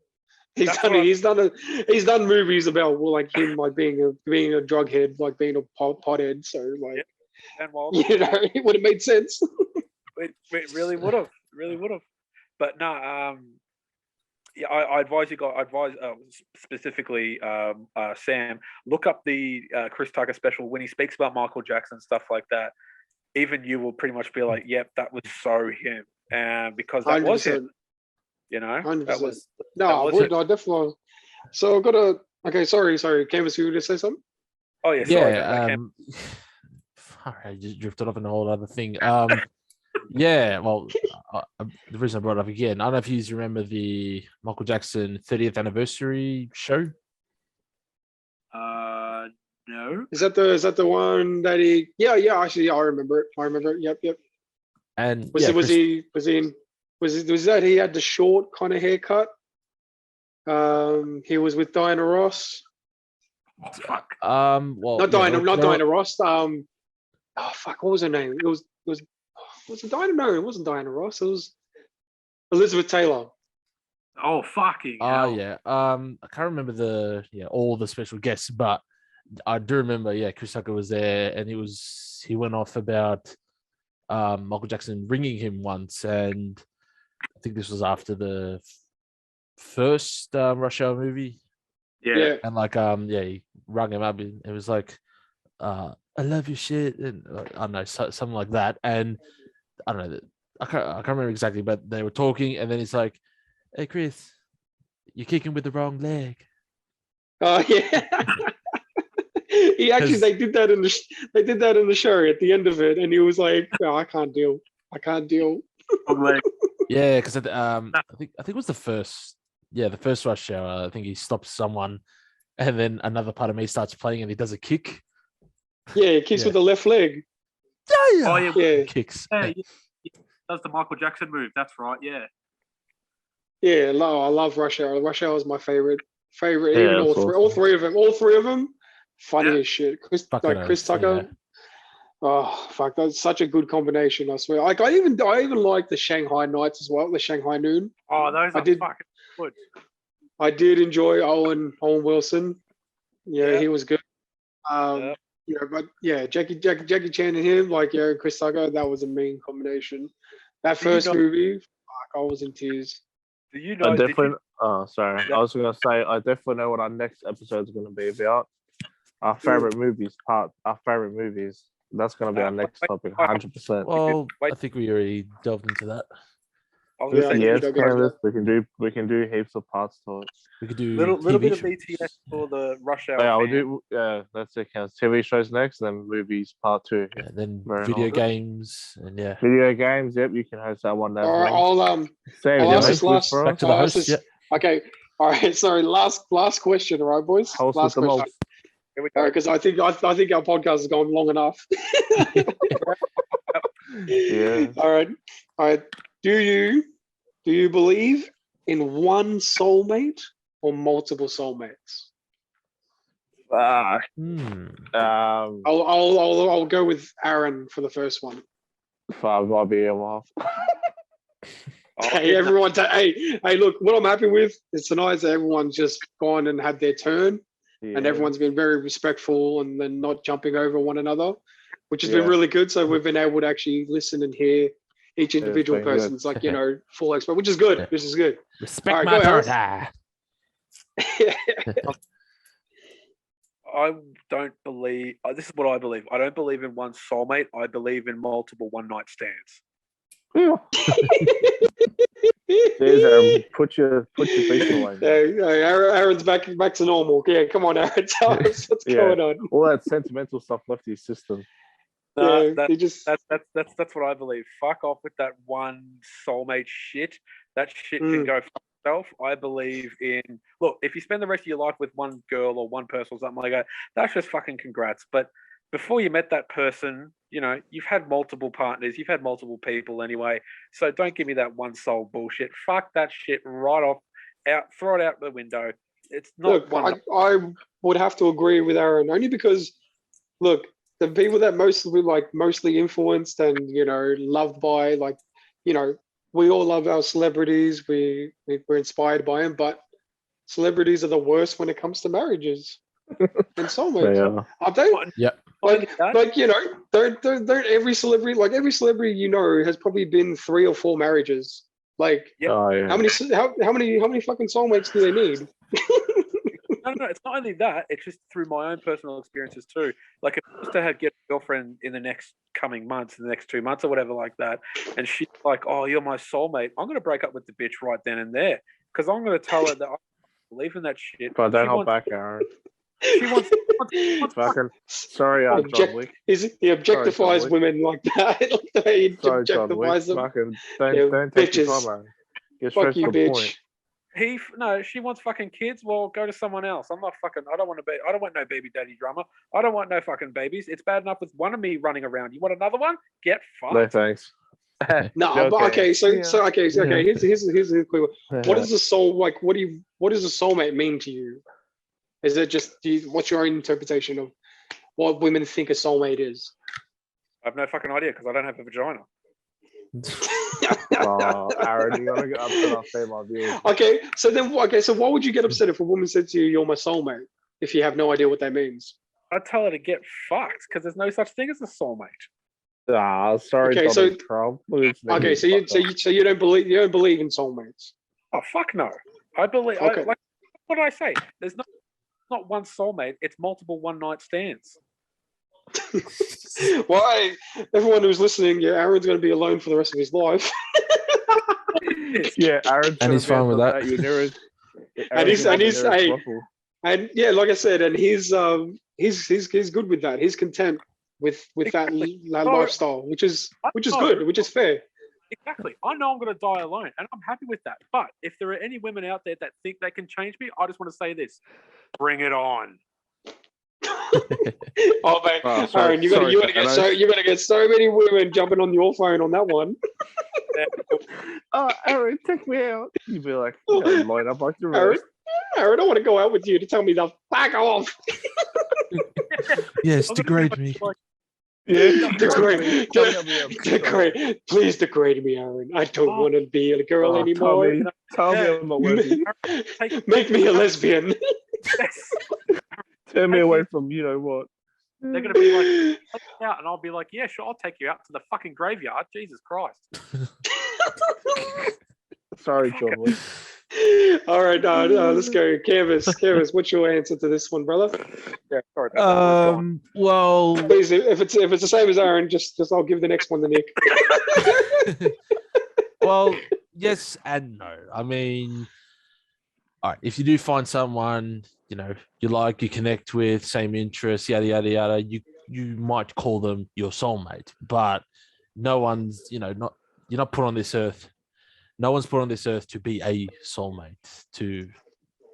He's done movies about like him like being a drug head, like being a pothead. So like, it would have made sense. It really would have. But no, I advise you guys. Specifically, Sam, look up the Chris Tucker special when he speaks about Michael Jackson, stuff like that. Even you will pretty much be like, "Yep, that was so him," because that 100%. Was him. 100%. That was no, definitely. So I've got a. Okay, sorry. Canvas, you were going to say something? Oh yeah, sorry. All right, just drifted off on a whole other thing. Yeah, well, the reason I brought it up again, I don't know if you remember the Michael Jackson 30th anniversary show. No. Is that the one that he? Yeah. Actually, I remember it. Yep. And was that he had the short kind of haircut? He was with Diana Ross. Oh fuck. Well, not Diana Ross. Oh fuck, what was her name? It was it Diana? No, it wasn't Diana Ross. It was Elizabeth Taylor. Oh fucking hell. Oh yeah. I can't remember all the special guests, but I do remember. Chris Tucker was there, and he went off about Michael Jackson ringing him once, and I think this was after the first Rush Hour movie. Yeah. And like he rang him up, and it was like, I love your shit, and I don't know, something like that. And I don't know, I can't remember exactly, but they were talking, and then he's like, "Hey Chris, you're kicking with the wrong leg." Oh yeah. They did that in the show at the end of it, and he was like, "No, I can't deal." Yeah, because I think it was the first Rush Hour. I think he stops someone, and then another part of me starts playing, and he does a kick. Yeah, he kicks with the left leg. Yeah. Kicks. Yeah. That's the Michael Jackson move. That's right. Yeah. Yeah, I love Rush Hour. Rush Hour is my favorite. Favorite. Yeah, Even that's all three of them. All three of them. Funny Yeah. as shit. Chris Fucking Chris oath, Tucker. yeah. Oh fuck, that's such a good combination. I swear. Like I even like the Shanghai Nights as well. The Shanghai Noon. Oh, those I are did. fucking good. I did enjoy Owen Wilson. Yeah, Yeah. he was good. Yeah. You know, but yeah, Jackie Chan and him, like yeah, Chris Tucker, that was a mean combination. That Do you first know- movie, fuck, I was in tears. Do you I know? Did definitely. you, Oh, sorry. Yeah. I was gonna say I definitely know what our next episode is gonna be about. Our favorite movies part. Our favorite movies. That's gonna be our next topic. 100%. Well, Wait. I think we already delved into that. I was Yeah, gonna say I Yes, think we dug into canvas. We can do heaps of parts to it. We could do little TV bit of shows. BTS for the Rush Hour. But yeah, we'll fan. do. Yeah, that's it. Counts. TV shows next, then movies part 2. Yeah, then Very video nice. games and yeah. Video games. Yep, you can host that one. All right, Save I'll your ask this host with last- bro. Back to the I'll ask host. this- Yeah. Okay, all right. Sorry, last question. All right, boys. Host Last with the question. most. Here we All go. right, because I think our podcast has gone long enough. Yeah. All right. Do you believe in one soulmate or multiple soulmates? I'll go with Aaron for the first one. I'll be off. Hey, everyone! Hey, look. What I'm happy with is tonight that everyone's just gone and had their turn, and everyone's been very respectful and then not jumping over one another, which has been Yeah. really good. So we've been able to actually listen and hear each individual been good. person's full expert, which is good. Yeah. Which is good. Respect All right, my go, Aaron. authority. I don't believe. This is what I believe. I don't believe in one soulmate. I believe in multiple one night stands. There's put your feet away. Aaron's back to normal. Yeah, come on, Aaron. Tell us what's Yeah. going on. All that sentimental stuff left his system. Yeah, he just That's what I believe. Fuck off with that one soulmate shit. That shit can go fuck itself. I believe in look. If you spend the rest of your life with one girl or one person or something like that, that's just fucking congrats. But before you met that person, you know, you've had multiple partners, you've had multiple people anyway. So don't give me that one soul bullshit. Fuck that shit right off, out, throw it out the window. It's not look. one. I would have to agree with Aaron only because look, the people that mostly influenced and loved by we all love our celebrities. We're inspired by them, but celebrities are the worst when it comes to marriages and soulmates. Yeah. Aren't they? Yeah. Don't every celebrity has probably been 3 or 4 marriages. Like Yeah. Oh yeah. how many fucking soulmates do they need? No, it's not only that. It's just through my own personal experiences too. Like if I was to get a girlfriend in the next coming months, in the next 2 months or whatever like that, and she's like, "Oh, you're my soulmate," I'm gonna break up with the bitch right then and there because I'm gonna tell her that I believe in that shit. But don't She hold wants- back, Aaron. She wants Fucking sorry, Object- John Wick. He objectifies Wick. women like that. Like the way he Sorry, John Wick. objectifies them. Fucking Yeah, don't take your bitches. time, Aaron. Get Fuck straight you, to the bitch. point. she wants fucking kids. Well, go to someone else. I'm not fucking. I don't want no baby daddy drama. I don't want no fucking babies. It's bad enough with one of me running around. You want another one? Get fucked. No thanks. No, but okay. So okay. Here's a quick one. What is the soul like? What does a soulmate mean to you? Is it just what's your own interpretation of what women think a soulmate is? I have no fucking idea because I don't have a vagina. Oh, Aaron, you gotta get upset on female views. Okay, so why would you get upset if a woman said to you, "You're my soulmate," if you have no idea what that means? I tell her to get fucked because there's no such thing as a soulmate. Ah, sorry, Okay, so- Donald Trump. Okay, so you don't believe in soulmates. Oh fuck no! I believe. Okay. What did I say? There's not one soulmate. It's multiple one night stands. Why? Everyone who's listening, yeah, Aaron's going to be alone for the rest of his life. Yeah, Aaron's And he's fine with that. And yeah, like I said, and he's good with that. He's content with Exactly. that No, lifestyle, which is know. good, which is fair. Exactly. I know I'm going to die alone, and I'm happy with that. But if there are any women out there that think they can change me, I just want to say this: bring it on. Oh man, Oh, sorry, Aaron, you're gonna get Thanos. you're gonna get so many women jumping on your phone on that one. Oh, Aaron, take me out. You'd be like, you know, line up like the Aaron, rest. Aaron, I want to go out with you to tell me to back off. Yes, I'm gonna degrade be me. like, Yeah, Degrade, Tell me I'll be upset. degrade, please degrade me, Aaron. I don't Oh. want to be a girl Oh, anymore. tell me Yeah. I'm not worthy. Make me a lesbian. yes. Turn me Take away me- from you know what. They're gonna be like, "Take me out," and I'll be like, yeah, sure, I'll take you out to the fucking graveyard. Jesus Christ. Sorry, John. Wick. All right, let's go. Canvas, what's your answer to this one, brother? Yeah, sorry about that. We've gone. Well, Please, if it's the same as Aaron, just I'll give the next one to Nick. well, yes and no. I mean, all right, if you do find someone, you know, you like, you connect with, same interests, yada yada yada, you might call them your soulmate, but no one's, you know, not you're not put on this earth. No one's put on this earth to be a soulmate. To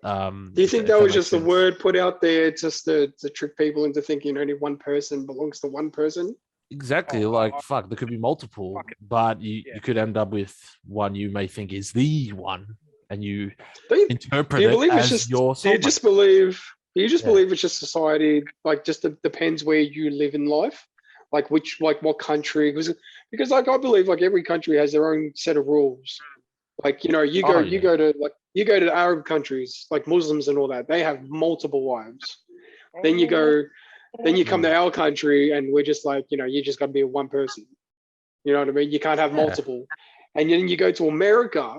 Do you think that was just a word put out there just to trick people into thinking only one person belongs to one person? Exactly. Oh, Like fuck, there could be multiple, fuck it. but you Yeah. could end up with one you may think is the one, and you Do interpret you it believe it's as just? your Do you soulmate. just believe? Do you just Yeah. believe it's just society? Like, just depends where you live in life, like what country? Because like I believe like every country has their own set of rules. Like you Oh, go to the Arab countries like Muslims and all that. They have multiple wives. Then you go, then you come to our country and we're just like you just got to be one person. You know what I mean? You can't have Yeah. multiple. And then you go to America,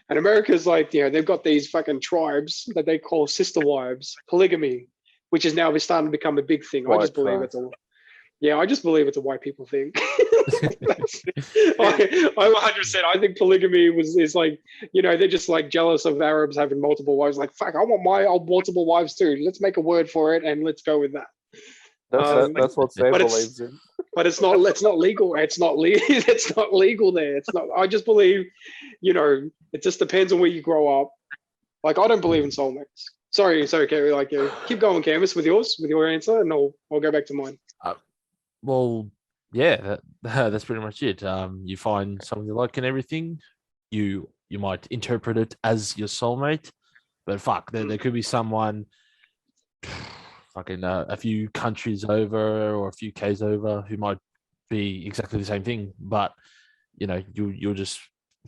and America's like, they've got these fucking tribes that they call sister wives, polygamy, which is now starting to become a big thing. I White just believe trash. I just believe it's a white people thing. I'm 100%. I think polygamy is like, they're just like jealous of Arabs having multiple wives. Like, fuck, I want my multiple wives too. Let's make a word for it and let's go with that. That's what Sam but believes in. But it's not legal. It's not legal. It's not legal there. It's not. I just believe, it just depends on where you grow up. Like I don't believe in soulmates. Sorry, Kerry. Like, keep going, Canvas, with your answer, and I'll go back to mine. Well, yeah, that's pretty much it. You find someone you like and everything. You might interpret it as your soulmate, but fuck, there could be someone fucking a few countries over or a few Ks over who might be exactly the same thing, but you'll just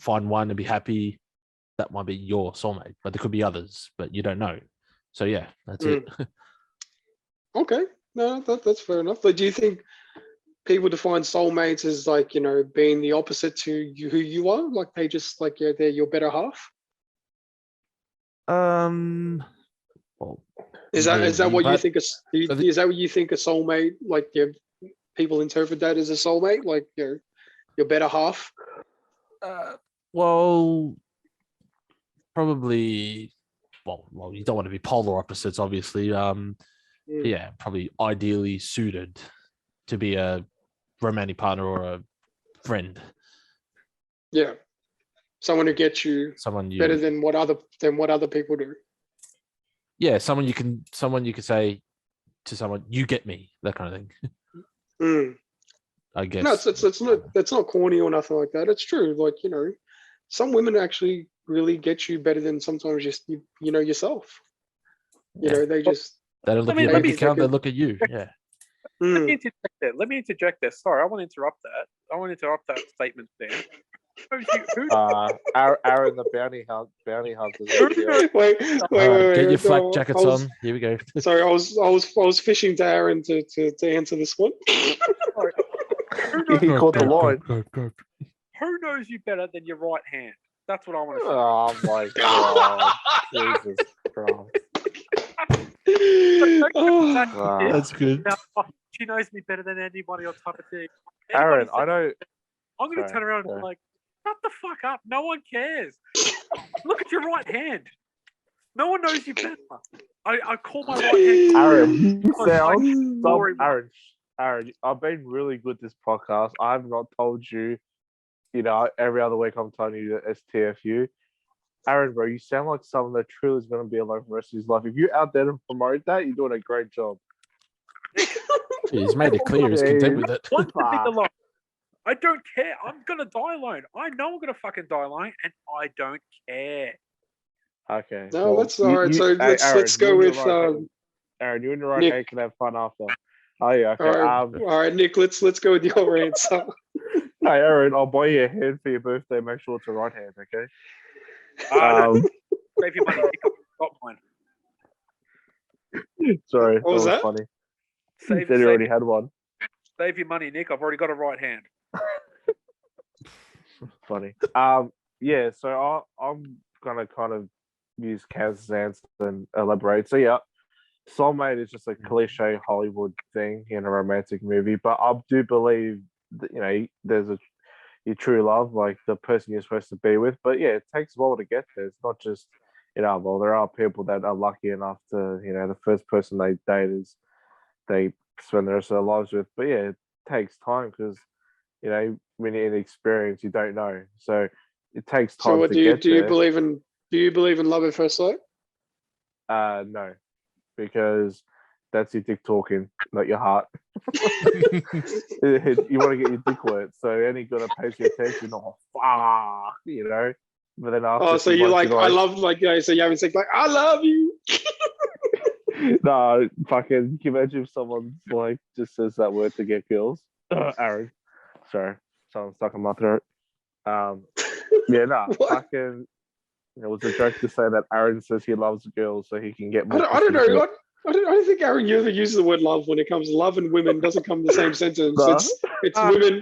find one and be happy. That might be your soulmate, but there could be others, but you don't know. So yeah, that's it. Okay, no, that's fair enough. But do you think people define soulmates as like being the opposite to who you are? Like they just like they're your better half? Well, Is that maybe, what you but think? Is that what you think a soulmate? Like people interpret that as a soulmate, like your better half. well, probably. Well, you don't want to be polar opposites, obviously. Yeah, probably ideally suited to be a romantic partner or a friend. Yeah, someone who gets you Someone you better than what other people do. Yeah, someone you can say to someone, you get me, that kind of thing. Mm. I guess. No, it's not corny or nothing like that. It's true. Like some women actually really get you better than sometimes just yourself. They just. They don't look Let at me- your let bank me- account, they look at you. Yeah. Let me interject there. Sorry, I want to interrupt that. I want to interrupt that statement there. Aaron the bounty hunters. Wait. Get your flak No, jackets on. Here we go. Sorry, I was fishing to Aaron to answer this one. He caught the line. Who knows you better than your right hand? That's what I want to say. Oh my god. Jesus Christ. Wow. That's good. Now, she knows me better than anybody else type of thing. Aaron, Anybody I know. I'm going to Sorry, turn around and sorry. be like, shut the fuck up. No one cares. Look at your right hand. No one knows you better. I call my right hand. Aaron, because I Stop, glory Aaron. Aaron, I've been really good this podcast. I have not told you, every other week I'm telling you that STFU. Aaron, bro, you sound like someone that truly is going to be alone for the rest of his life. If you're out there to promote that, you're doing a great job. He's made it clear he's content with it. Want to be alone. I don't care. I'm gonna die alone. I know I'm gonna fucking die alone, and I don't care. Okay. No, that's all right. So let's go with Aaron, you and your right Nick. hand can have fun after. Oh yeah, okay. all right, Nick. Let's go with your answer. Hey Aaron, I'll buy you a hand for your birthday. Make sure it's a right hand, okay? Save your money. Nick. I've got mine. Sorry, What was that? funny. Save, He said he already had one. save your money, Nick. I've already got a right hand. Funny. Yeah. So I'm gonna kind of use Kaz's answer and elaborate. So yeah, soulmate is just a cliche Hollywood thing in a romantic movie, but I do believe that, there's your true love, like the person you're supposed to be with. But yeah, it takes a while to get there. It's not just well, there are people that are lucky enough to the first person they date is they spend the rest of their lives with. But yeah, it takes time because when you're inexperienced, you don't know. So it takes time. So what to do you get there. believe in? Do you believe in love at first sight? No, because that's your dick talking, not your heart. You want to get your dick wet, so any girl that pays you attention, fuck, But then after, Oh, so you like, I love, so you haven't said like, I love you. No, fucking. Can you imagine if someone just says that word to get girls? Aaron, sorry, someone stuck in my throat. Yeah, What? fucking. It was a joke to say that Aaron says he loves girls so he can get more. I don't know. I don't think Aaron you ever uses the word love when it comes to love and women. Doesn't come in the same sentence. No. It's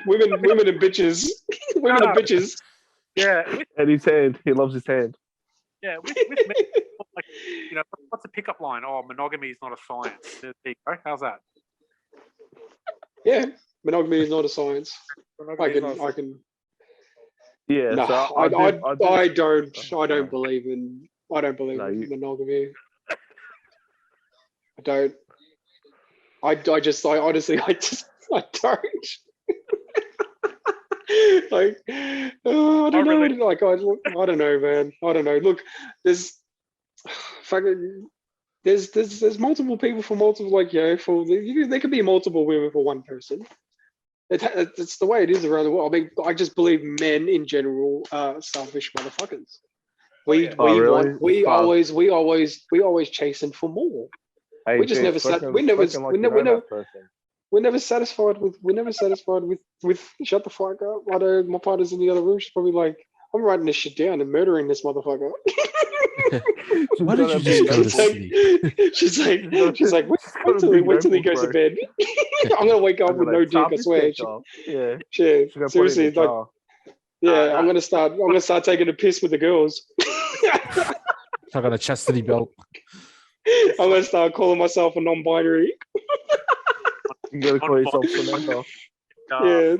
women and bitches. Women and bitches. Yeah, And his hand, he loves his hand. yeah. With men, what's the pickup line? Oh, monogamy is not a science. There you go. How's that? Yeah, monogamy is not a science. Monogamy is not a science. I can. Yeah, No, so I don't believe in monogamy. I don't. I honestly I don't. I don't know. I don't know, man. I don't know. Look, there's multiple people for multiple there could be multiple women for one person. It's the way it is around the world. I mean, I just believe men in general are selfish motherfuckers. We always chasing for more. Hey, We just Jay, we're never satisfied with shut the fuck up. I know my partner's in the other room. She's probably like, I'm writing this shit down and murdering this motherfucker. Why did you just go to sleep? She's like, wait till he goes to bed. I'm gonna wake up with no dick, I swear. Yeah. Seriously, I'm gonna start taking a piss with the girls. I got a chastity belt. I'm gonna start calling myself a non-binary. You gotta call yourself Samantha. I'll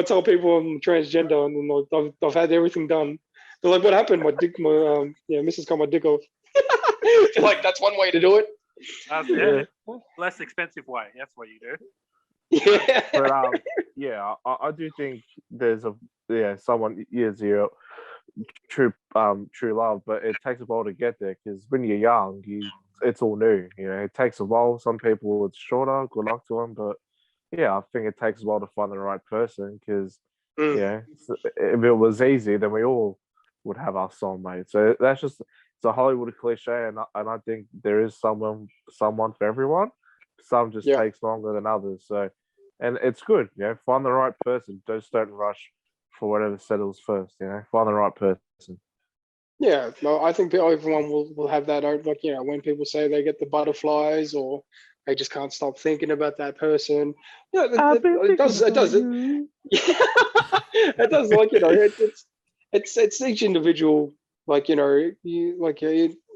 tell people I'm transgender, and then I've had everything done. They're like, "What happened? My dick, Mrs. cut my dick off." They're like, "That's one way to do it." Less expensive way. That's what you do. Yeah. But I do think there's someone zero true love, but it takes a while to get there because when you're young, it's all new. It takes a while. Some people it's shorter. Good luck to them, but I think it takes a while to find the right person because if it was easy, then we all would have our soulmate. So that's just it's a Hollywood cliche, and I think there is someone for everyone. Some just takes longer than others. So, and it's good. Find the right person. Just don't rush for whatever settles first. Find the right person. Yeah, no, I think everyone will have that. When people say they get the butterflies or they just can't stop thinking about that person. It does. It does. It's each individual.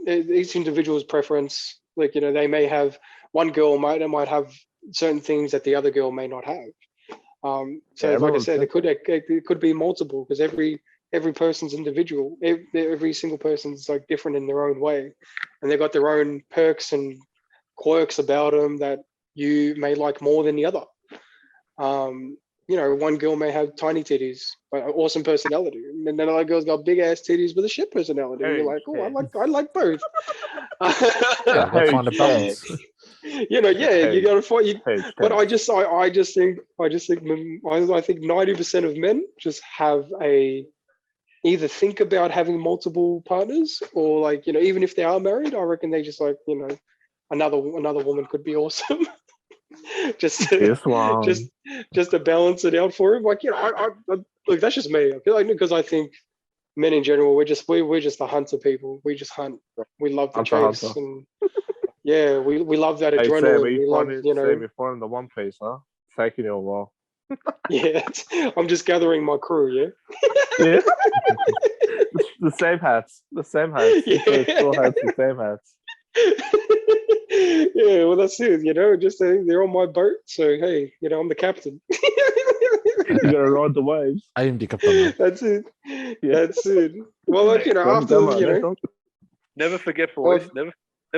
Each individual's preference. They may have one girl might have certain things that the other girl may not have. Like I said, it could be multiple because every person's individual. Every single person's different in their own way, and they've got their own perks and quirks about them that you may like more than the other. One girl may have tiny titties but an awesome personality, and then another girl's got big ass titties with a shit personality. And you're like, oh, I like both. Yeah, gotta find a balance. You know, yeah, you gotta find. But Hey, I just think 90% of men just have either think about having multiple partners, or like, you know, even if they are married, I reckon they just like, you know, another woman could be awesome. just to, this one. just to balance it out for him. Like, you know, I look, that's just me. I feel like, because I think men in general, we're just the hunter people. We just hunt. We love the chase, and yeah, we love that Hey, Sam, adrenaline. are you We love, finding, you know, Sam, you're finding the One Piece, huh? It's taking you a while. yeah. I'm just gathering my crew. Yeah. Yeah. The same hats. The same hats. Yeah. Still hats, the same hats. Yeah, well, that's it. You know, just they're on my boat, so hey, you know, I'm the captain. You gotta ride the waves. I am the captain. That's it. Yeah. That's it. Well, like, you know, after, you know, Never forget, boys. Never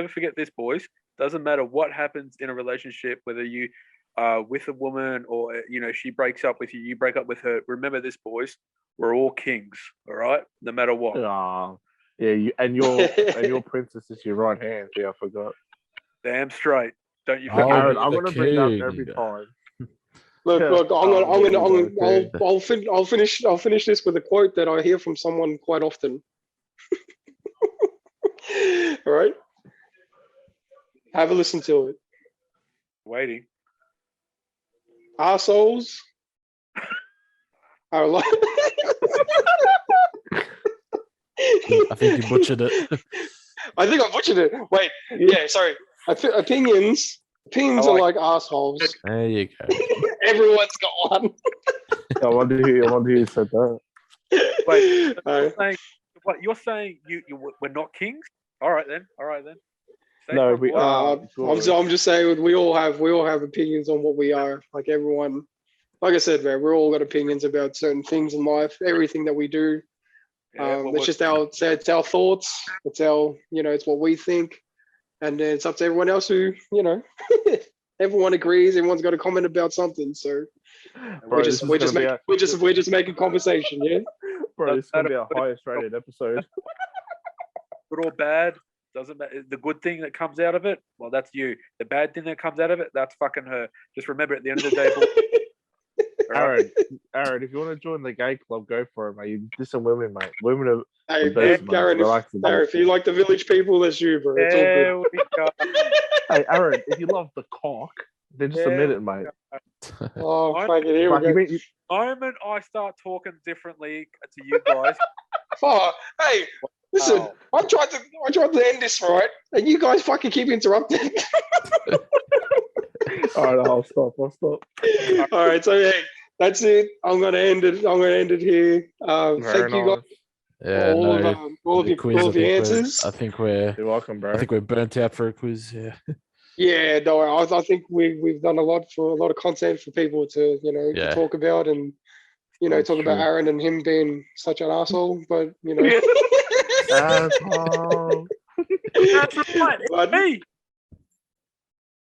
forget this, boys. Doesn't matter what happens in a relationship, whether you are with a woman or, you know, she breaks up with you, you break up with her. Remember this, boys. We're all kings, all right? No matter what. Yeah, and your princess is your right hand. Yeah, I forgot. Damn straight. Don't you Oh, forget. Aaron, you're I'm the gonna bring that up king. every time. look, Yeah. I'll finish this with a quote that I hear from someone quite often. All right, have a listen to it. Waiting. Arseholes are like. I think you butchered it. I think I butchered it. Wait, yeah, sorry. Opinions are like assholes. There you go. Everyone's got one. I wonder who said that. Wait, Uh, you're saying we're not kings? All right then. Say No, something, we boys. are. I'm just saying we all have opinions on what we are. Like everyone, like I said, man, we're all got opinions about certain things in life, everything that we do. Yeah, well, It's just it's our thoughts. It's our, you know, it's what we think, and then it's up to everyone else who, you know, everyone agrees. Everyone's got a comment about something. So Bro, we're just making conversation. Yeah. Bro, this is gonna be our highest rated episode. good or bad, doesn't matter. The good thing that comes out of it, well, that's you. The bad thing that comes out of it, that's fucking her. Just remember, at the end of the day, boys, all right? Aaron, if you want to join the gay club, go for it, mate. You listen, women, mate. Women are Hey, the best, mate. Aaron, Relax a bit. if you like the village people, that's you, bro. It's all good. There we go. Hey, Aaron, if you love the cock, then just admit it, mate. Oh, fuck it, here we go. The moment I start talking differently to you guys, Oh, hey, listen, Oh. I tried to end this right, and you guys fucking keep interrupting. All right, I'll stop. All right, so hey, that's it. I'm gonna end it here. Thank you guys Yeah, for all of your answers. I think we're You're welcome, bro. burnt out for a quiz. Yeah. Yeah, no, I think we've done a lot of content for people to, you know, to talk about, and, you know, That's talk about true. Aaron and him being such an asshole, but, you know. Asshole. that's right. It's me.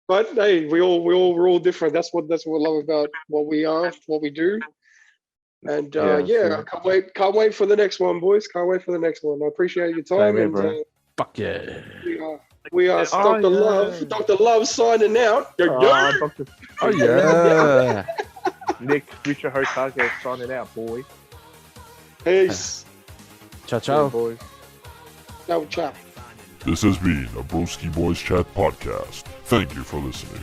But hey, we're all different. That's what we love about what we are, what we do. And Yeah, I can't wait for the next one, boys. Can't wait for the next one. I appreciate your time. Same here, And bro. Fuck yeah. we are Dr. Love. Dr. Love signing out. Oh yeah. Nick, future Hokage signing out, boy. Peace. Ciao ciao. Boys. Ciao, ciao. This has been a Broski Boys Chat podcast. Thank you for listening.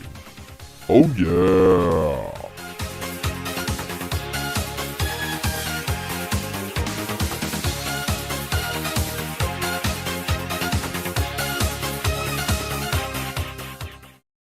Oh yeah!